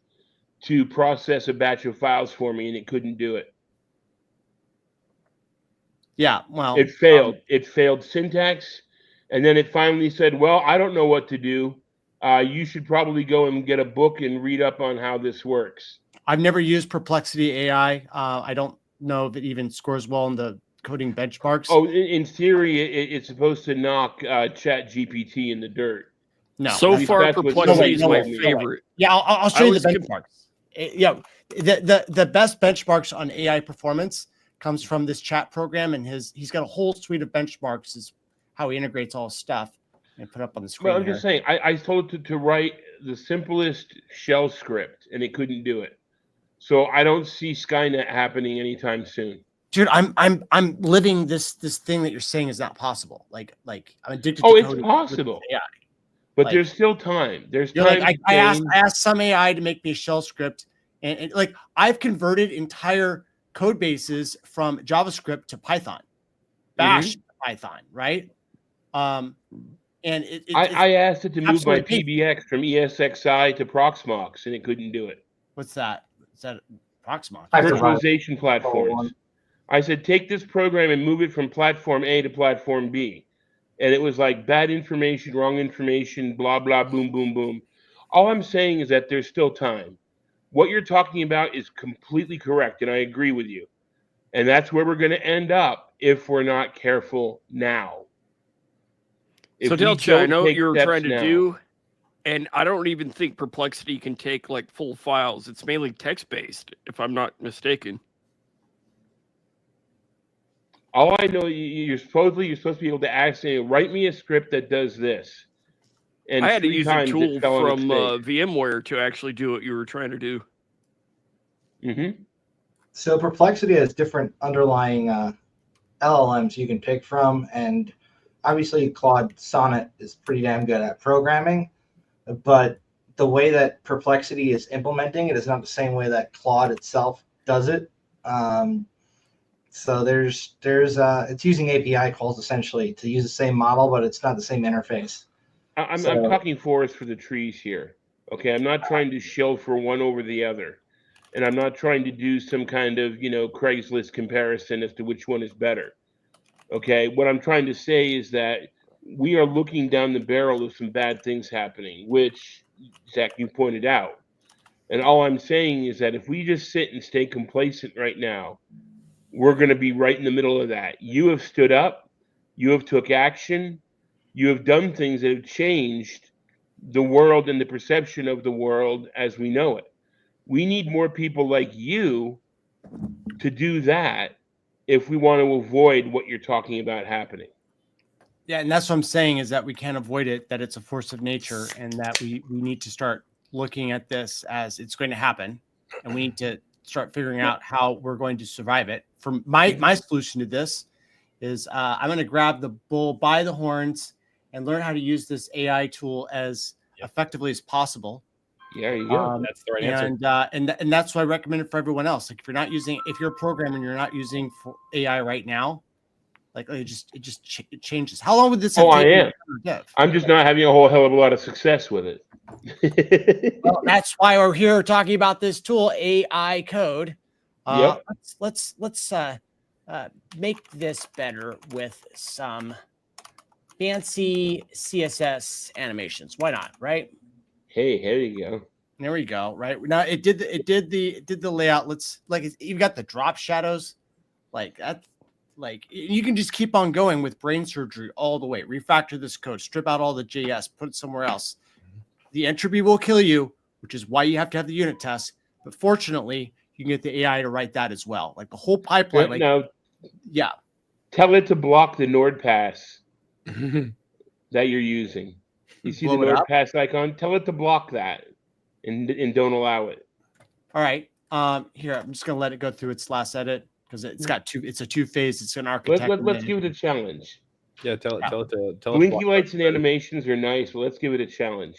to process a batch of files for me, and it couldn't do it. Yeah, well, it failed. It failed syntax, and then it finally said, "Well, I don't know what to do. You should probably go and get a book and read up on how this works." I've never used Perplexity AI. I don't know if it even scores well in the coding benchmarks. Oh, in theory, it's supposed to knock Chat GPT in the dirt. No. So far, Perplexity is my favorite. Yeah, I'll show you the benchmarks. Yeah, the best benchmarks on AI performance comes from this chat program, and he's got a whole suite of benchmarks. Is how he integrates all his stuff and put up on the screen. Well, I'm just saying, I told it to write the simplest shell script, and it couldn't do it. So I don't see Skynet happening anytime soon. Dude, I'm living this thing that you're saying is not possible. Like I'm addicted. Oh, to it's coding possible. AI. But Like, there's still time. There's time. Like, I asked some AI to make me a shell script, and like I've converted entire code bases from JavaScript to Python, Bash to Python, right? And I asked it to move my PBX from ESXi to Proxmox, and it couldn't do it. What's that? Is that Proxmox? Virtualization platforms. I said, take this program and move it from platform A to platform B. And it was like bad information, wrong information, blah, blah, boom, boom, boom. All I'm saying is that there's still time. What you're talking about is completely correct, and I agree with you. And that's where we're going to end up if we're not careful now. So Delcha, I know what you're trying to do, and I don't even think Perplexity can take like full files. It's mainly text-based, if I'm not mistaken. All I know, you're supposed to be able to ask me, write me a script that does this. And I had to use a tool from VMware to actually do what you were trying to do. Mm-hmm. So Perplexity has different underlying LLMs you can pick from, and obviously Claude Sonnet is pretty damn good at programming, but the way that Perplexity is implementing it is not the same way that Claude itself does it. So there's it's using API calls essentially to use the same model, but it's not the same interface. I'm talking forest for the trees here. Okay, I'm not trying to shill for one over the other, and I'm not trying to do some kind of Craigslist comparison as to which one is better. Okay, what I'm trying to say is that we are looking down the barrel of some bad things happening, which Zach, you pointed out. And all I'm saying is that if we just sit and stay complacent right now, we're going to be right in the middle of that. You have stood up, you have took action, you have done things that have changed the world and the perception of the world as we know it. We need more people like you to do that if we want to avoid what you're talking about happening. Yeah, and that's what I'm saying is that we can't avoid it, that it's a force of nature, and that we need to start looking at this as it's going to happen, and we need to start figuring out how we're going to survive it. For my solution to this is I'm going to grab the bull by the horns and learn how to use this AI tool as effectively as possible. Yeah, there you go. That's the right answer. And that's what I recommend it for everyone else. Like if you're a programmer and you're not using AI right now, like it changes. How long would this have taken? I am. I'm just not having a whole hell of a lot of success with it. Well, that's why we're here talking about this tool, AI Code. Let's make this better with some fancy CSS animations. Why not? Right? Hey, here you go. There we go. Right now, it did the layout. You've got the drop shadows, like that. Like you can just keep on going with brain surgery all the way. Refactor this code, strip out all the JS, put it somewhere else. The entropy will kill you, which is why you have to have the unit test. But fortunately, you can get the AI to write that as well. Like the whole pipeline. Tell it to block the NordPass that you're using. You see the NordPass icon? Tell it to block that and don't allow it. All right. Here, I'm just gonna let it go through its last edit because it's a two-phase. It's an architect. Let's give it a challenge. Yeah, tell it to Blinky lights and animations are nice, but let's give it a challenge.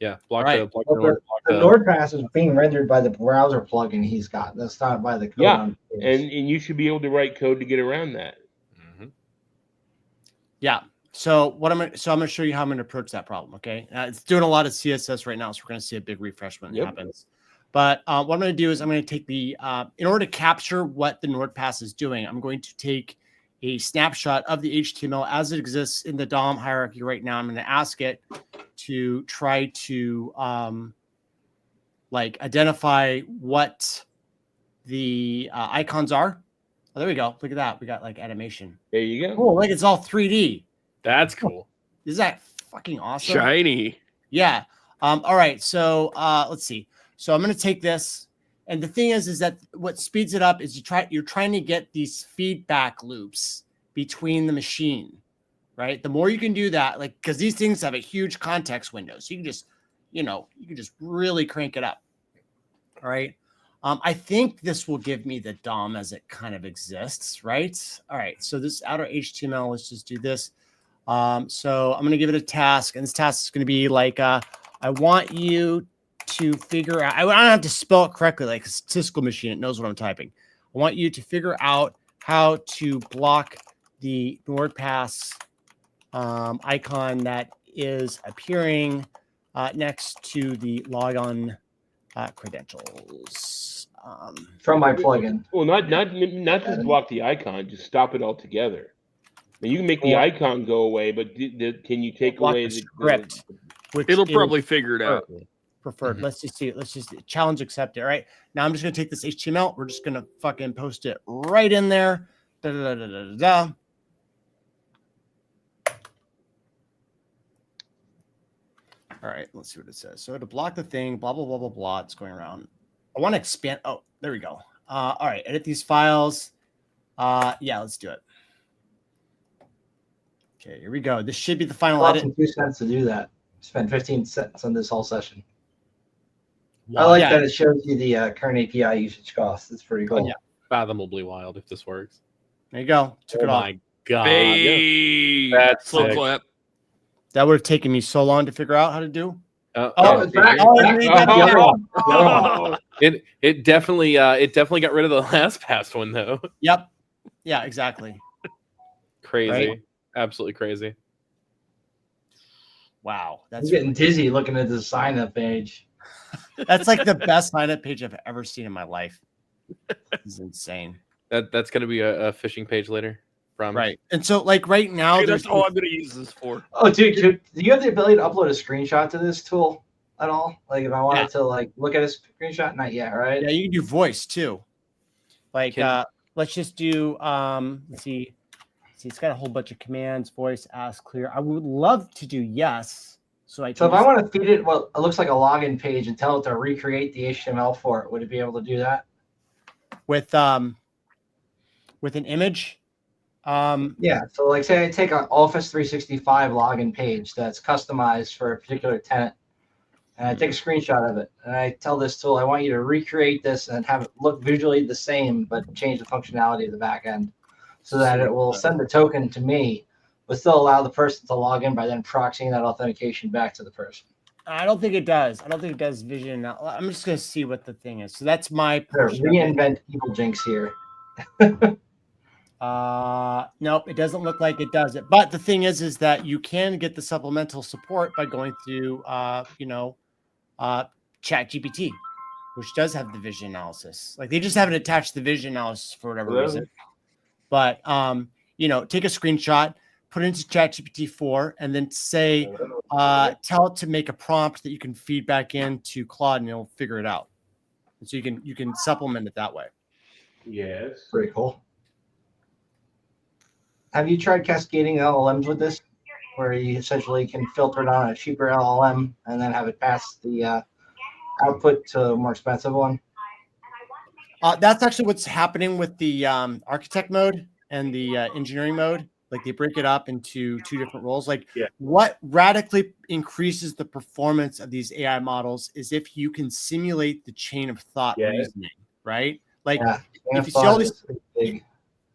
Yeah, block Right. the block Well, the Nord, block The the NordPass is being rendered by the browser plugin he's got. That's not by the code. Yeah, on the page. and you should be able to write code to get around that. Mhm. Yeah. So I'm gonna show you how I'm gonna approach that problem. Okay. It's doing a lot of CSS right now, so we're gonna see a big refresh when it Yep. happens. But what I'm gonna do is I'm gonna take the in order to capture what the NordPass is doing, I'm going to take a snapshot of the HTML as it exists in the DOM hierarchy right now. I'm gonna ask it to try to like identify what the icons are. Oh, there we go. Look at that. We got like animation. There you go. Oh, like it's all 3D. That's cool. Is that fucking awesome? Shiny. Yeah. All right. So let's see. So I'm going to take this, and the thing is that what speeds it up is you're trying to get these feedback loops between the machine, right? The more you can do that, like because these things have a huge context window, so you can just, you can just really crank it up. All right. I think this will give me the DOM as it kind of exists, right? All right. So this outer HTML, let's just do this. So I'm going to give it a task, and this task is going to be like, I want you to figure out, I don't have to spell it correctly, like a statistical machine. It knows what I'm typing. I want you to figure out how to block the NordPass icon that is appearing next to the logon credentials. From my plugin. Well, not just block the icon, just stop it altogether. And you can make the icon go away, but can you take block away the script? Which It'll is probably figure it out. preferred. Let's just see. Let's just challenge accepted. All right. Now I'm just gonna take this HTML. We're just gonna fucking post it right in there. Da, da, da, da, da, da. All right, let's see what it says. So to block the thing, blah blah blah blah blah. It's going around. I want to expand. Oh, there we go. All right, edit these files. Yeah, let's do it. Okay, here we go. This should be the final Lots edit. of 2 cents to do that. Spend 15 cents on this whole session. Wow. I like Yeah. that it shows you the current API usage cost. It's pretty cool. yeah. Fathomably wild if this works. There you go. Took Oh it off. my god. Hey, That's slow sick. clap. That would have taken me so long to figure out how to do. Oh, Oh, it- back, Oh, back, it- back, the other one. The other one. it definitely got rid of the last past one though. Yep. Yeah, exactly. Crazy. Right. Absolutely crazy. Wow. I'm That's getting dizzy looking at this sign up page. that's like the best sign-up page I've ever seen in my life. This is insane. That's gonna be a phishing page later. Promise. Right. And so like right now Hey, there's that's all I'm going to use this for. Oh, dude, do you have the ability to upload a screenshot to this tool at all? Like if I wanted Yeah. to like look at a screenshot, not yet, right? yeah, you can do voice too. Like Can- let's just do let's see. See, it's got a whole bunch of commands, voice, ask, clear. I would love to do yes. So I So can if I just- want to feed it what it looks like a login page and tell it to recreate the HTML for it, would it be able to do that? with an image. Yeah. So like say I take an Office 365 login page that's customized for a particular tenant, and I take a screenshot of it, and I tell this tool I want you to recreate this and have it look visually the same, but change the functionality of the back end, so that it will send the token to me, but still allow the person to log in by then proxying that authentication back to the person. I don't think it does. I don't think it does vision. Now. I'm just gonna see what the thing is. So that's my They're portion of it. reinvent evil jinx here. Nope, it doesn't look like it does it. But the thing is that you can get the supplemental support by going through, ChatGPT, which does have the vision analysis. Like they just haven't attached the vision analysis for whatever reason. But take a screenshot, put it into ChatGPT 4, and then say, tell it to make a prompt that you can feed back into Claude, and it'll figure it out. And so you can supplement it that way. Yes. Pretty cool. Have you tried cascading LLMs with this, where you essentially can filter it on a cheaper LLM and then have it pass the output to a more expensive one? That's actually what's happening with the architect mode and the engineering mode. Like they break it up into two different roles. Like what radically increases the performance of these AI models is if you can simulate the chain of thought reasoning, right? Like if you see all these big.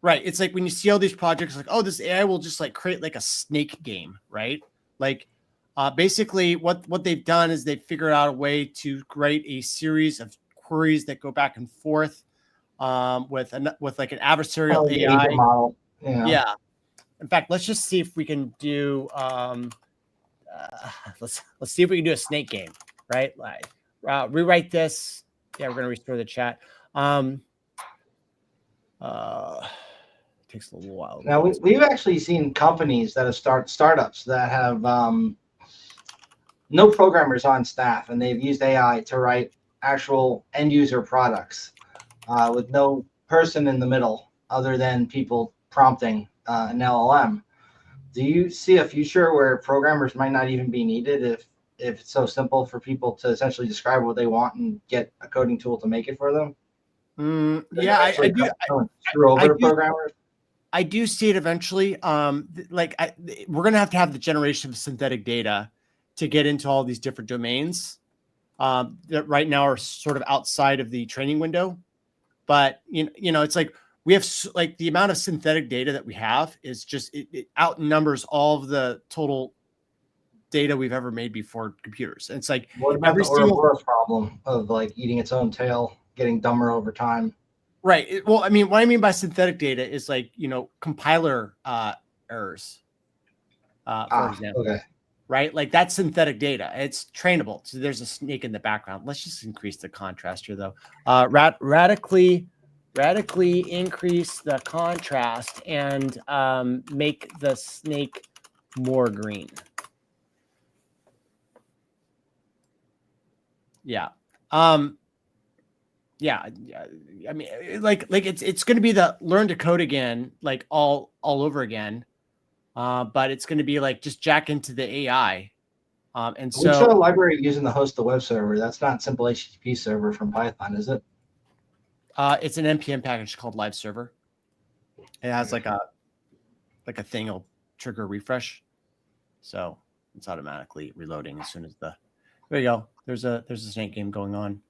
Right. It's like when you see all these projects, like, oh, this AI will just like create like a snake game, right? Like Basically, what they've done is they've figured out a way to create a series of queries that go back and forth with like an adversarial The AI. agent model. Yeah. In fact, let's just see if we can do. Let's see if we can do a snake game, right? Like rewrite this. Yeah, we're gonna restore the chat. Takes a little while. Now we've actually seen companies that have startups that have no programmers on staff, and they've used AI to write actual end user products with no person in the middle other than people prompting an LLM. Do you see a future where programmers might not even be needed if it's so simple for people to essentially describe what they want and get a coding tool to make it for them? Yeah, I do. Screw over programmers. I do see it eventually. We're going to have the generation of synthetic data to get into all these different domains that right now are sort of outside of the training window. But, it's like we have like the amount of synthetic data that we have is just, it outnumbers all of the total data we've ever made before computers. And it's like, what about the Ouroboros problem of like eating its own tail, getting dumber over time? Right. Well, I mean, what I mean by synthetic data is like, compiler errors, for example. Okay. Right? Like that's synthetic data. It's trainable. So there's a snake in the background. Let's just increase the contrast here, though. Radically increase the contrast and make the snake more green. Yeah. Yeah, I mean, like it's going to be the learn to code again, like all over again, but it's going to be like just jack into the AI, and so. We saw a library using the host the web server. That's not simple HTTP server from Python, is it? It's an npm package called Live Server. It has like a thing will trigger a refresh, so it's automatically reloading as soon as the. There you go. There's a snake game going on.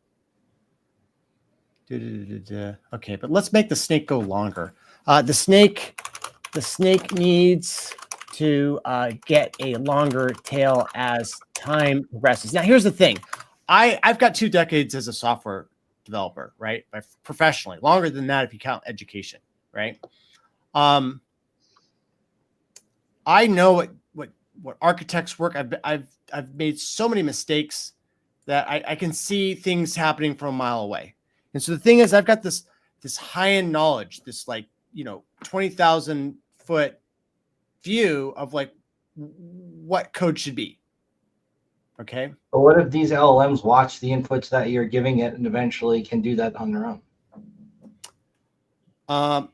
Okay, but let's make the snake go longer. The snake needs to get a longer tail as time progresses. Now, here's the thing. I've got 2 decades as a software developer, right? Professionally, longer than that if you count education, right? I know what architects work. I've made so many mistakes that I can see things happening from a mile away. And so the thing is, I've got this high-end knowledge, this 20,000 foot view of like what code should be. Okay. But what if these LLMs watch the inputs that you're giving it and eventually can do that on their own?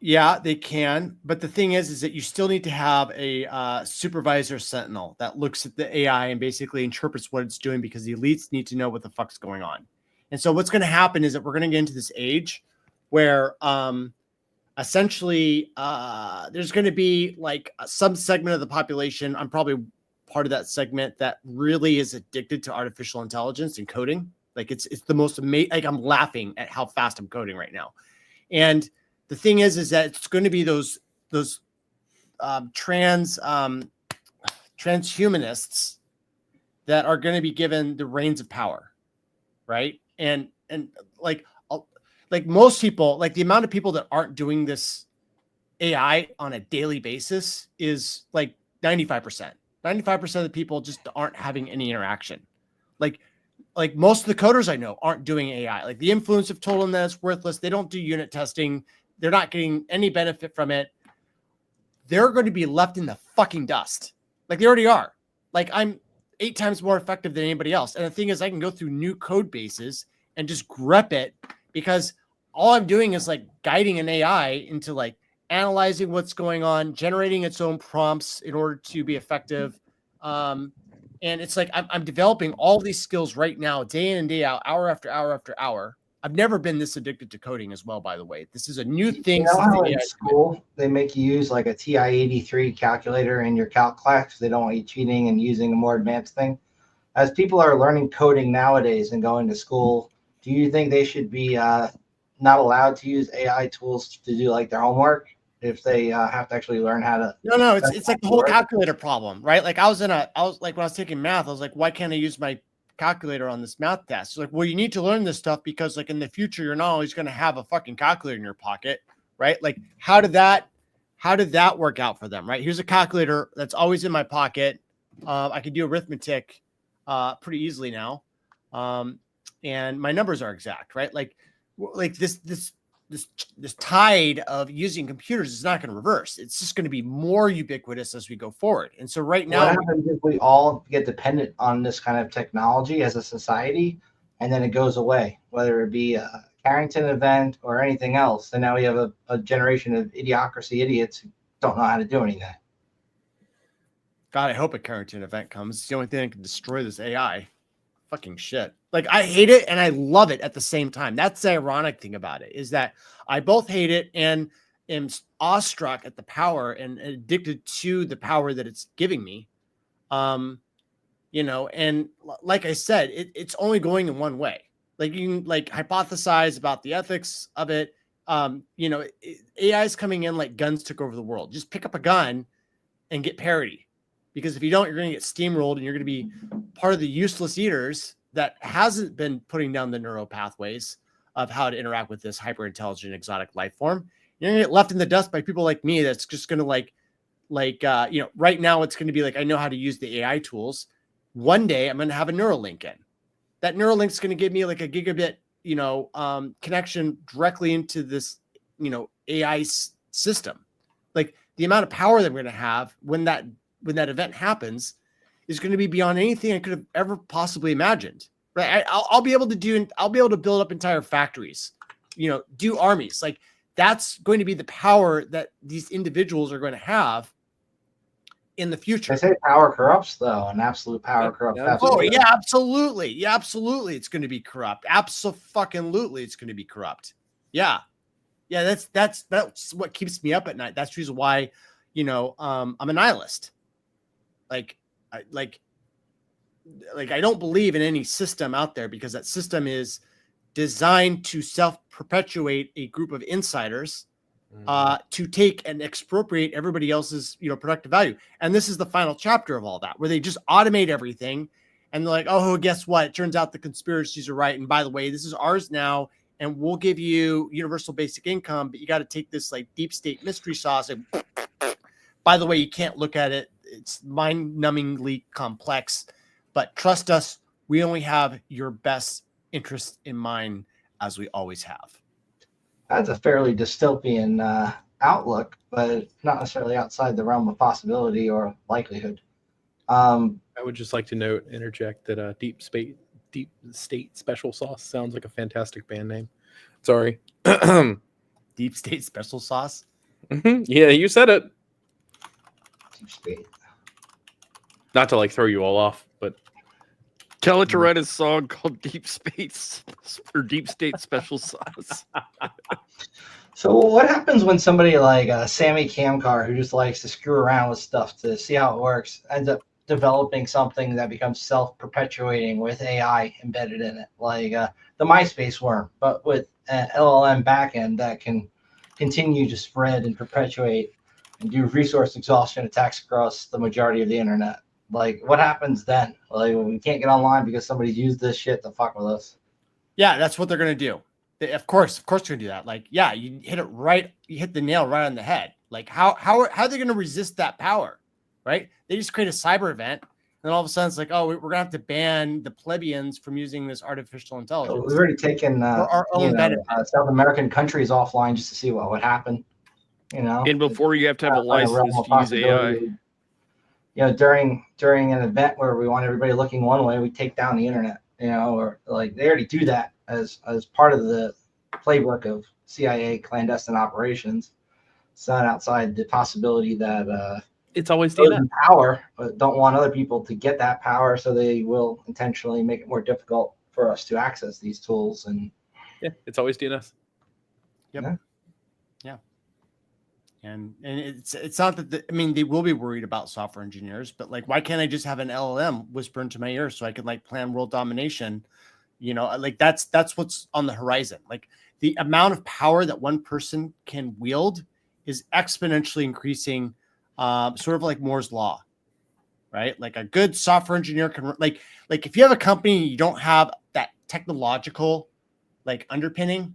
Yeah, they can. But the thing is that you still need to have a supervisor sentinel that looks at the AI and basically interprets what it's doing, because the elites need to know what the fuck's going on. And so what's going to happen is that we're going to get into this age where essentially there's going to be like some segment of the population. I'm probably part of that segment that really is addicted to artificial intelligence and coding. Like it's the most amazing. Like I'm laughing at how fast I'm coding right now. And the thing is that it's going to be those transhumanists that are going to be given the reins of power, right? And like most people, like the amount of people that aren't doing this AI on a daily basis is like 95%. 95% of the people just aren't having any interaction. Like most of the coders I know aren't doing AI. Like the influence have told them that it's worthless. They don't do unit testing. They're not getting any benefit from it. They're going to be left in the fucking dust. Like they already are. Like I'm 8 times more effective than anybody else. And the thing is, I can go through new code bases and just grep it, because all I'm doing is like guiding an AI into like analyzing what's going on, generating its own prompts in order to be effective. And it's like I'm developing all these skills right now, day in and day out, hour after hour after hour. I've never been this addicted to coding as well, by the way. This is a new thing. You know how in school they make you use like a TI-83 calculator in your calc class? They don't want you cheating and using a more advanced thing. As people are learning coding nowadays and going to school, do you think they should be not allowed to use AI tools to do like their homework? if they have to actually learn how to. No, it's like the whole Right. calculator problem, right? Like I was like when I was taking math, I was like, why can't I use my calculator on this math test? It's like, well, you need to learn this stuff because like in the future, you're not always going to have a fucking calculator in your pocket, right? Like how did that work out for them, right? Here's a calculator that's always in my pocket. I can do arithmetic pretty easily now. And my numbers are exact, right? Like this tide of using computers is not going to reverse. It's just going to be more ubiquitous as we go forward. And so right now, What happens if we all get dependent on this kind of technology as a society, and then it goes away, whether it be a Carrington event or anything else? And now we have a generation of idiocracy idiots who don't know how to do anything. God, I hope a Carrington event comes. It's the only thing that can destroy this AI. Fucking shit. Like I hate it and I love it at the same time. That's the ironic thing about it, is that I both hate it and am awestruck at the power and addicted to the power that it's giving me. You know, and like I said, it's only going in one way. Like you can like hypothesize about the ethics of it. You know, AI is coming in like guns took over the world. Just pick up a gun and get parity. Because if you don't, you're going to get steamrolled and you're going to be part of the useless eaters that hasn't been putting down the neural pathways of how to interact with this hyper intelligent exotic life form. You're going to get left in the dust by people like me. That's just going to you know, right now it's going to be like, I know how to use the AI tools. One day I'm going to have a Neuralink in. That Neuralink is going to give me like a gigabit, you know, connection directly into this, you know, AI system. Like the amount of power that we're going to have when that event happens is going to be beyond anything I could have ever possibly imagined. Right? I'll be able to build up entire factories, you know, do armies. Like that's going to be the power that these individuals are going to have in the future. They say power corrupts, though, and absolute power corrupts. Oh yeah, absolutely. Yeah, absolutely. It's going to be corrupt. Absolutely, it's going to be corrupt. Yeah. Yeah. That's what keeps me up at night. That's the reason why, you know, I'm a nihilist. Like I don't believe in any system out there because that system is designed to self-perpetuate a group of insiders to take and expropriate everybody else's, you know, productive value. And this is the final chapter of all that, where they just automate everything. And they're like, oh, guess what? It turns out the conspiracies are right. And by the way, this is ours now. And we'll give you universal basic income, but you got to take this like deep state mystery sauce. And by the way, you can't look at it. It's mind-numbingly complex, but trust us, we only have your best interest in mind, as we always have. That's a fairly dystopian outlook, but not necessarily outside the realm of possibility or likelihood. I would just like to interject that Deep State Special Sauce sounds like a fantastic band name. Sorry. Deep State Special Sauce? Yeah, you said it. Deep State. Not to like throw you all off, but Tell it to write a song called Deep Space or Deep State Special Sauce. So what happens when somebody like Sammy Kamkar, who just likes to screw around with stuff to see how it works, ends up developing something that becomes self-perpetuating with AI embedded in it, like the MySpace worm, but with an LLM backend that can continue to spread and perpetuate and do resource exhaustion attacks across the majority of the internet? Like, what happens then? Like, when we can't get online because somebody's used this shit to fuck with us. Yeah, that's what they're going to do. Of course, they're going to do that. Like, yeah, you hit the nail right on the head. Like, how are they going to resist that power? Right? They just create a cyber event, and then all of a sudden it's like, oh, we're going to have to ban the plebeians from using this artificial intelligence. We've already taken our own benefit. South American countries offline just to see what would happen. You know, And before you have to have a license to use AI. You know, during an event where we want everybody looking one way, we take down the internet. You know, or like they already do that as part of the playbook of CIA clandestine operations. It's not outside the possibility that it's always those DNS. in power, but don't want other people to get that power, so they will intentionally make it more difficult for us to access these tools. And Yeah, it's always DNS. Yep. Yeah. Yeah. And it's not that I mean, they will be worried about software engineers, but like, why can't I just have an LLM whisper into my ear so I can like plan world domination? You know, like that's what's on the horizon. Like the amount of power that one person can wield is exponentially increasing, sort of like Moore's law, right? Like a good software engineer can like if you have a company, you don't have that technological like underpinning,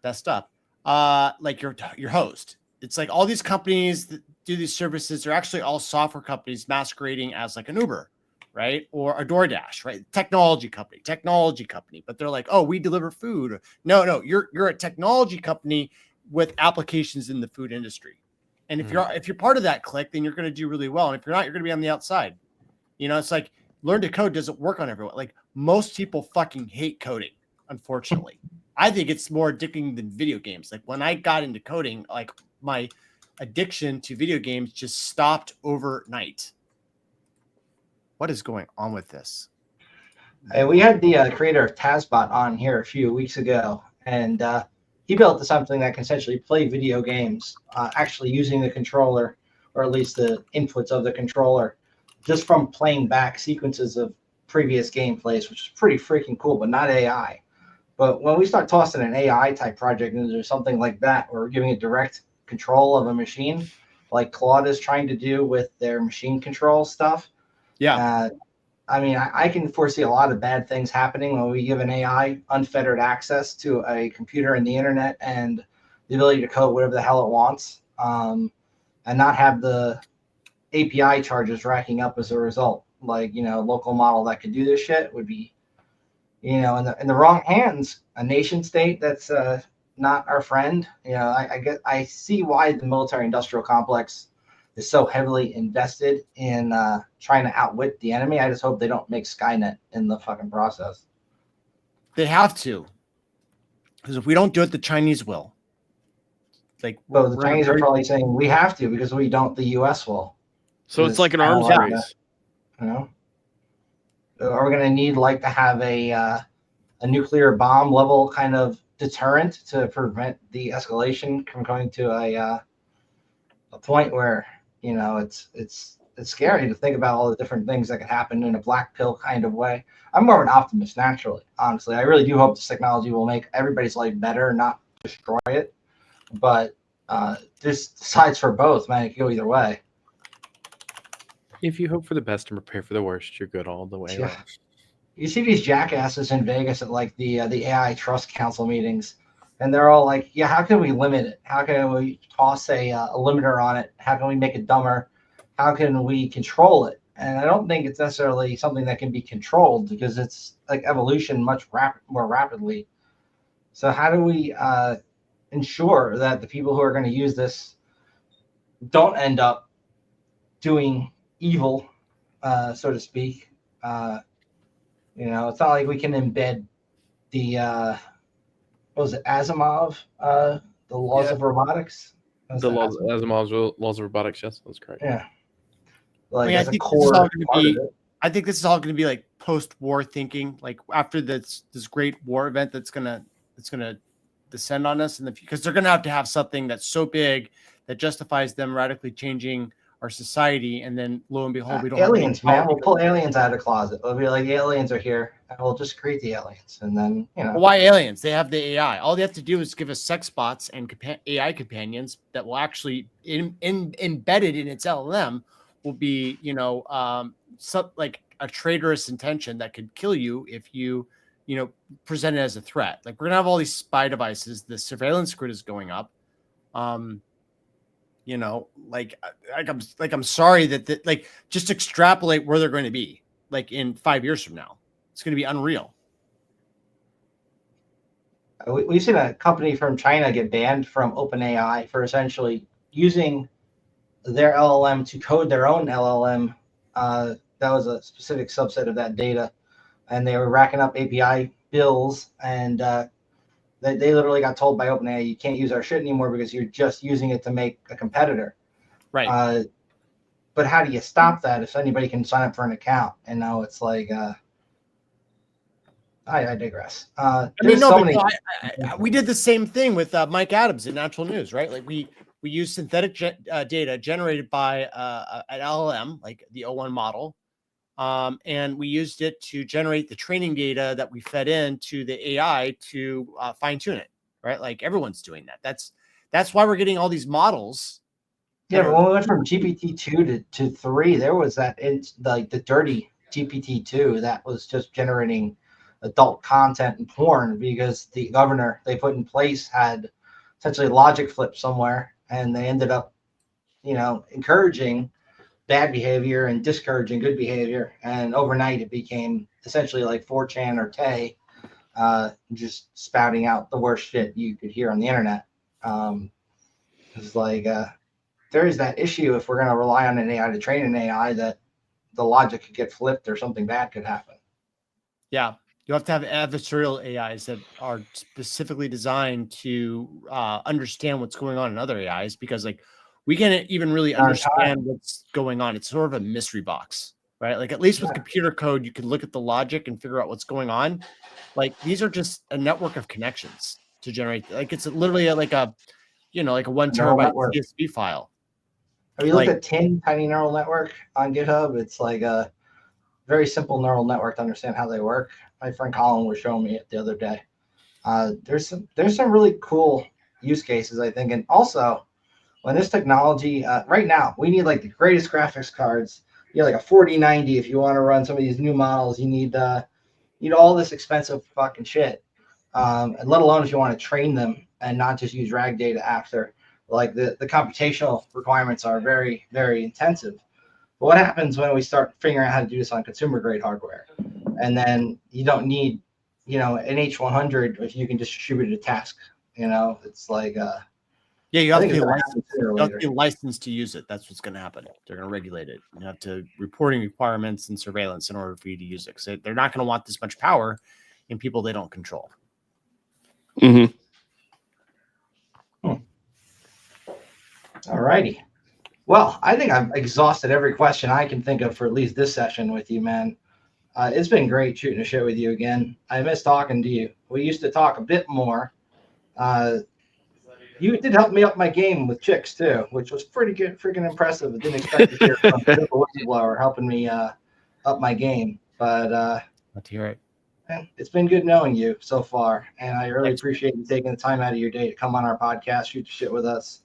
messed up. Like your host. It's like all these companies that do these services are actually all software companies masquerading as like an Uber, right? Or a DoorDash, right? Technology company. But they're like, oh, we deliver food. No, you're a technology company with applications in the food industry. And if you're part of that clique, then you're going to do really well. And if you're not, you're going to be on the outside. You know, it's like learn to code doesn't work on everyone. Like most people fucking hate coding, unfortunately. I think it's more addicting than video games. Like when I got into coding, like my addiction to video games just stopped overnight. What is going on with this? Hey, we had the creator of TazBot on here a few weeks ago, and he built something that can essentially play video games, actually using the controller, or at least the inputs of the controller, just from playing back sequences of previous gameplays, which is pretty freaking cool, but not AI. But when we start tossing an AI type project into something like that, or giving it direct control of a machine, like Claude is trying to do with their machine control stuff. Yeah. I mean, I can foresee a lot of bad things happening when we give an AI unfettered access to a computer and the internet and the ability to code whatever the hell it wants, and not have the API charges racking up as a result. Like, you know, local model that could do this shit would be, you know, in the wrong hands, a nation state that's not our friend. You know, I see why the military-industrial complex is so heavily invested in trying to outwit the enemy. I just hope they don't make Skynet in the fucking process. They have to, because if we don't do it, the Chinese will. Like, well, the Chinese are probably saying we have to because we don't. The U.S. will. So it's like an arms race. You know, are we going to need like to have a nuclear bomb level kind of deterrent to prevent the escalation from going to a point where, you know, it's scary to think about all the different things that could happen in a black pill kind of way. I'm more of an optimist naturally, honestly. I really do hope this technology will make everybody's life better, not destroy it. But there's sides for both, man. It can go either way. If you hope for the best and prepare for the worst, you're good all the way around. You see these jackasses in Vegas at like the AI Trust Council meetings, and they're all like, yeah, how can we limit it? How can we toss a limiter on it? How can we make it dumber? How can we control it? And I don't think it's necessarily something that can be controlled because it's like evolution much more rapidly. So how do we ensure that the people who are going to use this don't end up doing evil, so to speak? You know, it's not like we can embed the what was it, Asimov, the laws of robotics. The laws, Asimov's laws of robotics. Yes, that's correct. Yeah. Like, I think this is all going to be like post-war thinking. Like after this great war event that's gonna descend on us, because they're going to have something that's so big that justifies them radically changing our society, and then lo and behold, we don't aliens, have man. We'll pull aliens out of the closet. We'll be like, the aliens are here, and we'll just create the aliens, and then, you know. Well, why aliens? They have the AI. All they have to do is give us sex bots and AI companions that will actually embedded in its LLM will be, you know, like a traitorous intention that could kill you if you present it as a threat. Like we're gonna have all these spy devices. The surveillance grid is going up. You know, I'm sorry that like just extrapolate where they're going to be like in 5 years from now. It's going to be unreal. We've seen a company from China get banned from OpenAI for essentially using their LLM to code their own LLM. That was a specific subset of that data, and they were racking up API bills, and they literally got told by OpenAI, you can't use our shit anymore because you're just using it to make a competitor. Right. But how do you stop that if anybody can sign up for an account? And now it's like, I digress. We did the same thing with Mike Adams in Natural News, right? Like we used synthetic data generated by an LLM, like the O1 model, and we used it to generate the training data that we fed into the AI to fine tune it, right? Like everyone's doing that. that's why we're getting all these models. Yeah, but when we went from GPT-2 to 3, there was that like the dirty GPT-2 that was just generating adult content and porn because the governor they put in place had essentially logic flip somewhere, and they ended up, encouraging bad behavior and discouraging good behavior. And overnight, it became essentially like 4chan or Tay, just spouting out the worst shit you could hear on the internet. It's like there is that issue if we're going to rely on an AI to train an AI that the logic could get flipped or something bad could happen. Yeah. You have to have adversarial AIs that are specifically designed to understand what's going on in other AIs, because like we can't even really understand what's going on. It's sort of a mystery box, right? Like at least with computer code, you can look at the logic and figure out what's going on. Like these are just a network of connections to generate. Like it's literally like a 1 terabyte CSV file. Have you looked at Tiny Neural Network on GitHub? It's like a very simple neural network to understand how they work. My friend Colin was showing me it the other day. There's some really cool use cases, I think. And also, when this technology, right now, we need like the greatest graphics cards. You know, like a 4090 if you want to run some of these new models. You need all this expensive fucking shit. And let alone if you want to train them and not just use RAG data after. Like the computational requirements are very, very intensive. But what happens when we start figuring out how to do this on consumer grade hardware? And then you don't need, an H100 if you can just distribute a task. It's like you have to be licensed to use it. That's what's going to happen. They're going to regulate it. You have to reporting requirements and surveillance in order for you to use it. So they're not going to want this much power in people they don't control. Mm-hmm. All righty. Well, I think I've exhausted every question I can think of for at least this session with you, man. It's been great shooting a show with you again. I miss talking to you. We used to talk a bit more. You did help me up my game with chicks too, which was pretty good, freaking impressive. I didn't expect to hear from a whistleblower helping me up my game. But let's hear it. It's been good knowing you so far, and I really appreciate you taking the time out of your day to come on our podcast, shoot the shit with us.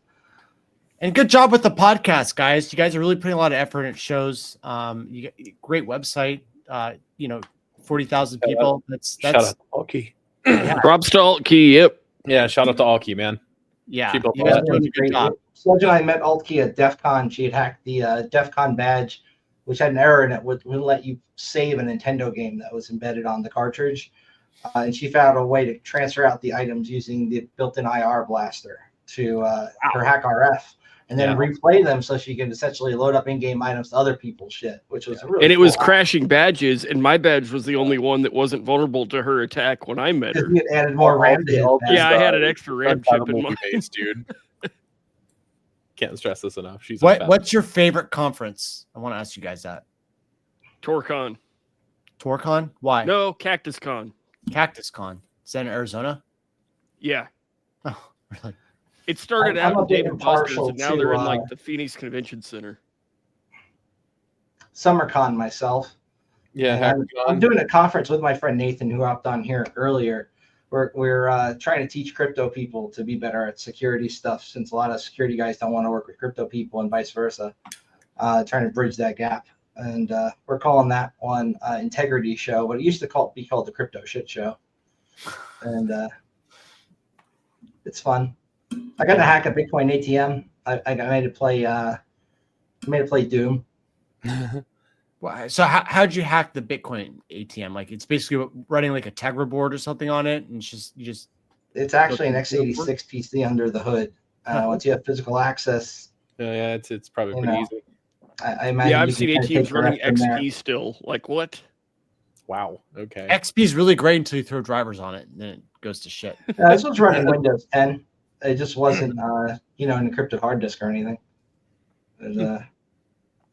And good job with the podcast, guys. You guys are really putting a lot of effort in. It shows. You got a great website. 40,000 people. Shout out to Alki. Yeah. Props to Alki. Yep. Yeah. Shout out to Alki, man. Yeah. People You guys are doing a great job. Sludge and I met Alki at DEF CON. She had hacked the DEF CON badge, which had an error in it, wouldn't let you save a Nintendo game that was embedded on the cartridge. And she found a way to transfer out the items using the built-in IR blaster to her Hack RF. And then replay them so she could essentially load up in-game items to other people's shit, which was really And it cool. was crashing badges, and my badge was the only one that wasn't vulnerable to her attack when I met her. You added more RAM to his badge. Yeah, I had an extra RAM chip in mine. Dude. Can't stress this enough. What's your favorite conference? I want to ask you guys that. TorCon. TorCon? Why? No, CactusCon. CactusCon. Is that in Arizona? Yeah. Oh, really? It started I'm out a in bit Dave & Buster's, and now impartial they're to, in like the Phoenix Convention Center. SummerCon myself. Yeah, I'm doing a conference with my friend Nathan, who hopped on here earlier. We're trying to teach crypto people to be better at security stuff, since a lot of security guys don't want to work with crypto people and vice versa. Trying to bridge that gap, and we're calling that one Integrity Show, but it used to be called the Crypto Shit Show, and it's fun. I got to hack a Bitcoin ATM. I made it play Doom. So how'd you hack the Bitcoin ATM? Like it's basically running like a Tegra board or something on it, and it's actually an x86 PC under the hood. Once you have physical access, it's probably pretty easy. I imagine. Yeah, I've seen ATMs running XP still. Like what? Wow. Okay. XP is really great until you throw drivers on it, and then it goes to shit. This was running Windows 10. It just wasn't, an encrypted hard disk or anything. And,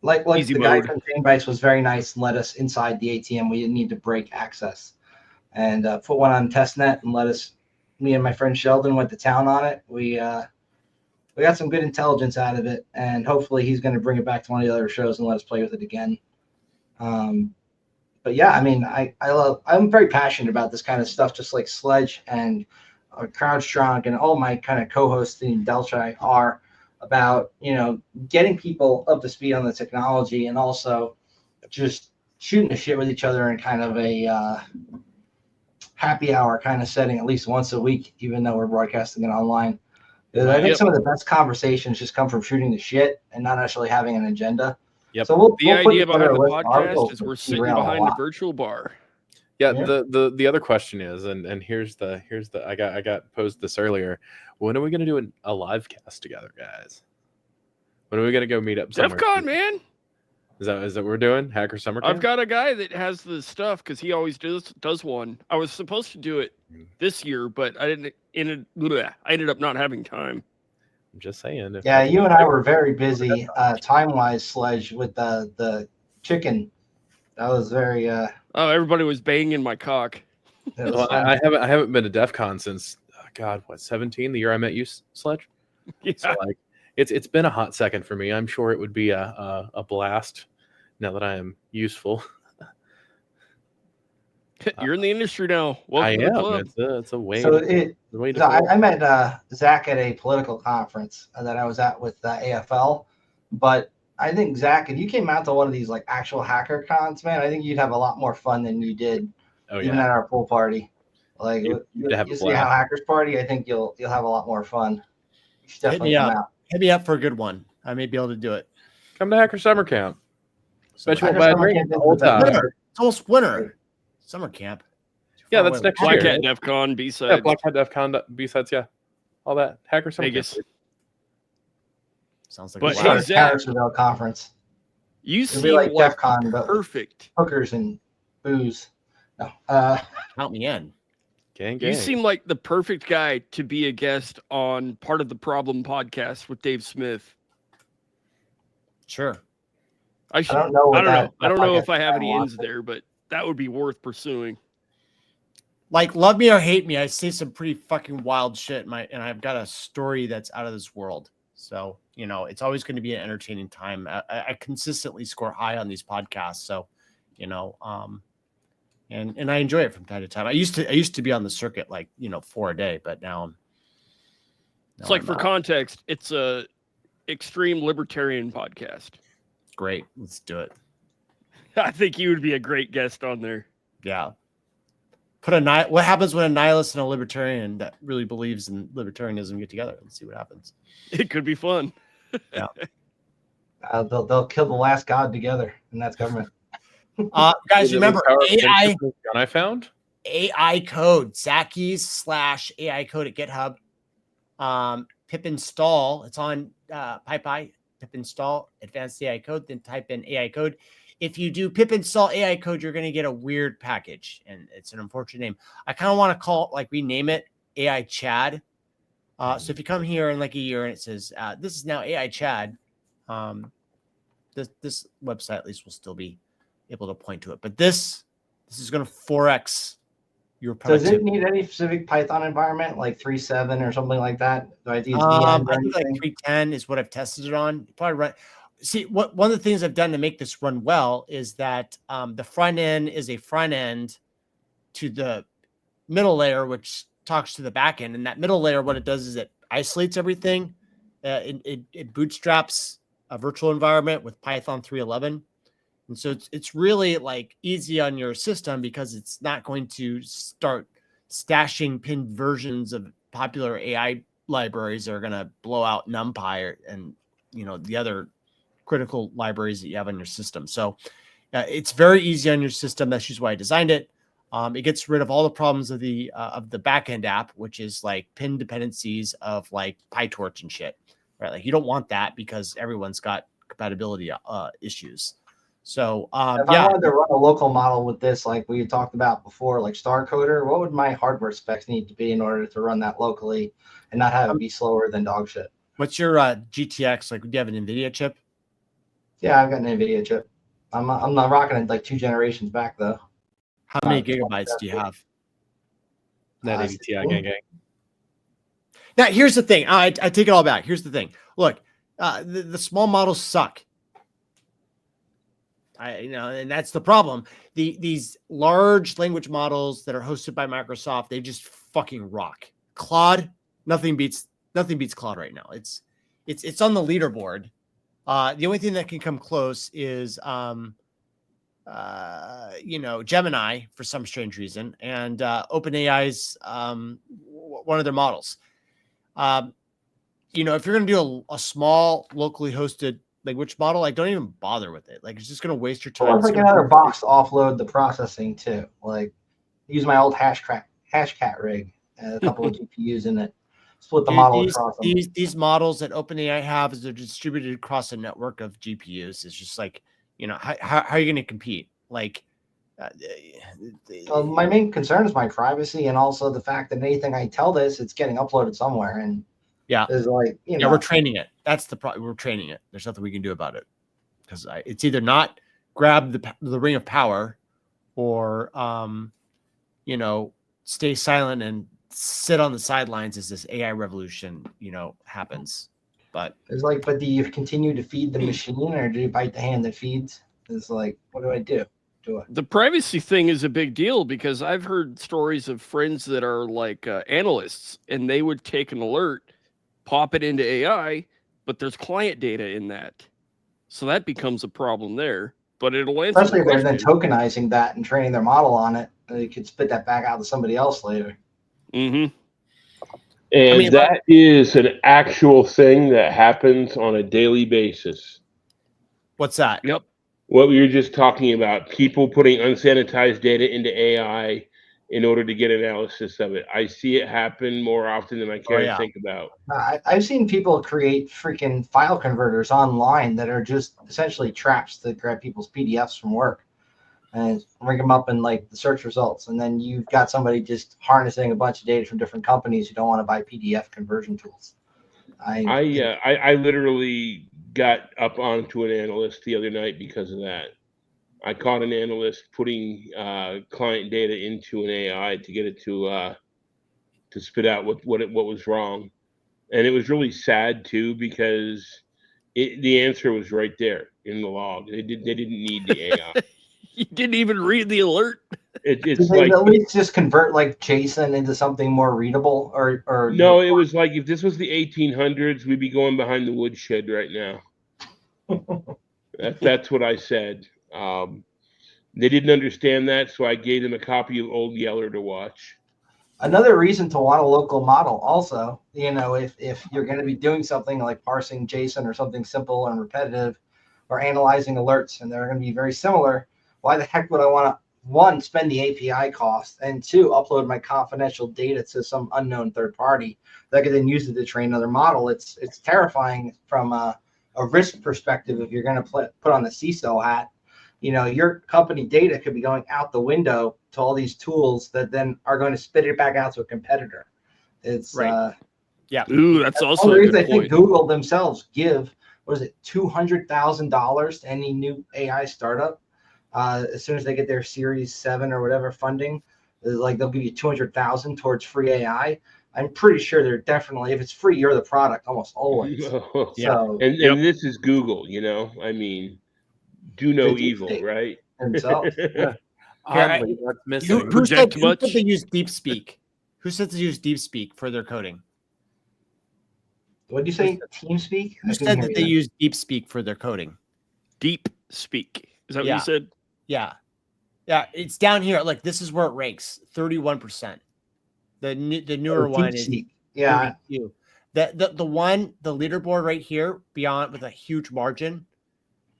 like Easy the guy mode. from Chainbytes was very nice and let us inside the ATM. We didn't need to break access, and put one on testnet and let us. Me and my friend Sheldon went to town on it. We got some good intelligence out of it, and hopefully he's going to bring it back to one of the other shows and let us play with it again. But yeah, I mean, I'm very passionate about this kind of stuff, just like Sledge and CrowdStrong and all my kind of co-hosts in Delphi are about, getting people up to speed on the technology and also just shooting the shit with each other in kind of a happy hour kind of setting at least once a week, even though we're broadcasting it online. I think some of the best conversations just come from shooting the shit and not actually having an agenda. Yep. So The idea behind the podcast is we're sitting behind a virtual bar. Yeah, the other question is, and here's the I got posed this earlier. When are we gonna do a live cast together, guys? When are we gonna go meet up somewhere? DEF CON, man. Is that what we're doing? Hacker Summer Camp? I've got a guy that has the stuff because he always does one. I was supposed to do it this year, but I ended up not having time. I'm just saying. Yeah, you and I were very busy time-wise, Sledge, with the chicken. That was very. Oh, everybody was banging my cock. Well, I haven't been to DEF CON since 17, the year I met you, Sledge. Yeah. So like it's been a hot second for me. I'm sure it would be a blast now that I am useful. You're in the industry now. Welcome I to the am. club. It's a way. So to I met Zach at a political conference that I was at with AFL, but I think Zach, if you came out to one of these like actual hacker cons, man, I think you'd have a lot more fun than you did even at our pool party. Like you see how hackers party, I think you'll have a lot more fun. You should definitely come out. Hit me up for a good one. I may be able to do it. Come to Hacker Summer Camp. Bet you won't Hacker buy a Summer drink Camp the is whole the best. time. Winter. It's almost winter. Summer camp. Yeah, that's next Black year. Hat DEF CON Yeah, B-sides. Black Hat DEF CON B-sides, yeah. All that. Hacker Summer Vegas. Camp. Sounds like But a hey, lot. Zach, Harrisonville conference. you It'd seem be like like DEF CON, but perfect. hookers and booze. No. Count me in. Gang. You seem like the perfect guy to be a guest on Part of the Problem podcast with Dave Smith. Sure. I should. don't know what that I don't know if podcast I have any is. ins there, but that would be worth pursuing. Like, love me or hate me, I see some pretty fucking wild shit and I've got a story that's out of this world. So, it's always going to be an entertaining time. I consistently score high on these podcasts. So, and I enjoy it from time to time. I used to be on the circuit, 4 a day, but now It's like, I'm for not. context, it's a extreme libertarian podcast. Great. Let's do it. I think you would be a great guest on there. Yeah. What happens when a nihilist and a libertarian that really believes in libertarianism get together? Let's see what happens. It could be fun. They'll kill the last god together, and that's government. Guys, remember AI gun I found? AI code, Zachys/AI code at GitHub. Pip install. It's on PyPy. Pip install advanced AI code, then type in AI code. If you do pip install AI code, you're going to get a weird package, and it's an unfortunate name. I kind of want to rename it AI Chad. So if you come here in like a year and it says, this is now AI Chad, this website at least will still be able to point to it. But this is going to 4x your Does it productivity. need any specific Python environment, like 3.7 or something like that? Do I need VM I or think like anything? 310 is what I've tested it on. Probably run. See, one of the things I've done to make this run well is that the front end is a front end to the middle layer, which talks to the back end. And that middle layer, what it does is it isolates everything. It bootstraps a virtual environment with Python 3.11. And so it's really like easy on your system because it's not going to start stashing pinned versions of popular AI libraries that are going to blow out NumPy and the other critical libraries that you have on your system. So it's very easy on your system. That's just why I designed it. It gets rid of all the problems of the backend app, which is like pin dependencies of like PyTorch and shit, right? Like you don't want that because everyone's got compatibility issues. So If I wanted to run a local model with this, like we had talked about before, like StarCoder, what would my hardware specs need to be in order to run that locally and not have it be slower than dog shit? What's your GTX? Like, do you have an NVIDIA chip? Yeah, I've got an NVIDIA chip. I'm not rocking it like 2 generations back though. How many gigabytes do you have? That 80 Ti gang. Now, here's the thing. I take it all back. Here's the thing. Look, the small models suck. And that's the problem. These large language models that are hosted by Microsoft, they just fucking rock. Claude, nothing beats Claude right now. It's on the leaderboard. The only thing that can come close is Gemini for some strange reason, and OpenAI's one of their models. If you're going to do a small locally hosted language model, like don't even bother with it. Like it's just going to waste your time. Or like another box to offload the processing too. Like use my old Hashcat rig and a couple of GPUs in it. Split the model across them. These models that OpenAI have is they're distributed across a network of GPUs. It's just like, how are you going to compete? Like, my main concern is my privacy, and also the fact that anything I tell this, it's getting uploaded somewhere. And is like, we're training it. That's the problem. We're training it. There's nothing we can do about it because it's either not grab the ring of power, or stay silent and sit on the sidelines as this AI revolution, happens. But it's like, but do you continue to feed the machine, or do you bite the hand that feeds? It's like, what do I do? The privacy thing is a big deal because I've heard stories of friends that are like analysts, and they would take an alert, pop it into AI, but there's client data in that. So that becomes a problem there. But it'll answer. Especially if they're then tokenizing that and training their model on it, they could spit that back out to somebody else later. Mm-hmm. And that is an actual thing that happens on a daily basis. What's that? Yep. What we were just talking about, people putting unsanitized data into AI in order to get analysis of it. I see it happen more often than I care to think about. I've seen people create freaking file converters online that are just essentially traps to grab people's PDFs from work and ring them up in like the search results. And then you've got somebody just harnessing a bunch of data from different companies who don't want to buy PDF conversion tools. I literally got up onto an analyst the other night because of that. I caught an analyst putting client data into an AI to get it to spit out what was wrong, and it was really sad too because the answer was right there in the log. They didn't need the AI. You didn't even read the alert. It's like at least just convert like JSON into something more readable, or no. It was like if this was the 1800s, we'd be going behind the woodshed right now. That's what I said. They didn't understand that, so I gave them a copy of Old Yeller to watch. Another reason to want a local model also, if you're going to be doing something like parsing JSON or something simple and repetitive, or analyzing alerts, and they're going to be very similar, why the heck would I want to, one, spend the API cost, and two, upload my confidential data to some unknown third party that could then use it to train another model? It's terrifying from a risk perspective. If you're going to put on the CISO hat, your company data could be going out the window to all these tools that then are going to spit it back out to a competitor. It's right. Ooh, that's also a good I point. think Google themselves give, $200,000 to any new AI startup as soon as they get their Series 7 or whatever funding. Like they'll give you $200,000 towards free AI. I'm pretty sure they're definitely, if it's free, you're the product almost always. So, and this is Google, I mean, do no evil, right? Themselves. Oddly, what's missing? Who said they use DeepSpeak? Who said to use DeepSpeak for their coding? What did you say? TeamSpeak? Who said that they use DeepSpeak for their coding? DeepSpeak. Is that what you said? Yeah. It's down here. Like this is where it ranks. 31%. The newer one is the leaderboard right here beyond with a huge margin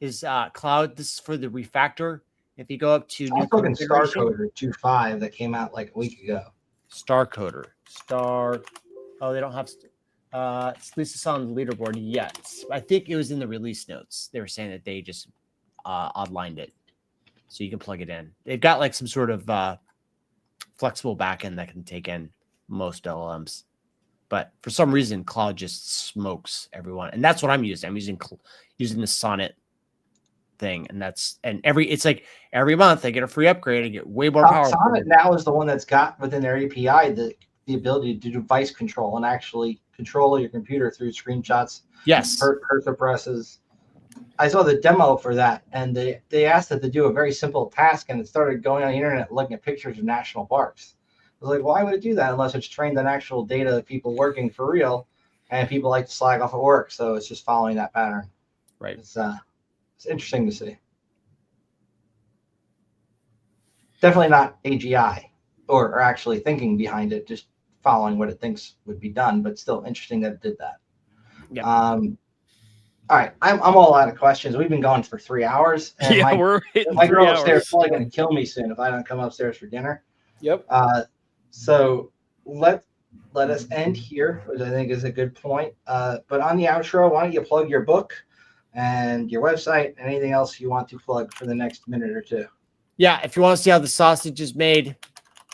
is Cloud. This is for the refactor. If you go up to new StarCoder 2.5 that came out like a week ago. StarCoder. Oh, they don't have at least it's on the leaderboard yet. I think it was in the release notes. They were saying that they just oddlined it. So you can plug it in. They've got like some sort of flexible backend that can take in most LLMs. But for some reason, Cloud just smokes everyone. And that's what I'm using. I'm using the Sonnet thing. And it's like every month I get a free upgrade and get way more powerful. Sonnet now is the one that's got within their API the ability to do device control and actually control your computer through screenshots. Yes. Cursor presses. I saw the demo for that, and they asked it to do a very simple task, and it started going on the internet looking at pictures of national parks. was like, why would it do that unless it's trained on actual data of people working for real, and people like to slag off at work, so it's just following that pattern. Right. It's interesting to see. Definitely not AGI or actually thinking behind it, just following what it thinks would be done, but still interesting that it did that. Yeah. All right, I'm all out of questions. We've been going for 3 hours. And Yeah, we're hitting my 3 girl upstairs is hours. probably going to kill me soon if I don't come upstairs for dinner. Yep. So let us end here, which I think is a good point. But on the outro, why don't you plug your book and your website and anything else you want to plug for the next minute or two? Yeah, if you want to see how the sausage is made,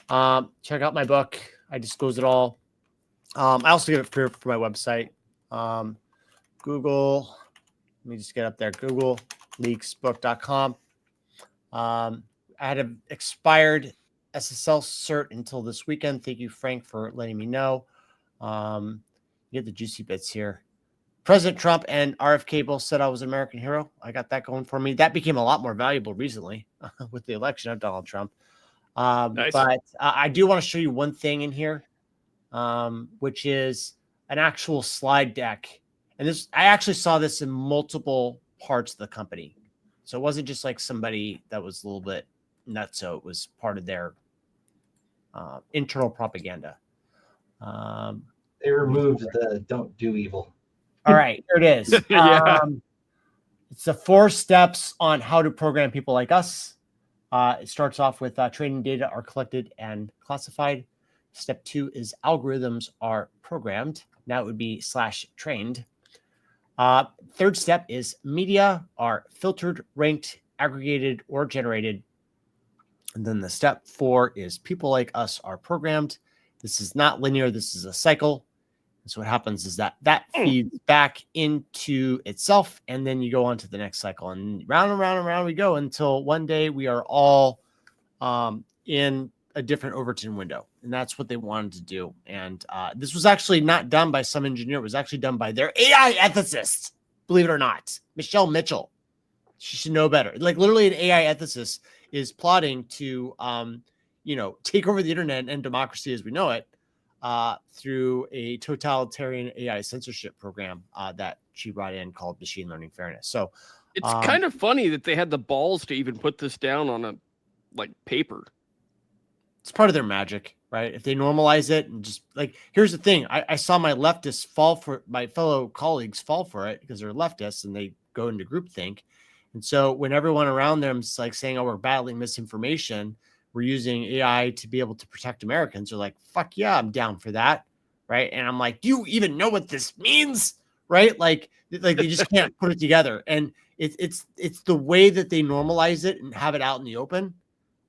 check out my book. I disclose it all. I also get it for my website. Google, let me just get up there. GoogleLeaksBook.com. I had an expired SSL cert until this weekend. Thank you, Frank, for letting me know. You get the juicy bits here. President Trump and RFK both said I was an American hero. I got that going for me. That became a lot more valuable recently with the election of Donald Trump. Nice. But I do want to show you one thing in here, which is an actual slide deck. And this, I actually saw this in multiple parts of the company. So it wasn't just like somebody that was a little bit nuts. So it was part of their internal propaganda. They removed the "don't do evil." All right, here it is. Yeah. It's the 4 steps on how to program people like us. It starts off with training data are collected and classified. Step 2 is algorithms are programmed. Now it would be /trained. Third step is media are filtered, ranked, aggregated, or generated. And then the step 4 is people like us are programmed. This is not linear. This is a cycle. And so what happens is that feeds back into itself, and then you go on to the next cycle, and round and round and round we go until one day we are all in a different Overton window. And that's what they wanted to do. And this was actually not done by some engineer. It was actually done by their AI ethicist, believe it or not, Michelle Mitchell. She should know better. Like literally an AI ethicist is plotting to, take over the internet and democracy as we know it through a totalitarian AI censorship program that she brought in called Machine Learning Fairness. So It's kind of funny that they had the balls to even put this down on a paper. it's part of their magic, right? If they normalize it and just like, here's the thing. I saw my leftists my fellow colleagues fall for it because they're leftists and they go into groupthink. And so when everyone around them is like saying, oh, we're battling misinformation, we're using AI to be able to protect Americans, they're like, fuck yeah, I'm down for that. Right. And I'm like, do you even know what this means? Right. Like they just can't put it together. And it's the way that they normalize it and have it out in the open.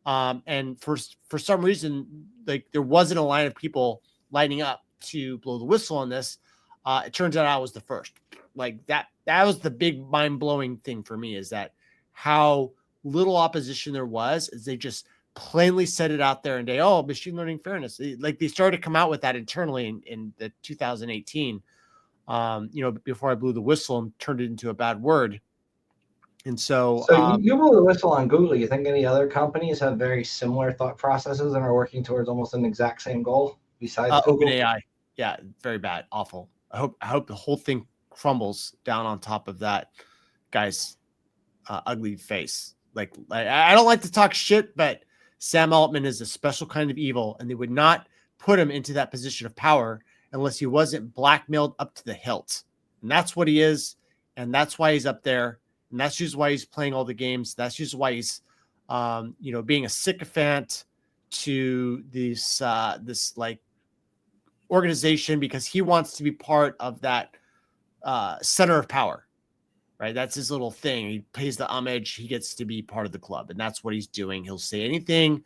And for some reason, like there wasn't a line of people lining up to blow the whistle on this. It turns out I was the first. Like that was the big mind-blowing thing for me, is that how little opposition there was, is they just plainly said it out there and they, oh, machine learning fairness. Like they started to come out with that internally in the 2018, before I blew the whistle and turned it into a bad word. And so you blew the whistle on Google. You think any other companies have very similar thought processes and are working towards almost an exact same goal besides Google? OpenAI? Yeah, very bad, awful. I hope the whole thing crumbles down on top of that guy's ugly face. Like I don't like to talk shit, but Sam Altman is a special kind of evil, and they would not put him into that position of power unless he wasn't blackmailed up to the hilt. And that's what he is, and that's why he's up there. And that's just why he's playing all the games. That's just why he's, being a sycophant to this like organization, because he wants to be part of that center of power, right? That's his little thing. He pays the homage. He gets to be part of the club, and that's what he's doing. He'll say anything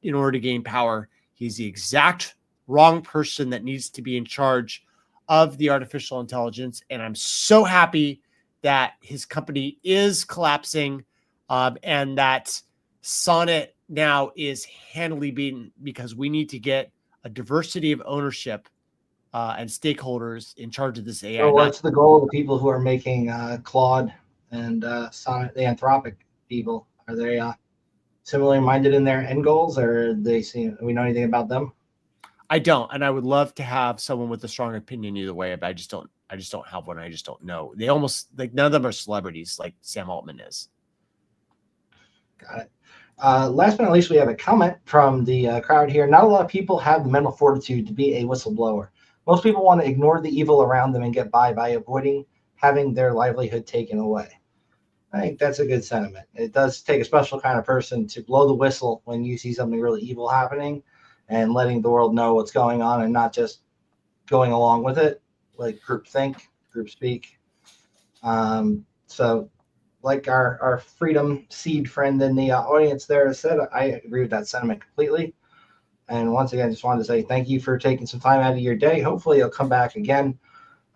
in order to gain power. He's the exact wrong person that needs to be in charge of the artificial intelligence, and I'm so happy that his company is collapsing, and that Sonnet now is handily beaten, because we need to get a diversity of ownership and stakeholders in charge of this AI. So what's the goal of the people who are making Claude and Sonnet, the Anthropic people? Are they similarly minded in their end goals, or do we know anything about them? I don't, and I would love to have someone with a strong opinion either way, but I just don't have one. I just don't know. They almost like none of them are celebrities like Sam Altman is. Got it. Last but not least, we have a comment from the crowd here. Not a lot of people have the mental fortitude to be a whistleblower. Most people want to ignore the evil around them and get by avoiding having their livelihood taken away. I think that's a good sentiment. It does take a special kind of person to blow the whistle when you see something really evil happening and letting the world know what's going on and not just going along with it, like group think, group speak. So like our Freedom Seed friend in the audience there has said, I agree with that sentiment completely. And once again, just wanted to say thank you for taking some time out of your day. Hopefully you'll come back again.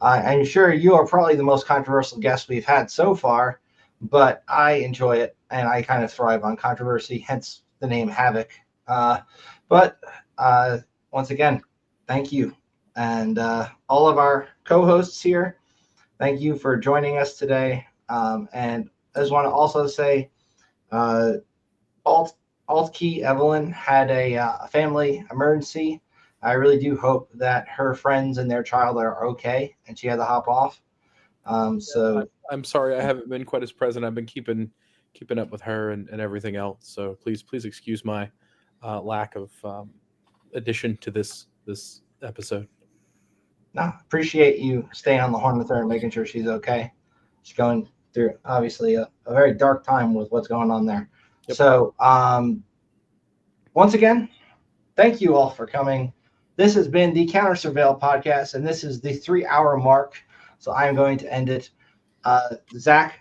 I'm sure you are probably the most controversial guest we've had so far, but I enjoy it and I kind of thrive on controversy, hence the name Havoc. But once again, thank you. And all of our co-hosts here, thank you for joining us today. And I just want to also say, Alt Key Evelyn had a family emergency. I really do hope that her friends and their child are okay, and she had to hop off. So I'm sorry I haven't been quite as present. I've been keeping up with her and everything else. So please excuse my lack of addition to this episode. no, appreciate you staying on the horn with her and making sure she's okay. She's going through obviously a very dark time with what's going on there. Yep. So once again, thank you all for coming. This has been the Counter Surveil podcast, and this is the 3-hour mark. So I'm going to end it. Zach,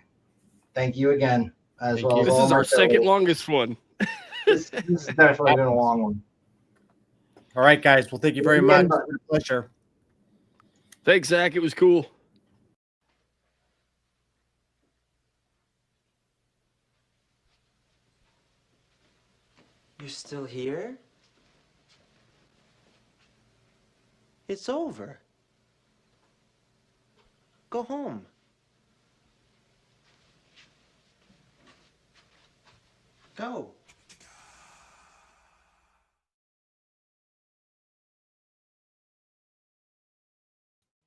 thank you again. This is our second longest one. This has definitely been a long one. All right, guys. Well, thank you very much. Pleasure. Thanks, Zach. It was cool. You're still here? It's over. Go home. Go.